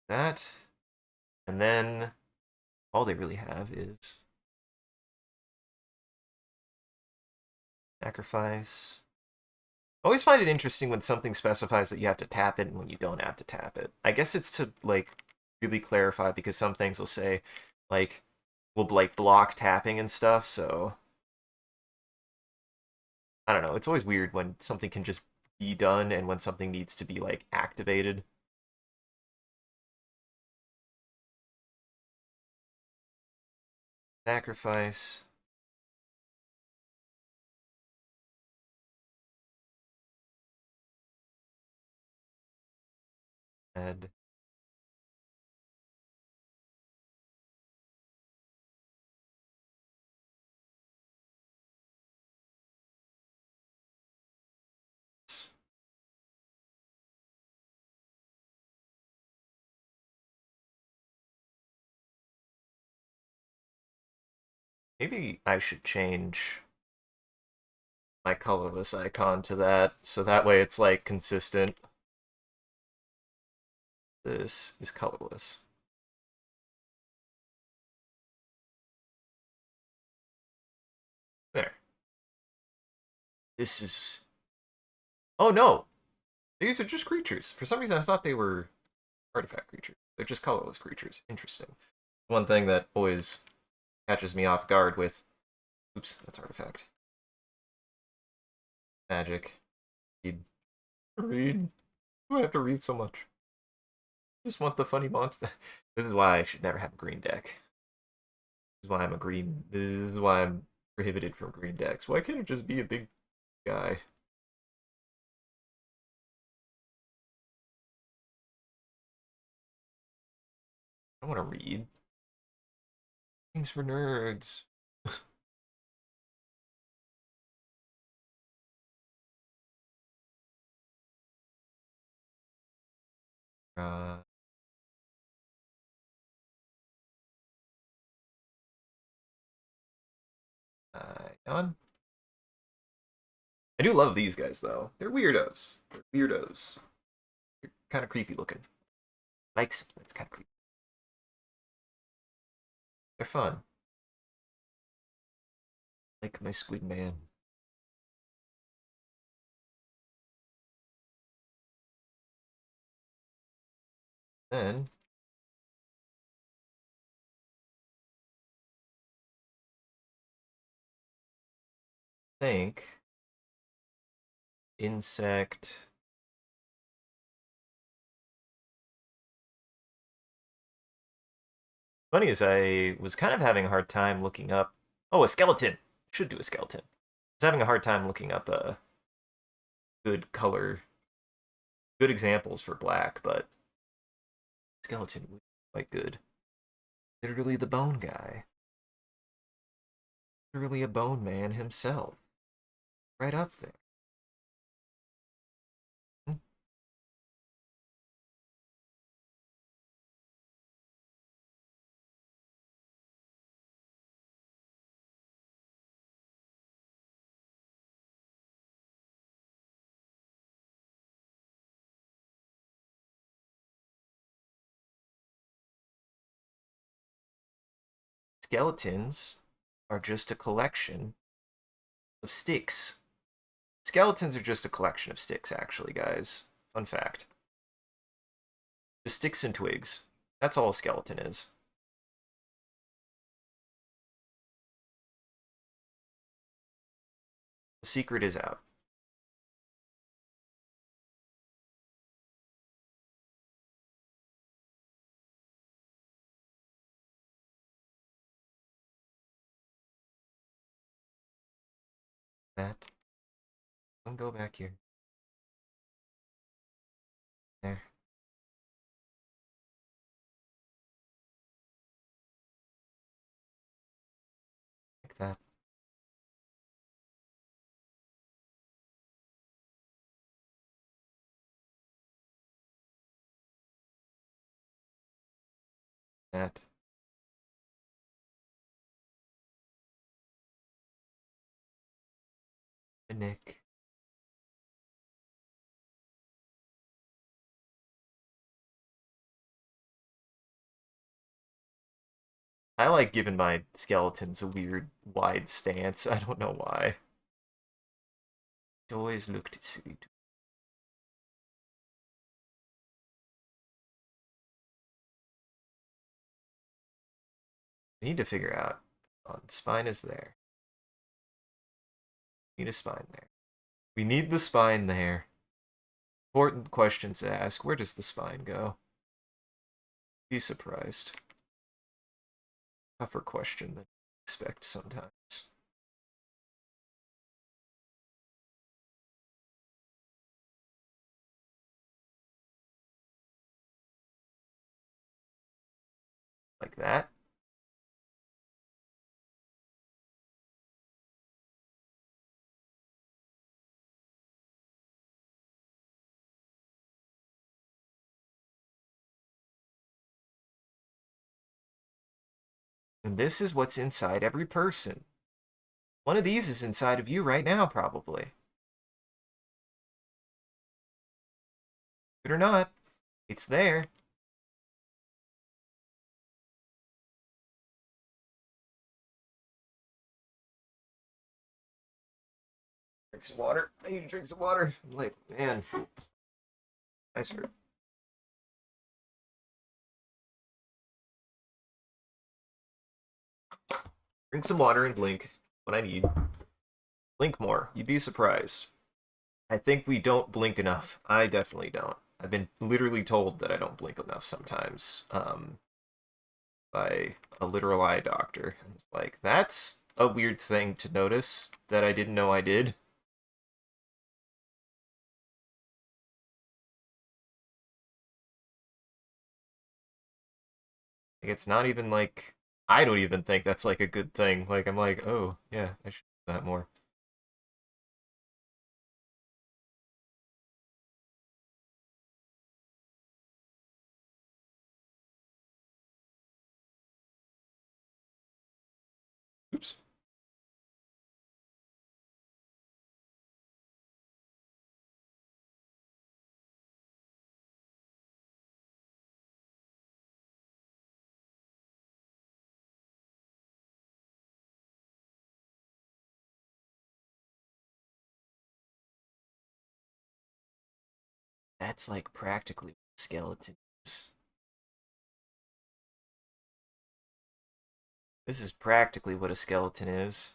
That. And then all they really have is sacrifice. I always find it interesting when something specifies that you have to tap it and when you don't have to tap it. I guess it's to like really clarify because some things will say like will like block tapping and stuff, so I don't know. It's always weird when something can just be done and when something needs to be like activated. Sacrifice. Add. Maybe I should change my colorless icon to that so that way it's like consistent. This is colorless. There. This is. Oh no! These are just creatures. For some reason, I thought they were artifact creatures. They're just colorless creatures. Interesting. One thing that always catches me off guard with. Oops, that's artifact. Magic. Read. Read. Do I have to read so much? I just want the funny monster. This is why I should never have a green deck. This is why I'm a green. This is why I'm prohibited from green decks. Why can't it just be a big guy? I want to read. Things for nerds. Uh, Ion. I do love these guys though. They're weirdos. They're weirdos. They're kind of creepy looking. Like something that's kind of creepy. They're fun. Like my Squid Man. Then think insect. Funny is I was kind of having a hard time looking up. Oh, a skeleton. Should do a skeleton. I was having a hard time looking up a good color, good examples for black, but skeleton would be quite good. Literally the bone guy. Literally a bone man himself. Right up there. Hmm. Skeletons are just a collection of sticks. Skeletons are just a collection of sticks, actually, guys. Fun fact. Just sticks and twigs. That's all a skeleton is. The secret is out. That. Don't go back here. There. that. That. Nick. I like giving my skeletons a weird wide stance. I don't know why. It always looked silly. I need to figure out. Spine is there. Need a spine there. We need the spine there. Important questions to ask. Where does the spine go? Be surprised. Tougher question than you expect sometimes. Like that. And this is what's inside every person. One of these is inside of you right now, probably. Good or not, it's there. Drink some water. I need to drink some water. I'm like, man, I start. Drink some water and blink. What I need. Blink more. You'd be surprised. I think we don't blink enough. I definitely don't. I've been literally told that I don't blink enough sometimes, by a literal eye doctor. And it's like, that's a weird thing to notice that I didn't know I did. Like, it's not even like I don't even think that's like a good thing. Like I'm like, oh yeah, I should do that more. Oops. That's like practically what a skeleton is. This is practically what a skeleton is.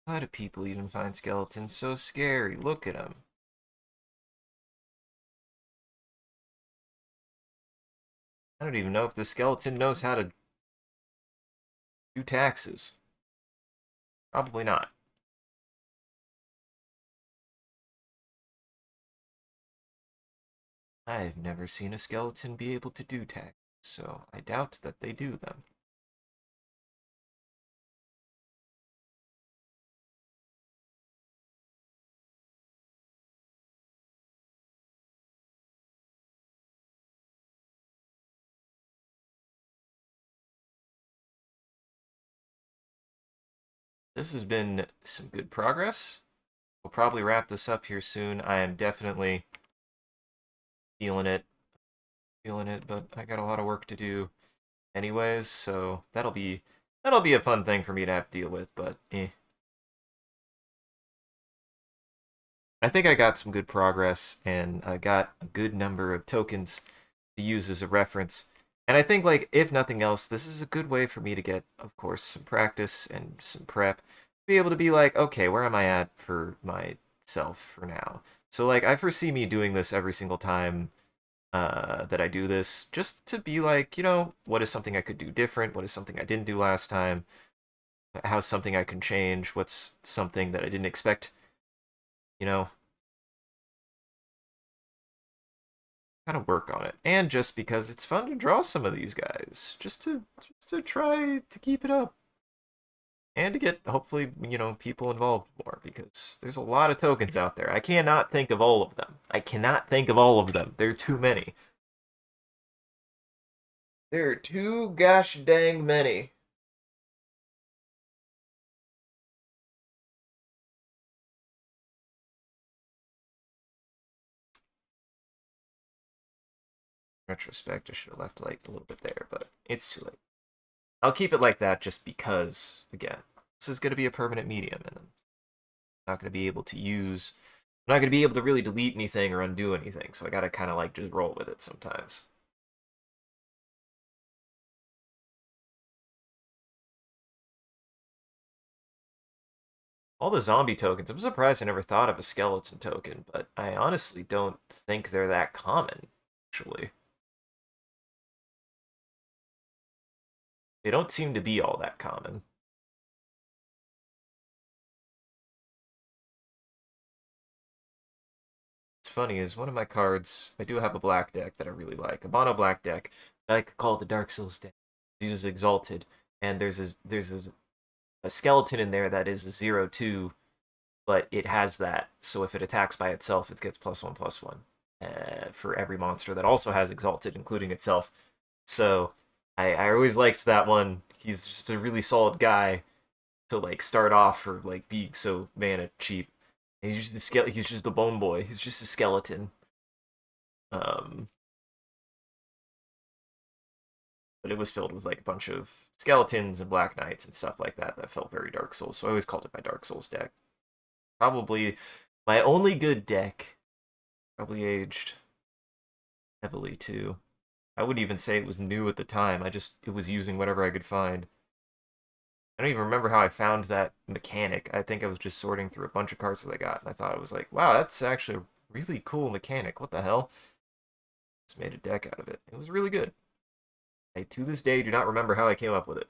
Why do people even find skeletons so scary? Look at them. I don't even know if the skeleton knows how to do taxes. Probably not. I've never seen a skeleton be able to do taxes, so I doubt that they do them. This has been some good progress. We'll probably wrap this up here soon. I am definitely feeling it, but I got a lot of work to do anyways, so that'll be a fun thing for me to have to deal with, but I think I got some good progress and I got a good number of tokens to use as a reference. And I think like if nothing else, this is a good way for me to get, of course, some practice and some prep. Be able to be like, okay, where am I at for myself for now? So like I foresee me doing this every single time that I do this, just to be like, what is something I could do different? What is something I didn't do last time? How's something I can change? What's something that I didn't expect, you know, kind of work on it, and just because it's fun to draw some of these guys, just to try to keep it up, and to get hopefully people involved more because there's a lot of tokens out there. I cannot think of all of them. I cannot think of all of them. There are too many. There are too gosh dang many. Retrospect, I should have left like a little bit there, but it's too late. I'll keep it like that just because, again, this is going to be a permanent medium, and I'm not going to be able to use. I'm not going to be able to really delete anything or undo anything, so I got to kind of like just roll with it sometimes. All the zombie tokens, I'm surprised I never thought of a skeleton token, but I honestly don't think they're that common, actually. They don't seem to be all that common. What's funny is one of my cards, I do have a black deck that I really like, a mono black deck that I could call the Dark Souls deck. It uses Exalted, and there's a skeleton in there that is a 0/2, but it has that. So if it attacks by itself, it gets +1/+1 for every monster that also has Exalted, including itself. So I always liked that one. He's just a really solid guy to like start off for like being so mana cheap. He's just a bone boy. He's just a skeleton. Um, but it was filled with like a bunch of skeletons and Black Knights and stuff like that that felt very Dark Souls. So I always called it my Dark Souls deck. Probably my only good deck. Probably aged heavily too. I wouldn't even say it was new at the time. It was using whatever I could find. I don't even remember how I found that mechanic. I think I was just sorting through a bunch of cards that I got, and I thought it was like, wow, that's actually a really cool mechanic. What the hell? Just made a deck out of it. It was really good. I to this day do not remember how I came up with it.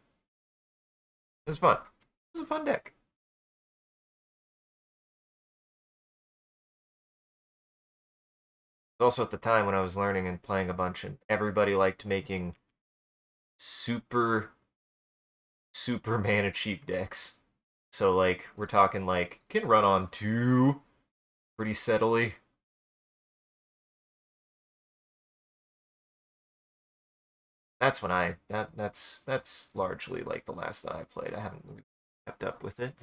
It was fun. It was a fun deck. Also at the time when I was learning and playing a bunch, and everybody liked making super super mana cheap decks. So like we're talking like can run on 2 pretty steadily. That's when that's largely like the last that I played. I haven't really kept up with it.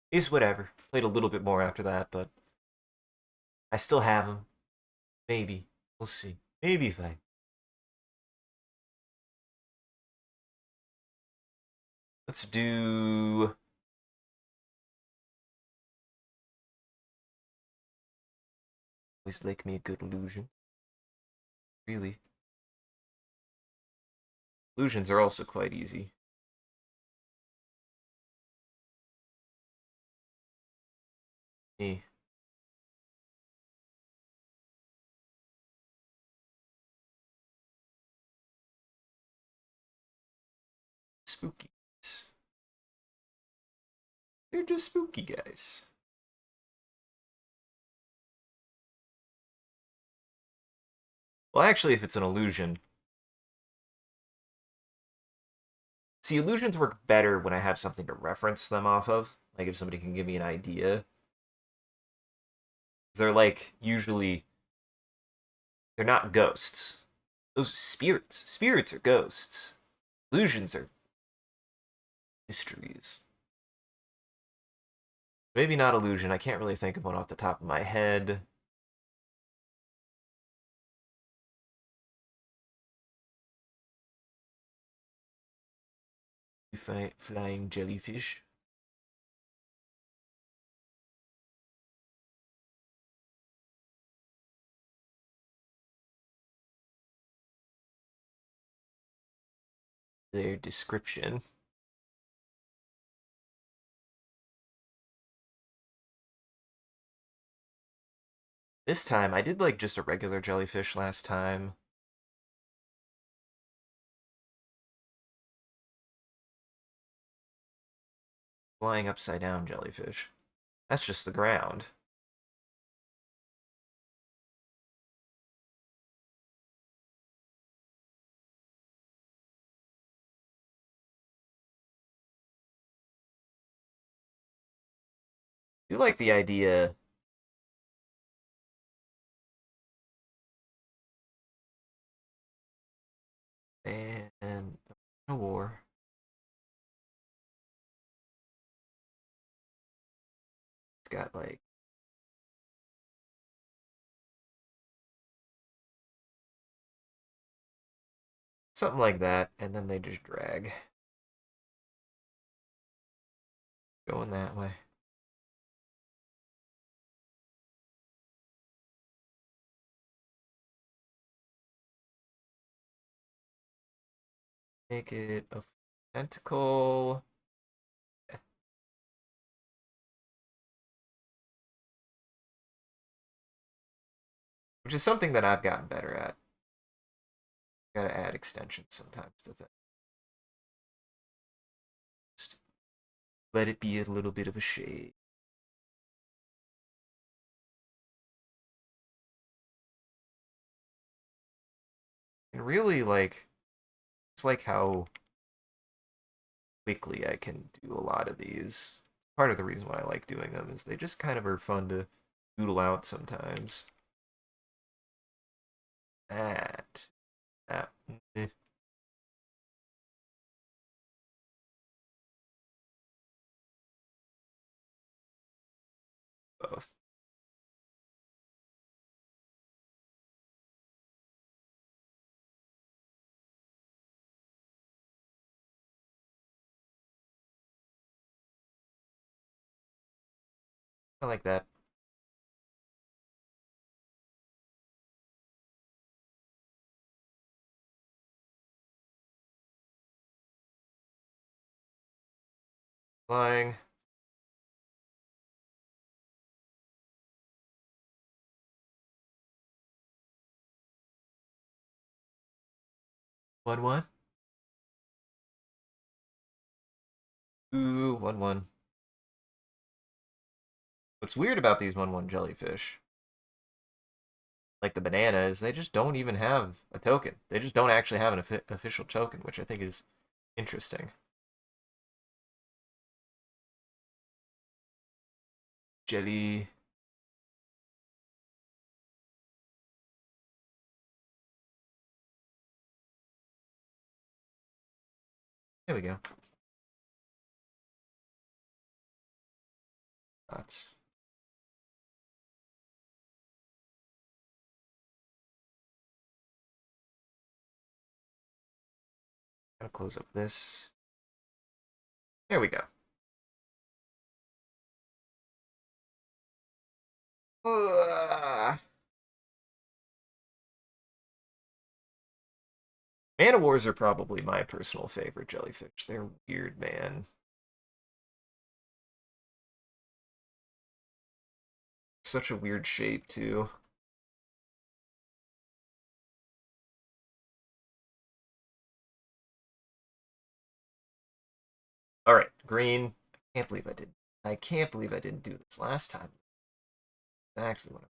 Is whatever. Played a little bit more after that, but I still have them. Maybe we'll see. Maybe if I let's do. Always like me a good illusion. Really, illusions are also quite easy. Me spooky. They're just spooky guys. Well, actually, if it's an illusion, see, illusions work better when I have something to reference them off of. Like if somebody can give me an idea. They're like usually they're not ghosts. Those are spirits. Spirits are ghosts. Illusions are mysteries. Maybe not illusion. I can't really think of one off the top of my head. Flying jellyfish. Their description. This time I did like just a regular jellyfish last time. Flying upside down jellyfish. That's just the ground. I do like the idea. And a war. It's got like something like that, and then they just drag. Going that way. Make it a tentacle. Which is something that I've gotten better at. Gotta add extensions sometimes to things. Just let it be a little bit of a shade. And really, like, it's like how quickly I can do a lot of these. Part of the reason why I like doing them is they just kind of are fun to doodle out sometimes. That. That. Both. I like that. Flying. One. Ooh, 1/1. What's weird about these 1/1 jellyfish, like the banana, is they just don't even have a token. They just don't actually have an official token, which I think is interesting. Jelly. There we go. That's gotta close up this. There we go. Ugh. Man wars are probably my personal favorite jellyfish. They're weird, man. Such a weird shape, too. All right, green. I can't believe I didn't do this last time. That's actually what.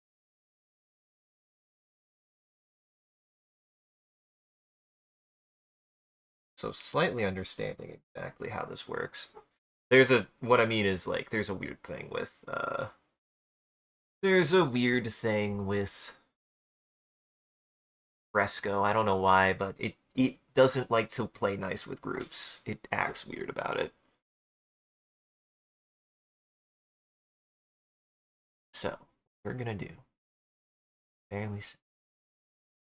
So slightly understanding exactly how this works. There's a what I mean is like there's a weird thing with Fresco. I don't know why, but it doesn't like to play nice with groups. It acts weird about it. So we're gonna do fairly.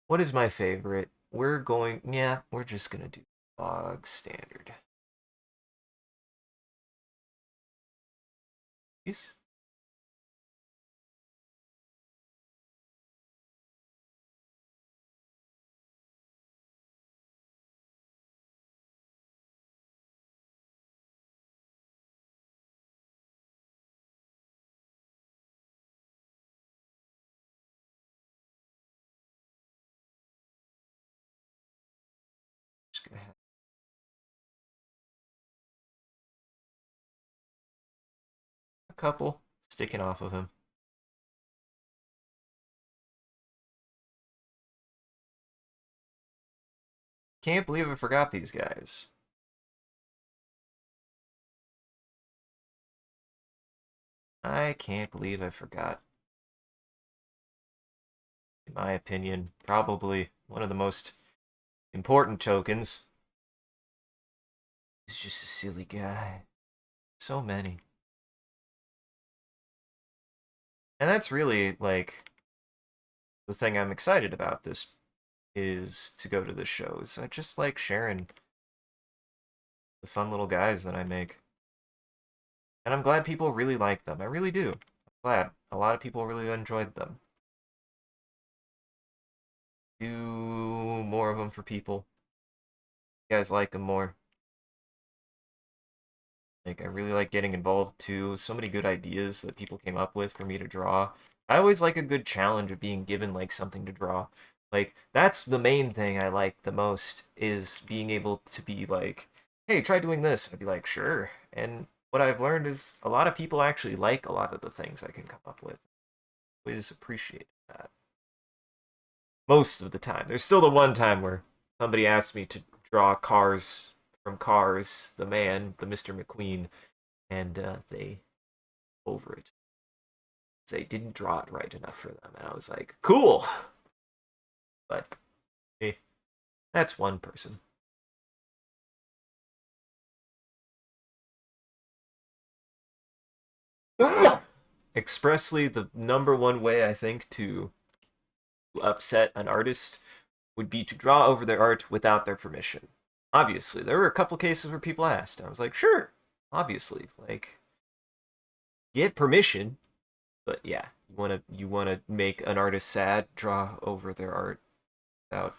What is my favorite? We're just gonna do bog standard. Yes. Just gonna have a couple sticking off of him. Can't believe I forgot these guys. I can't believe I forgot. In my opinion, probably one of the most important tokens. He's just a silly guy. So many. And that's really, like, the thing I'm excited about this is to go to the shows. I just like sharing the fun little guys that I make. And I'm glad people really like them. I really do. I'm glad. A lot of people really enjoyed them. Do more of them for people. You guys like them more. Like, I really like getting involved too. So many good ideas that people came up with for me to draw. I always like a good challenge of being given like something to draw. Like, that's the main thing I like the most is being able to be like, hey, try doing this. And I'd be like, sure. And what I've learned is a lot of people actually like a lot of the things I can come up with. I always appreciate that. Most of the time. There's still the one time where somebody asked me to draw cars from Cars, the man, the Mr. McQueen, and they over it. They didn't draw it right enough for them, and I was like, cool. But hey, that's one person. Expressly, the number one way I think to upset an artist would be to draw over their art without their permission. Obviously, there were a couple cases where people asked. I was like, sure, obviously, like get permission. But yeah, you wanna make an artist sad, draw over their art without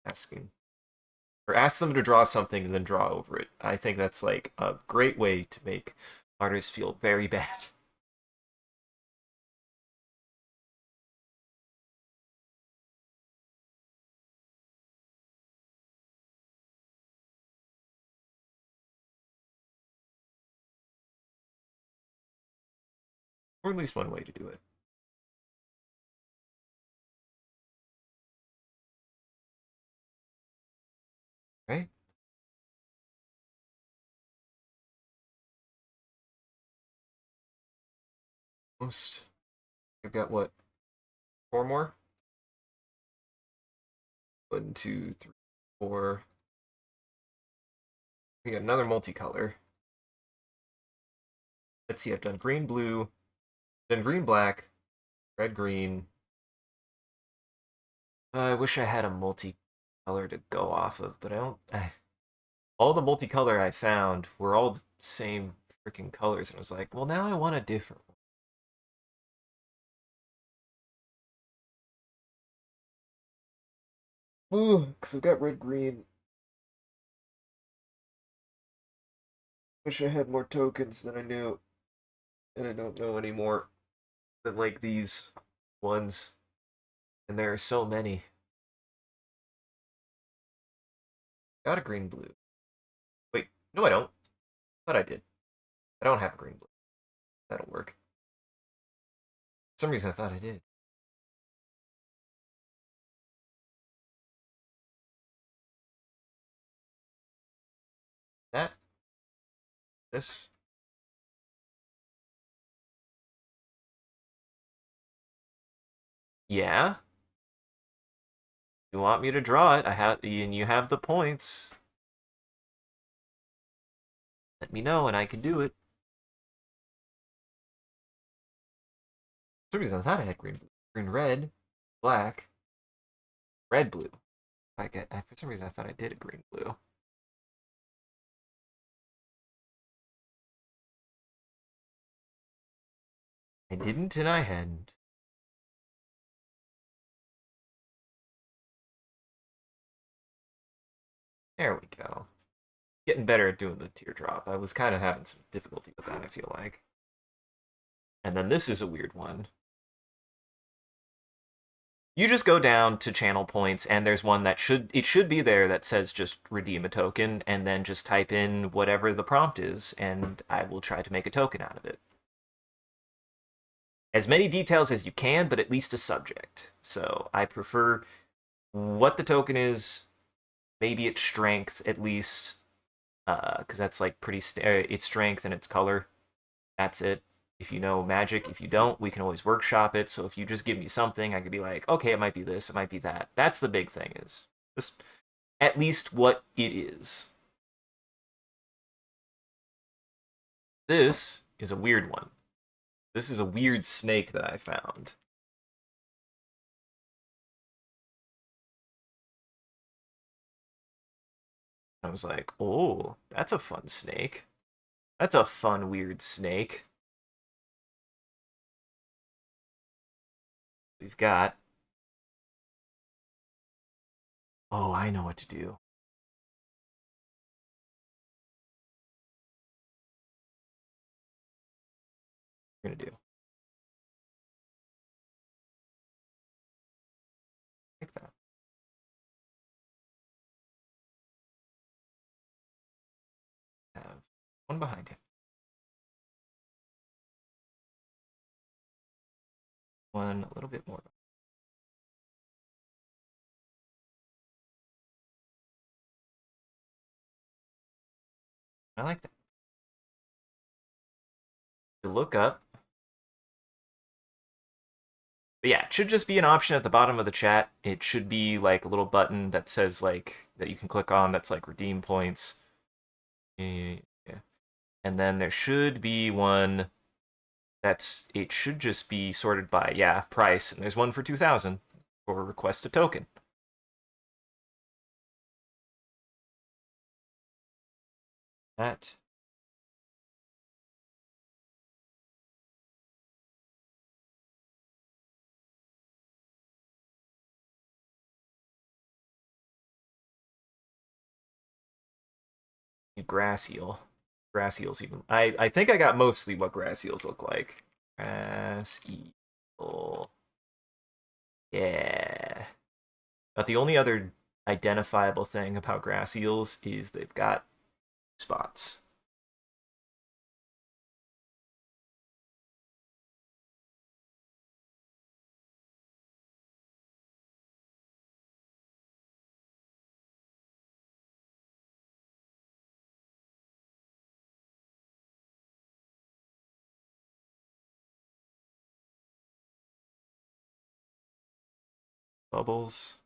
asking. Or ask them to draw something and then draw over it. I think that's like a great way to make artists feel very bad. Or at least one way to do it. Right? Most I've got what? Four more? One, two, three, four. We got another multicolor. Let's see, I've done green, blue, then green, black, red, green. I wish I had a multicolor to go off of, but I don't. All the multicolor I found were all the same freaking colors, and I was like, well, now I want a different one. Because I've got red, green. Wish I had more tokens than I knew, and I don't know anymore than like these ones. And there are so many. Got a green, blue. Wait, no, I don't. Thought I did. I don't have a green, blue. That'll work. For some reason, I thought I did. That, this. Yeah. You want me to draw it? I have, and you have the points. Let me know, and I can do it. For some reason, I thought I had green, blue. Green, red, black, red, blue. For some reason, I thought I did a green, blue. I didn't, and I hadn't. There we go. Getting better at doing the teardrop. I was kind of having some difficulty with that, I feel like. And then this is a weird one. You just go down to channel points, and there's one that should be there that says just redeem a token, and then just type in whatever the prompt is, and I will try to make a token out of it. As many details as you can, but at least a subject. So I prefer what the token is, maybe its strength at least, because that's like pretty. Its strength and its color. That's it. if you know magic. If you don't, we can always workshop it. So if you just give me something, I could be like, okay, it might be this, it might be that. That's the big thing, is just at least what it is. This is a weird one. This is a weird snake that I found. I was like, oh, that's a fun snake. That's a fun, weird snake. We've got. Oh, I know what to do. We're gonna do like that. Have one behind him. One a little bit more. I like that. To look up. But yeah, it should just be an option at the bottom of the chat. It should be like a little button that says like that you can click on that's like redeem points. Yeah. And then there should be one that's it should just be sorted by price, and there's one for 2,000 for request a token. That grass eel. Grass eels even. I think I got mostly what grass eels look like. Grass eel. Yeah. But the only other identifiable thing about grass eels is they've got spots. Bubbles.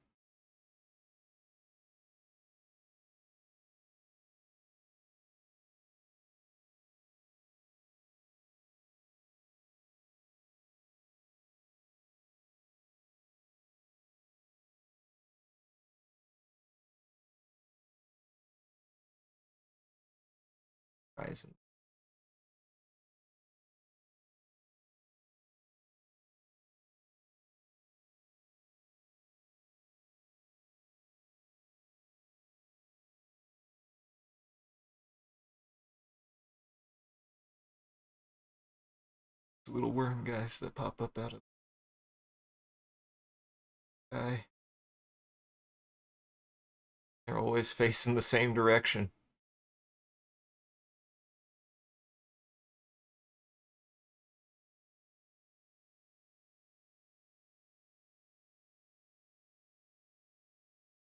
Horizon. Little worm guys that pop up out of the sky. They're always facing the same direction.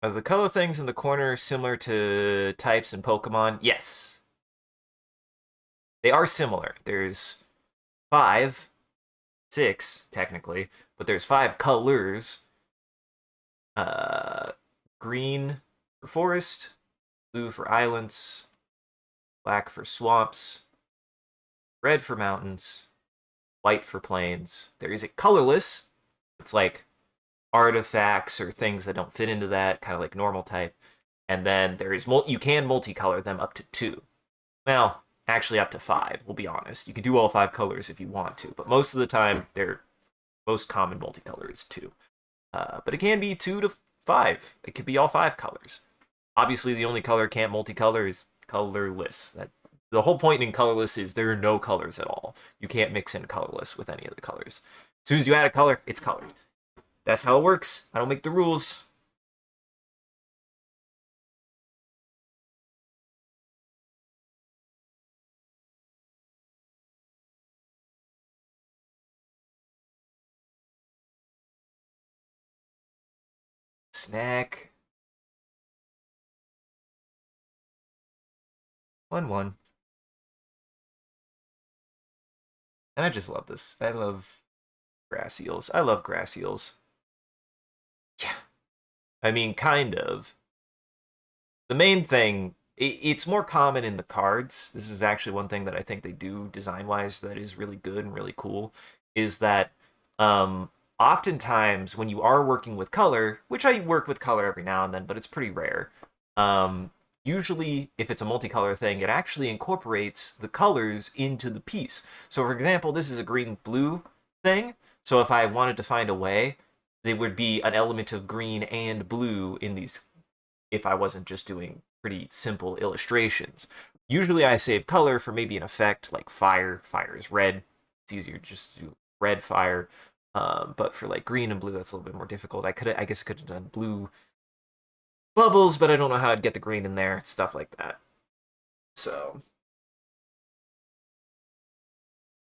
Are the color things in the corner similar to types in Pokemon? Yes. They are similar. There's 5, 6, technically, but there's 5 colors. Uh, green for forest, blue for islands, black for swamps, red for mountains, white for plains. There is a colorless. It's like artifacts or things that don't fit into that, kind of like normal type. And then there is you can multicolor them up to 2. Well, actually up to 5. We'll be honest. You can do all 5 colors if you want to, but most of the time, their most common multicolor is 2. But it can be 2 to 5. It could be all 5 colors. Obviously, the only color can't multicolor is colorless. The whole point in colorless is there are no colors at all. You can't mix in colorless with any of the colors. As soon as you add a color, it's colored. That's how it works. I don't make the rules. Snack. 1-1. And I just love this. I love grass eels. I love grass eels. Yeah. I mean, kind of. The main thing, it's more common in the cards. This is actually one thing that I think they do design wise that is really good and really cool, is that um, oftentimes when you are working with color, which I work with color every now and then, but it's pretty rare. Um, Usually, if it's a multicolor thing, it actually incorporates the colors into the piece. So, for example, this is a green blue thing. So, if I wanted to find a way, there would be an element of green and blue in these if I wasn't just doing pretty simple illustrations. Usually I save color for maybe an effect like fire. Fire is red. It's easier just to do red fire. But for like green and blue, that's a little bit more difficult. I guess I could have done blue bubbles, but I don't know how I'd get the green in there. Stuff like that. So,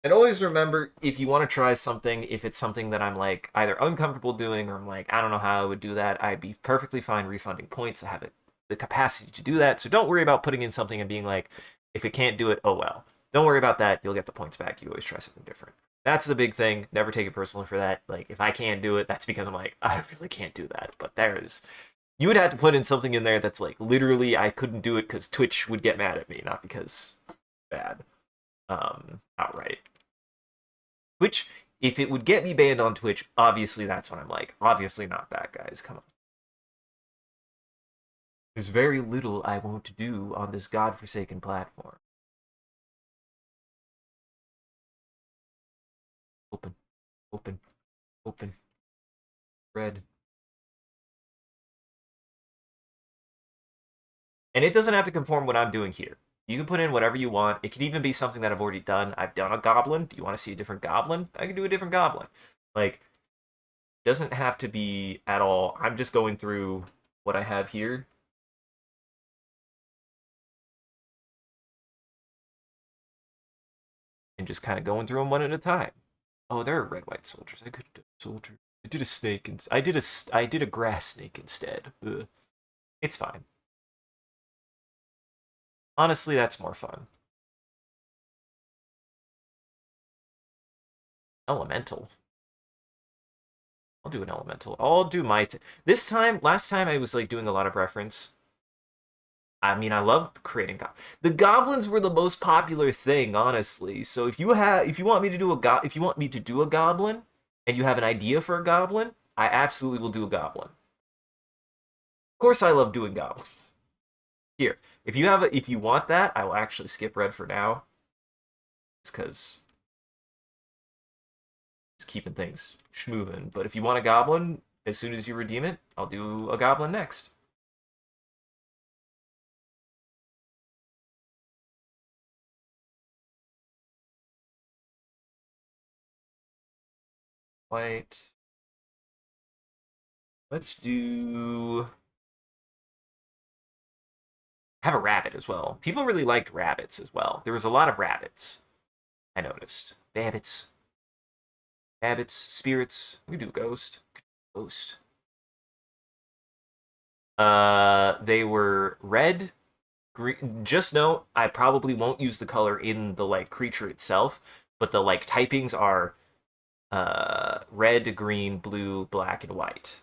and always remember if you want to try something, if it's something that I'm like either uncomfortable doing or I'm like, I don't know how I would do that, I'd be perfectly fine refunding points. I have it, the capacity to do that. So don't worry about putting in something and being like, if it can't do it, oh well. Don't worry about that. You'll get the points back. You always try something different. That's the big thing. Never take it personally for that. Like, if I can't do it, that's because I'm like, I really can't do that. But there is, you would have to put in something in there that's like, literally, I couldn't do it because Twitch would get mad at me, not because bad. Outright. Twitch, if it would get me banned on Twitch, obviously that's when I'm like, obviously not that, guys. Come on. There's very little I won't do on this godforsaken platform. Open, open, open, red. And it doesn't have to conform what I'm doing here. You can put in whatever you want. It could even be something that I've already done. I've done a goblin. Do you want to see a different goblin? I can do a different goblin. Like, doesn't have to be at all. I'm just going through what I have here. And just kind of going through them one at a time. Oh, there are red white soldiers. I could have done a soldier. I did a snake and I did a grass snake instead. Ugh. It's fine. Honestly, that's more fun. Elemental. I'll do an elemental. I'll do my this time. Last time I was like doing a lot of reference. I mean, I love creating the goblins were the most popular thing, honestly. So if you want me to do if you want me to do a goblin, and you have an idea for a goblin, I absolutely will do a goblin. Of course, I love doing goblins. Here, if you want that, I will actually skip red for now. It's because it's keeping things schmoving. But if you want a goblin, as soon as you redeem it, I'll do a goblin next. White. Let's do have a rabbit as well. People really liked rabbits as well. There was a lot of rabbits. I noticed. Babbits. Babbits, spirits. We do ghost. Ghost. They were red, green. Just know I probably won't use the color in the like creature itself, but the like typings are red, green, blue, black, and white.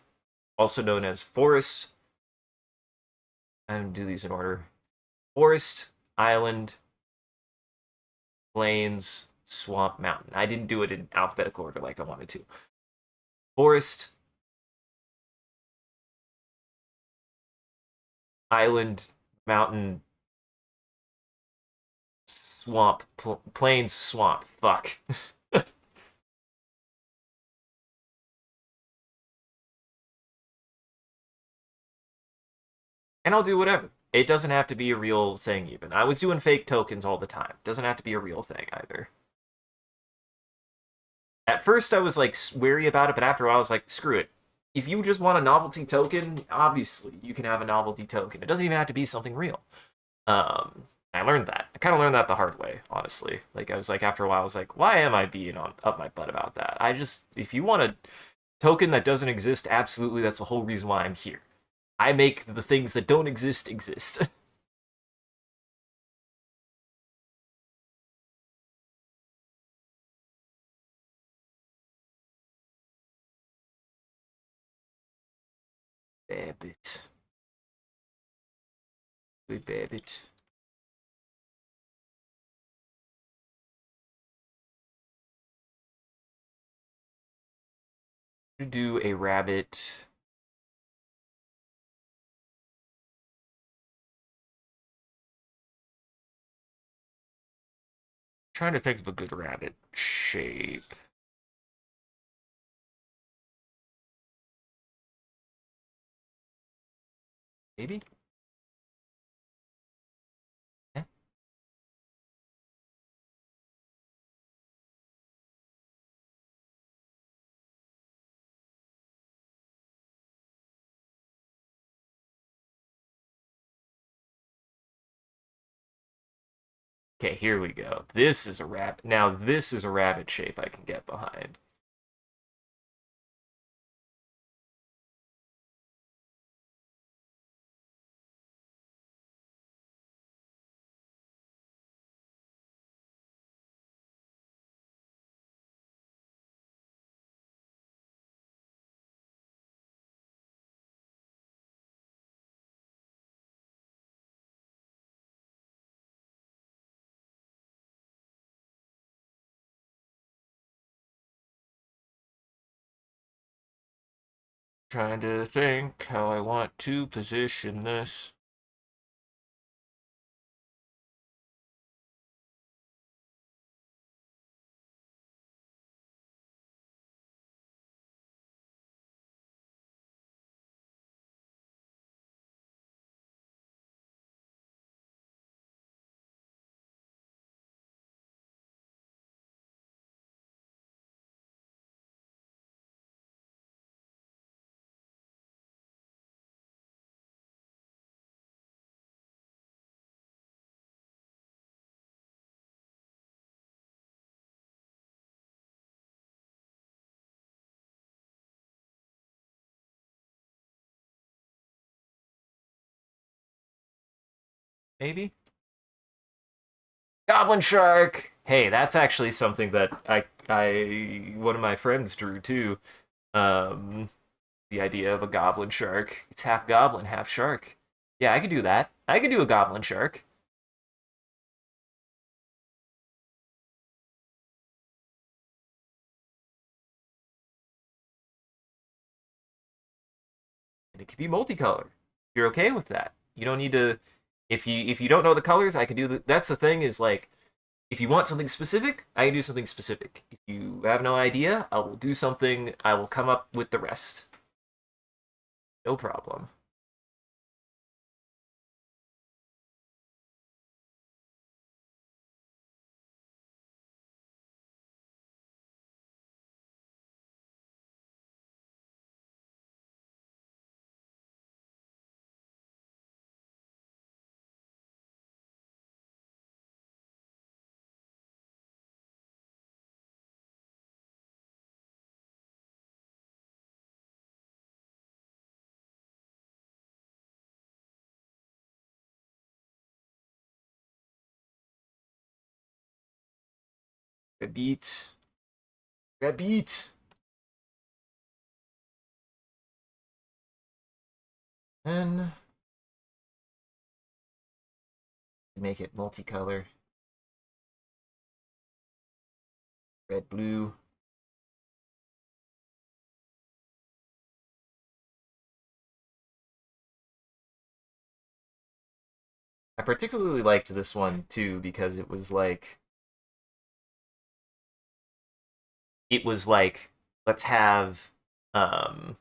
Also known as forest. I'm gonna do these in order. Forest, island, plains, swamp, mountain. I didn't do it in alphabetical order like I wanted to. Forest, island, mountain, swamp, plains, swamp. Fuck. And I'll do whatever. It doesn't have to be a real thing, even. I was doing fake tokens all the time. Doesn't have to be a real thing either. At first, I was like wary about it, but after a while, I was like, screw it. If you just want a novelty token, obviously you can have a novelty token. It doesn't even have to be something real. I learned that. I kind of learned that the hard way, honestly. Like I was like, after a while, I was like, why am I being on up my butt about that? If you want a token that doesn't exist, absolutely, that's the whole reason why I'm here. I make the things that don't exist exist. Babbit. Good Babbit. Do a rabbit. Trying to think of a good rabbit shape. Maybe? Eh? Okay, here we go. This is a rabbit. Now, this is a rabbit shape I can get behind. Trying to think how I want to position this. Maybe? Goblin shark! Hey, that's actually something that one of my friends drew too. Um, the idea of a goblin shark. It's half goblin, half shark. Yeah, I could do that. I could do a goblin shark. And it could be multicolored. You're okay with that. You don't need to if you don't know the colors, I can do that's the thing is like if you want something specific, I can do something specific. If you have no idea, I will do something, I will come up with the rest. No problem. Rabbit. Rabbit. And make it multicolor. Red, blue. I particularly liked this one too because it was like let's have um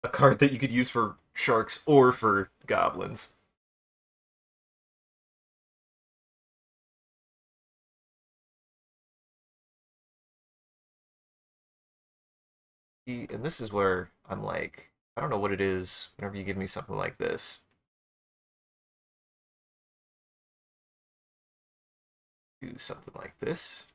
a card that you could use for sharks or for goblins. See, and this is where I'm like, I don't know what it is whenever you give me something like this. Do something like this.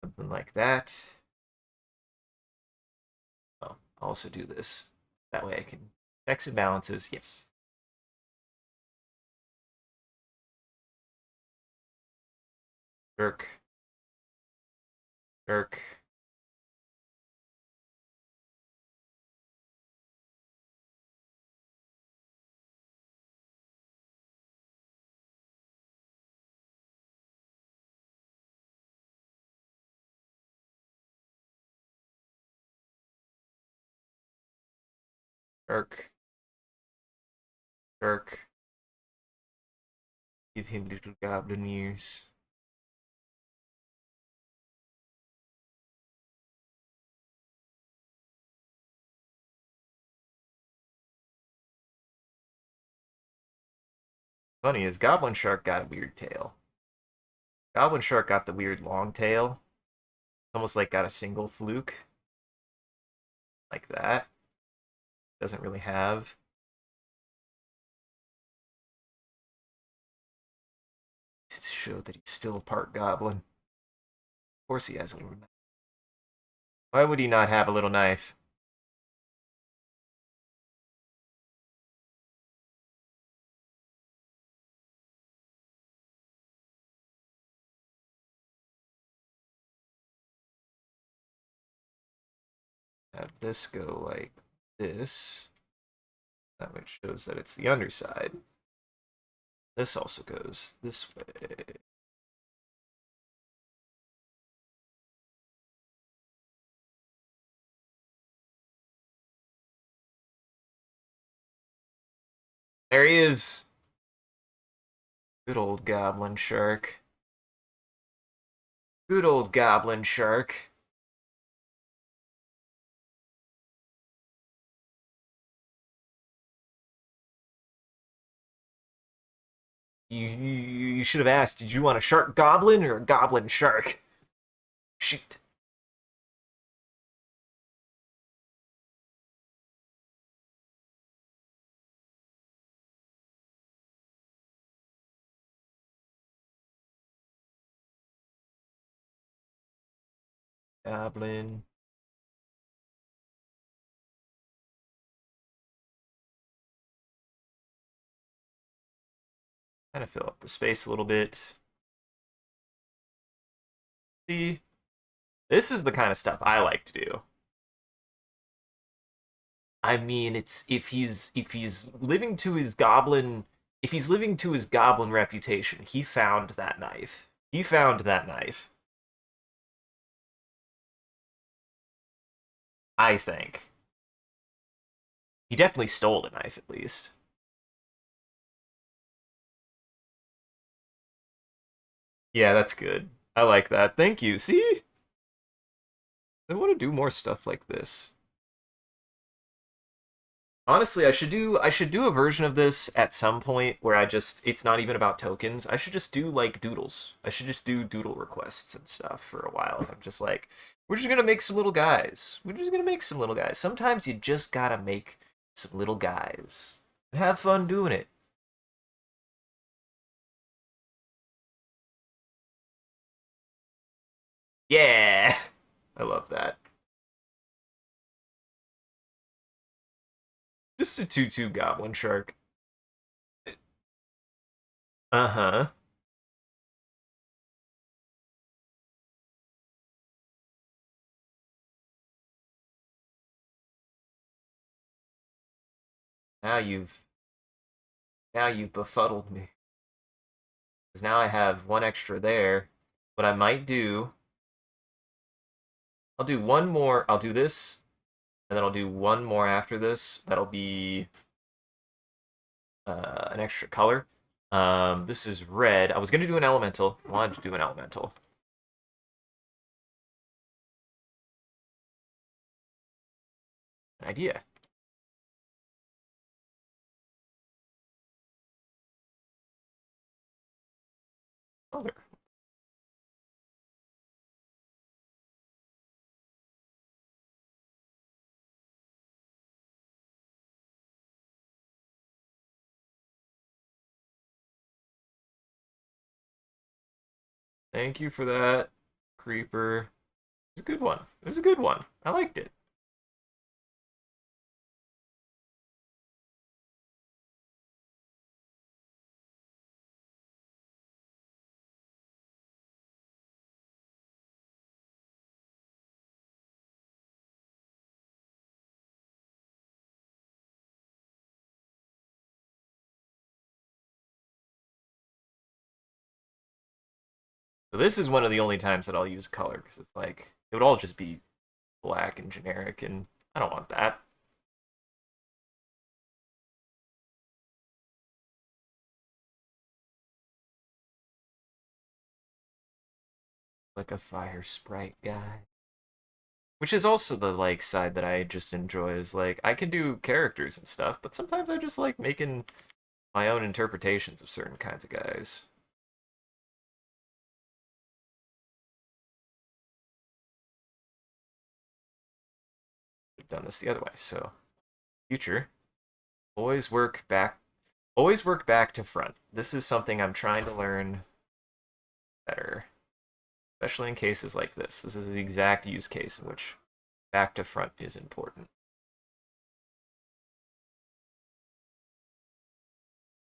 Something like that. I'll also do this. That way I can checks and balances. Yes. Jerk. Jerk. Jerk. Jerk. Give him little goblin ears. Funny is Goblin Shark got a weird tail. Goblin Shark got the weird long tail. Almost like got a single fluke. Like that. Doesn't really have. To show that he's still part goblin. Of course he has a little knife. Why would he not have a little knife? Have this go like this. That which shows that it's the underside. This also goes this way. There he is. Good old Goblin Shark. Good old Goblin Shark. You should have asked, did you want a shark goblin or a goblin shark? Shoot. Goblin. Kind of fill up the space a little bit. See? This is the kind of stuff I like to do. I mean, it's if he's living to his goblin reputation, he found that knife. He found that knife. I think. He definitely stole the knife at least. Yeah, that's good. I like that. Thank you. See? I want to do more stuff like this. Honestly, I should do a version of this at some point where it's not even about tokens. I should just do like doodles. I should just do doodle requests and stuff for a while. I'm just like, we're just gonna make some little guys. We're just gonna make some little guys. Sometimes you just gotta make some little guys and have fun doing it. Yeah, I love that. Just a 2/2 goblin shark. Uh-huh. Now you've now you've befuddled me. Because now I have one extra there. What I might do, I'll do one more. I'll do this, and then I'll do one more after this. That'll be an extra color. This is red. I was gonna do an elemental. I wanted to do an elemental. An idea. Color. Thank you for that, creeper. It was a good one. It was a good one. I liked it. So this is one of the only times that I'll use color because it's like it would all just be black and generic, and I don't want that. Like a fire sprite guy. Which is also the like side that I just enjoy is like I can do characters and stuff, but sometimes I just like making my own interpretations of certain kinds of guys. We've done this the other way. So future, always work back always work back to front. This is something I'm trying to learn better, especially in cases like this. This is the exact use case in which back to front is important.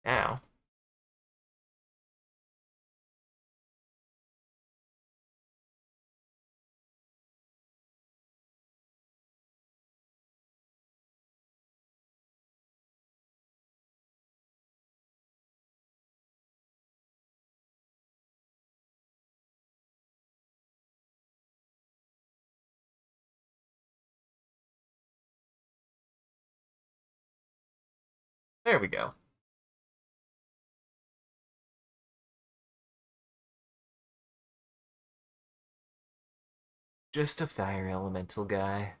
Now, there we go. Just a fire elemental guy.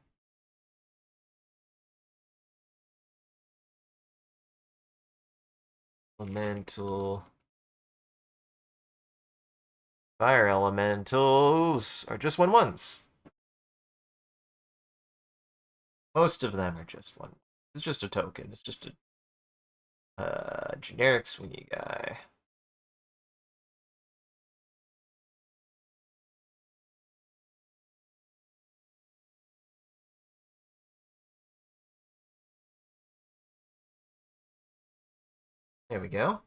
Elemental. Fire elementals are just 1/1s. Most of them are just one. It's just a token. It's just a generic swingy guy. There we go.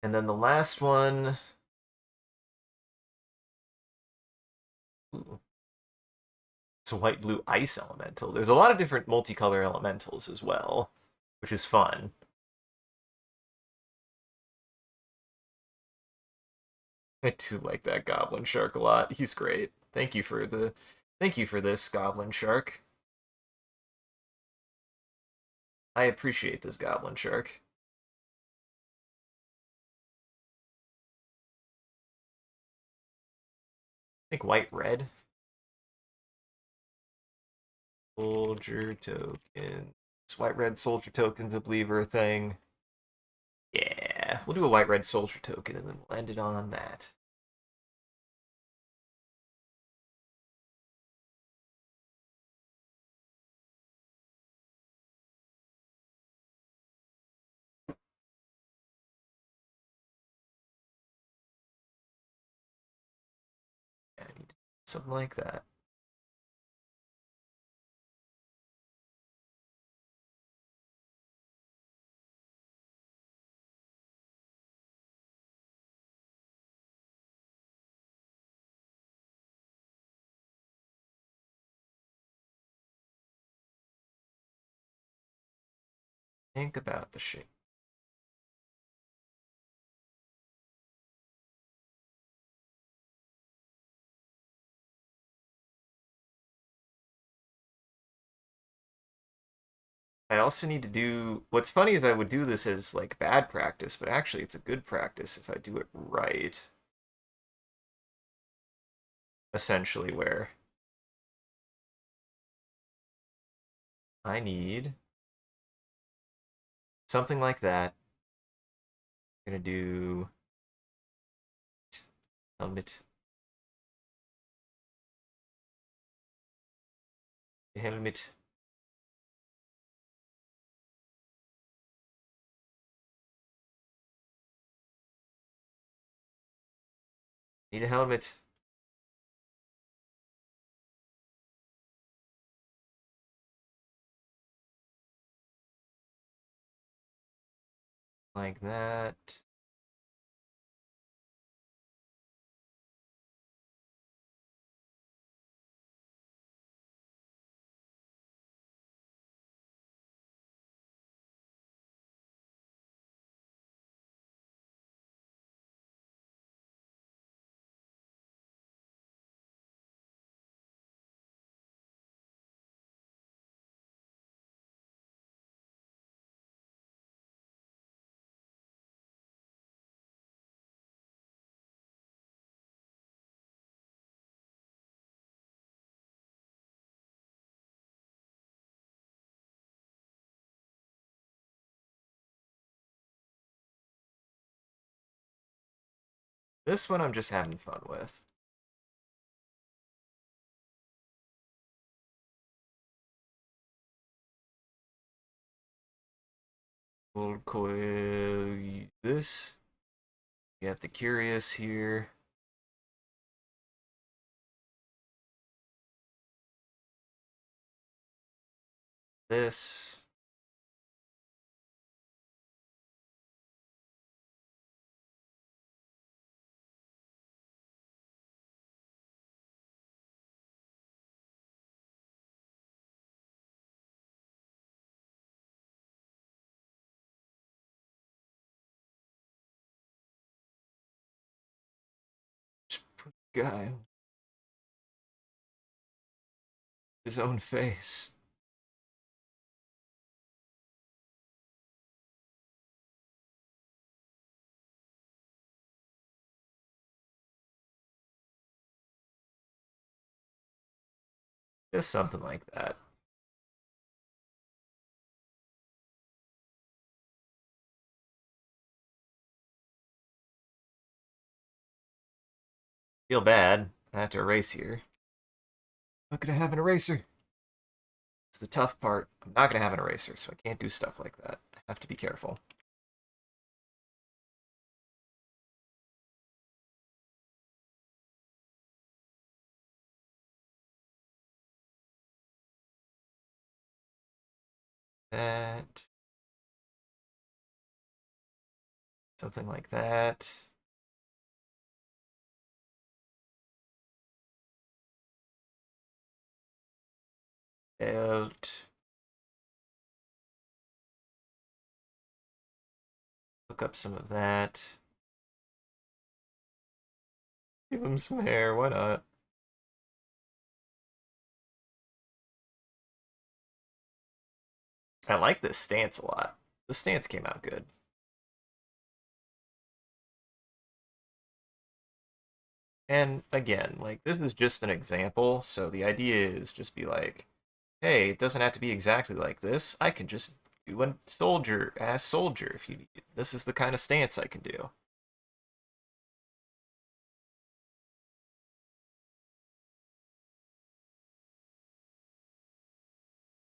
And then the last one. Ooh, it's a white blue ice elemental. There's a lot of different multicolor elementals as well, which is fun. I do like that goblin shark a lot. He's great. Thank you for this goblin shark. I appreciate this goblin shark. I think white red. Soldier token. This white red soldier token's a believer thing. Yeah, we'll do a white red soldier token and then we'll end it on that. Yeah, I need something like that. Think about the shape. I also need to do. What's funny is I would do this as like bad practice, but actually it's a good practice if I do it right. Essentially, where I need something like that. I'm gonna do helmet, helmet. Need a helmet. Like that. This one I'm just having fun with. We'll coil this. You have the curious here. This. Just put the guy on his own face. Just something like that. Feel bad. I have to erase here. Not gonna have an eraser. It's the tough part. I'm not gonna have an eraser, so I can't do stuff like that. I have to be careful. That. Something like that. Out. Look up some of that. Give him some hair, why not? I like this stance a lot. The stance came out good. And again, like, this is just an example, so the idea is just be like, hey, it doesn't have to be exactly like this. I can just do a soldier, ass soldier if you need it. This is the kind of stance I can do.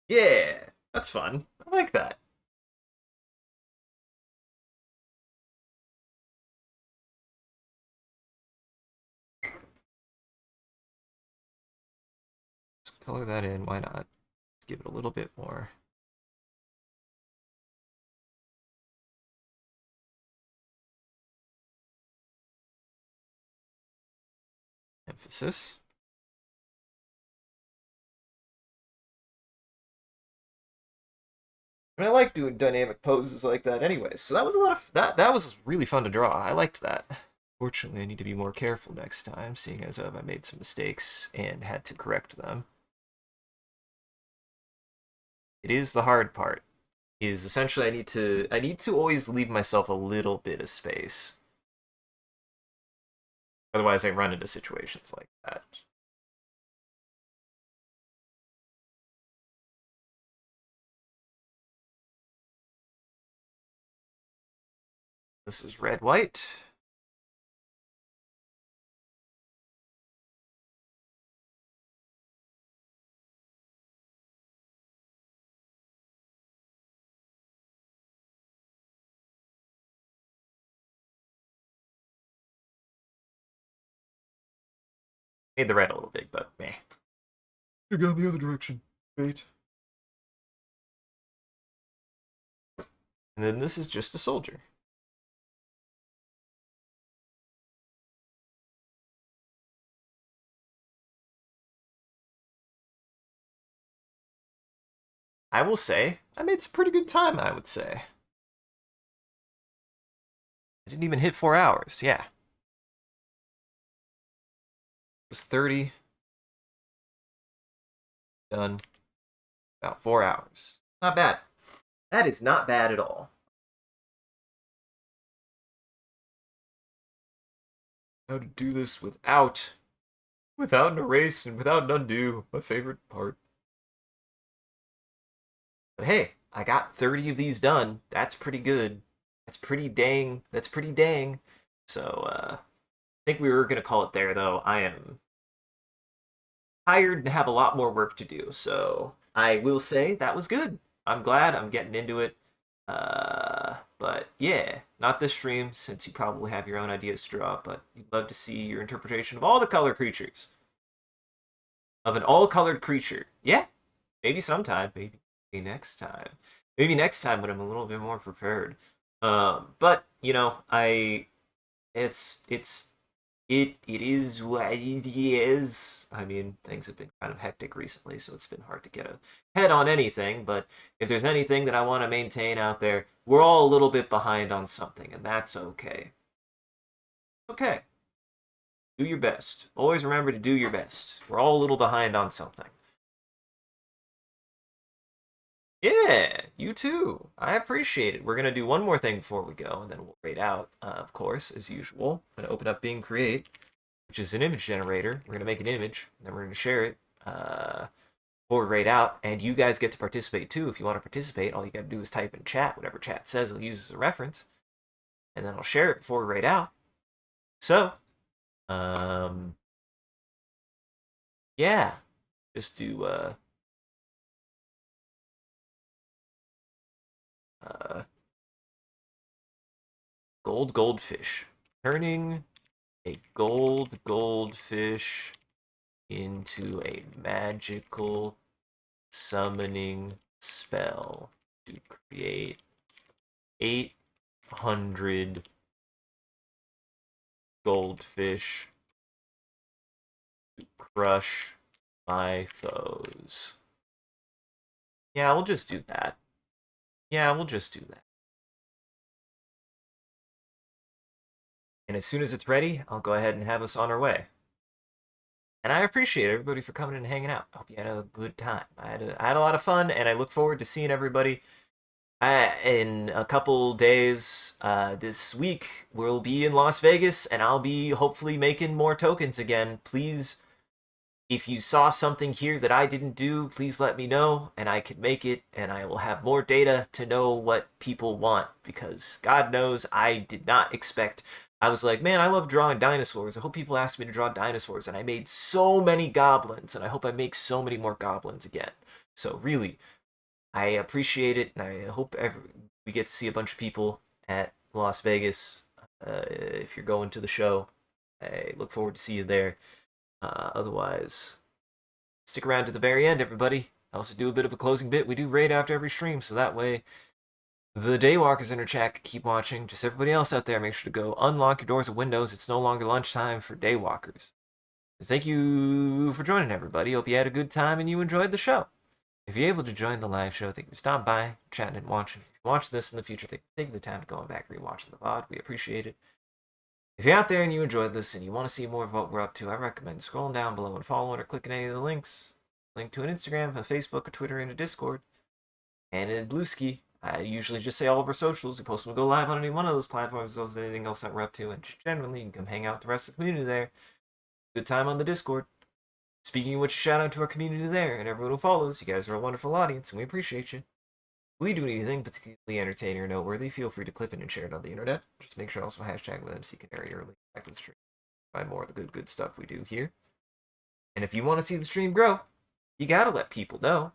Yeah, that's fun. I like that. Let's color that in, why not? Let's give it a little bit more. Emphasis. And I like doing dynamic poses like that anyway, so that was a lot of that was really fun to draw. I liked that. Fortunately, I need to be more careful next time, seeing as I made some mistakes and had to correct them. It is the hard part. Is essentially I need to always leave myself a little bit of space. Otherwise, I run into situations like that. This is red white. Made the red a little big, but meh. You're going the other direction. Wait. And then this is just a soldier. I will say, I made some pretty good time, I would say. I didn't even hit 4 hours, yeah. It was 30. Done. About 4 hours. Not bad. That is not bad at all. How to do this without an erase and without an undo. My favorite part. But hey, I got 30 of these done. That's pretty good. That's pretty dang. So think we were gonna call it there, though. I am tired and have a lot more work to do, so I will say that was good. I'm glad I'm getting into it. But yeah, not this stream, since you probably have your own ideas to draw, but you'd love to see your interpretation of all the color creatures. Of an all-colored creature. Yeah, maybe sometime, maybe next time. Maybe next time when I'm a little bit more prepared. But you know, it is what it is. I mean, things have been kind of hectic recently, so it's been hard to get a head on anything. But if there's anything that I want to maintain out there, we're all a little bit behind on something, and that's okay. Okay. Do your best. Always remember to do your best. We're all a little behind on something. Yeah, you too. I appreciate it. We're going to do one more thing before we go, and then we'll rate out, of course, as usual. I'm going to open up Bing Create, which is an image generator. We're going to make an image, and then we're going to share it before we rate out. And you guys get to participate too. If you want to participate, all you got to do is type in chat. Whatever chat says, I'll use as a reference. And then I'll share it before we rate out. So, yeah, just do goldfish. Turning a goldfish into a magical summoning spell to create 800 goldfish to crush my foes. Yeah, we'll just do that. Yeah, we'll just do that. And as soon as it's ready, I'll go ahead and have us on our way. And I appreciate everybody for coming and hanging out. I hope you had a good time. I had a lot of fun, and I look forward to seeing everybody in a couple days. This week, we'll be in Las Vegas, and I'll be hopefully making more tokens again. Please, if you saw something here that I didn't do, please let me know, and I can make it, and I will have more data to know what people want, because God knows I did not expect. I was like, man, I love drawing dinosaurs. I hope people ask me to draw dinosaurs, and I made so many goblins, and I hope I make so many more goblins again. So really, I appreciate it, and I hope we get to see a bunch of people at Las Vegas. If you're going to the show, I look forward to see you there. Otherwise, stick around to the very end, everybody. I also do a bit of a closing bit. We do raid after every stream, so that way the Daywalkers in our chat can keep watching. Just everybody else out there, make sure to go unlock your doors and windows. It's no longer lunchtime for Daywalkers. Thank you for joining, everybody. Hope you had a good time and you enjoyed the show. If you're able to join the live show, thank you for stopping by, chatting, and watching. If you watch this in the future, thank you for taking the time to go back and rewatching the VOD. We appreciate it. If you're out there and you enjoyed this and you want to see more of what we're up to, I recommend scrolling down below and following or clicking any of the links. Link to an Instagram, a Facebook, a Twitter, and a Discord. And in Blueski, I usually just say all of our socials. We post them to go live on any one of those platforms as well as anything else that we're up to. And just generally, you can come hang out with the rest of the community there. Good time on the Discord. Speaking of which, shout out to our community there and everyone who follows. You guys are a wonderful audience, and we appreciate you. If we do anything particularly entertaining or noteworthy, feel free to clip it and share it on the internet. Just make sure to also hashtag with MCCanary or link back to the stream. Find more of the good stuff we do here. And if you want to see the stream grow, you gotta let people know.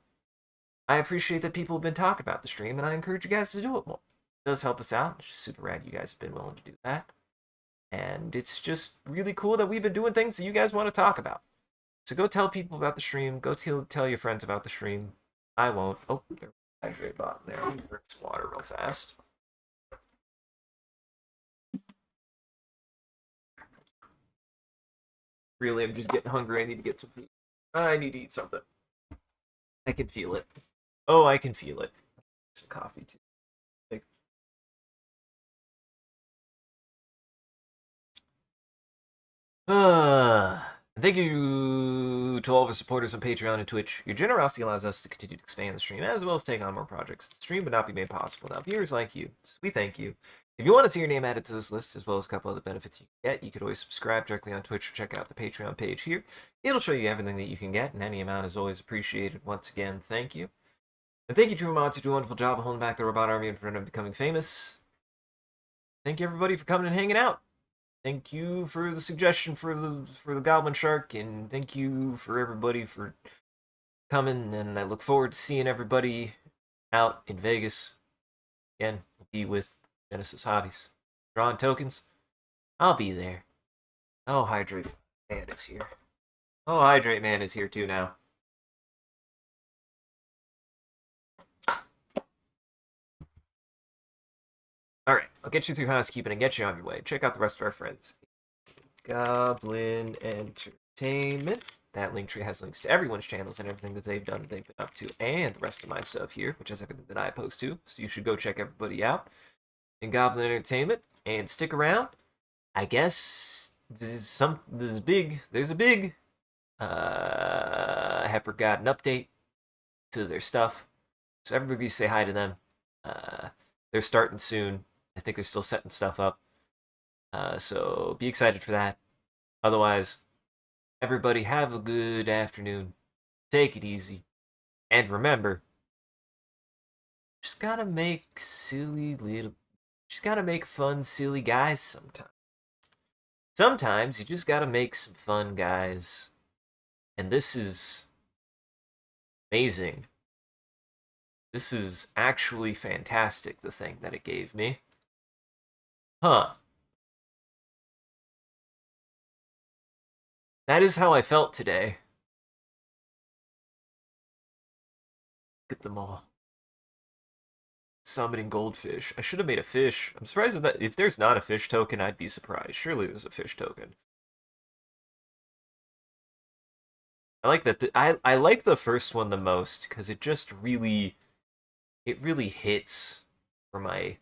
I appreciate that people have been talking about the stream, and I encourage you guys to do it more. It does help us out. It's just super rad you guys have been willing to do that. And it's just really cool that we've been doing things that you guys want to talk about. So go tell people about the stream. Go tell your friends about the stream. I won't. Oh, there's a hydrate bottom there. Let me drink some water real fast. Really, I'm just getting hungry. I need to get some food. I need to eat something. I can feel it. Oh, I can feel it. Some coffee, too. Thank you to all of our supporters on Patreon and Twitch. Your generosity allows us to continue to expand the stream, as well as take on more projects. The stream would not be made possible without viewers like you, so we thank you. If you want to see your name added to this list, as well as a couple other benefits you can get, you could always subscribe directly on Twitch or check out the Patreon page here. It'll show you everything that you can get, and any amount is always appreciated. Once again, thank you. And thank you to Mods who do a wonderful job of holding back the robot army in front of becoming famous. Thank you, everybody, for coming and hanging out. thank you for the suggestion for the Goblin Shark, and thank you for everybody for coming. And I look forward to seeing everybody out in Vegas again. I'll be with Genesis Hobbies, drawing tokens. I'll be there. Oh, Hydrate Man is here. Oh, Hydrate Man is here too now. Alright, I'll get you through housekeeping and get you on your way. Check out the rest of our friends. Goblin Entertainment. That link tree has links to everyone's channels and everything that they've done and they've been up to, and the rest of my stuff here, which is everything that I post to. So you should go check everybody out in Goblin Entertainment and stick around. I guess there's a big Hepper got an update to their stuff. So everybody say hi to them. They're starting soon. I think they're still setting stuff up. So be excited for that. Otherwise, everybody have a good afternoon. Take it easy. And remember, just gotta make fun, silly guys sometimes. Sometimes you just gotta make some fun guys. And this is amazing. This is actually fantastic, the thing that it gave me. Huh. That is how I felt today. Look at them all. Summoning goldfish. I should have made a fish. I'm surprised that if there's not a fish token, I'd be surprised. Surely there's a fish token. I like that. I like the first one the most because it just really hits for my.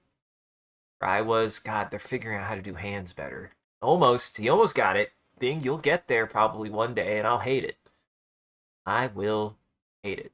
Where I was. God, they're figuring out how to do hands better. Almost. He almost got it. Bing, you'll get there probably one day, and I'll hate it. I will hate it.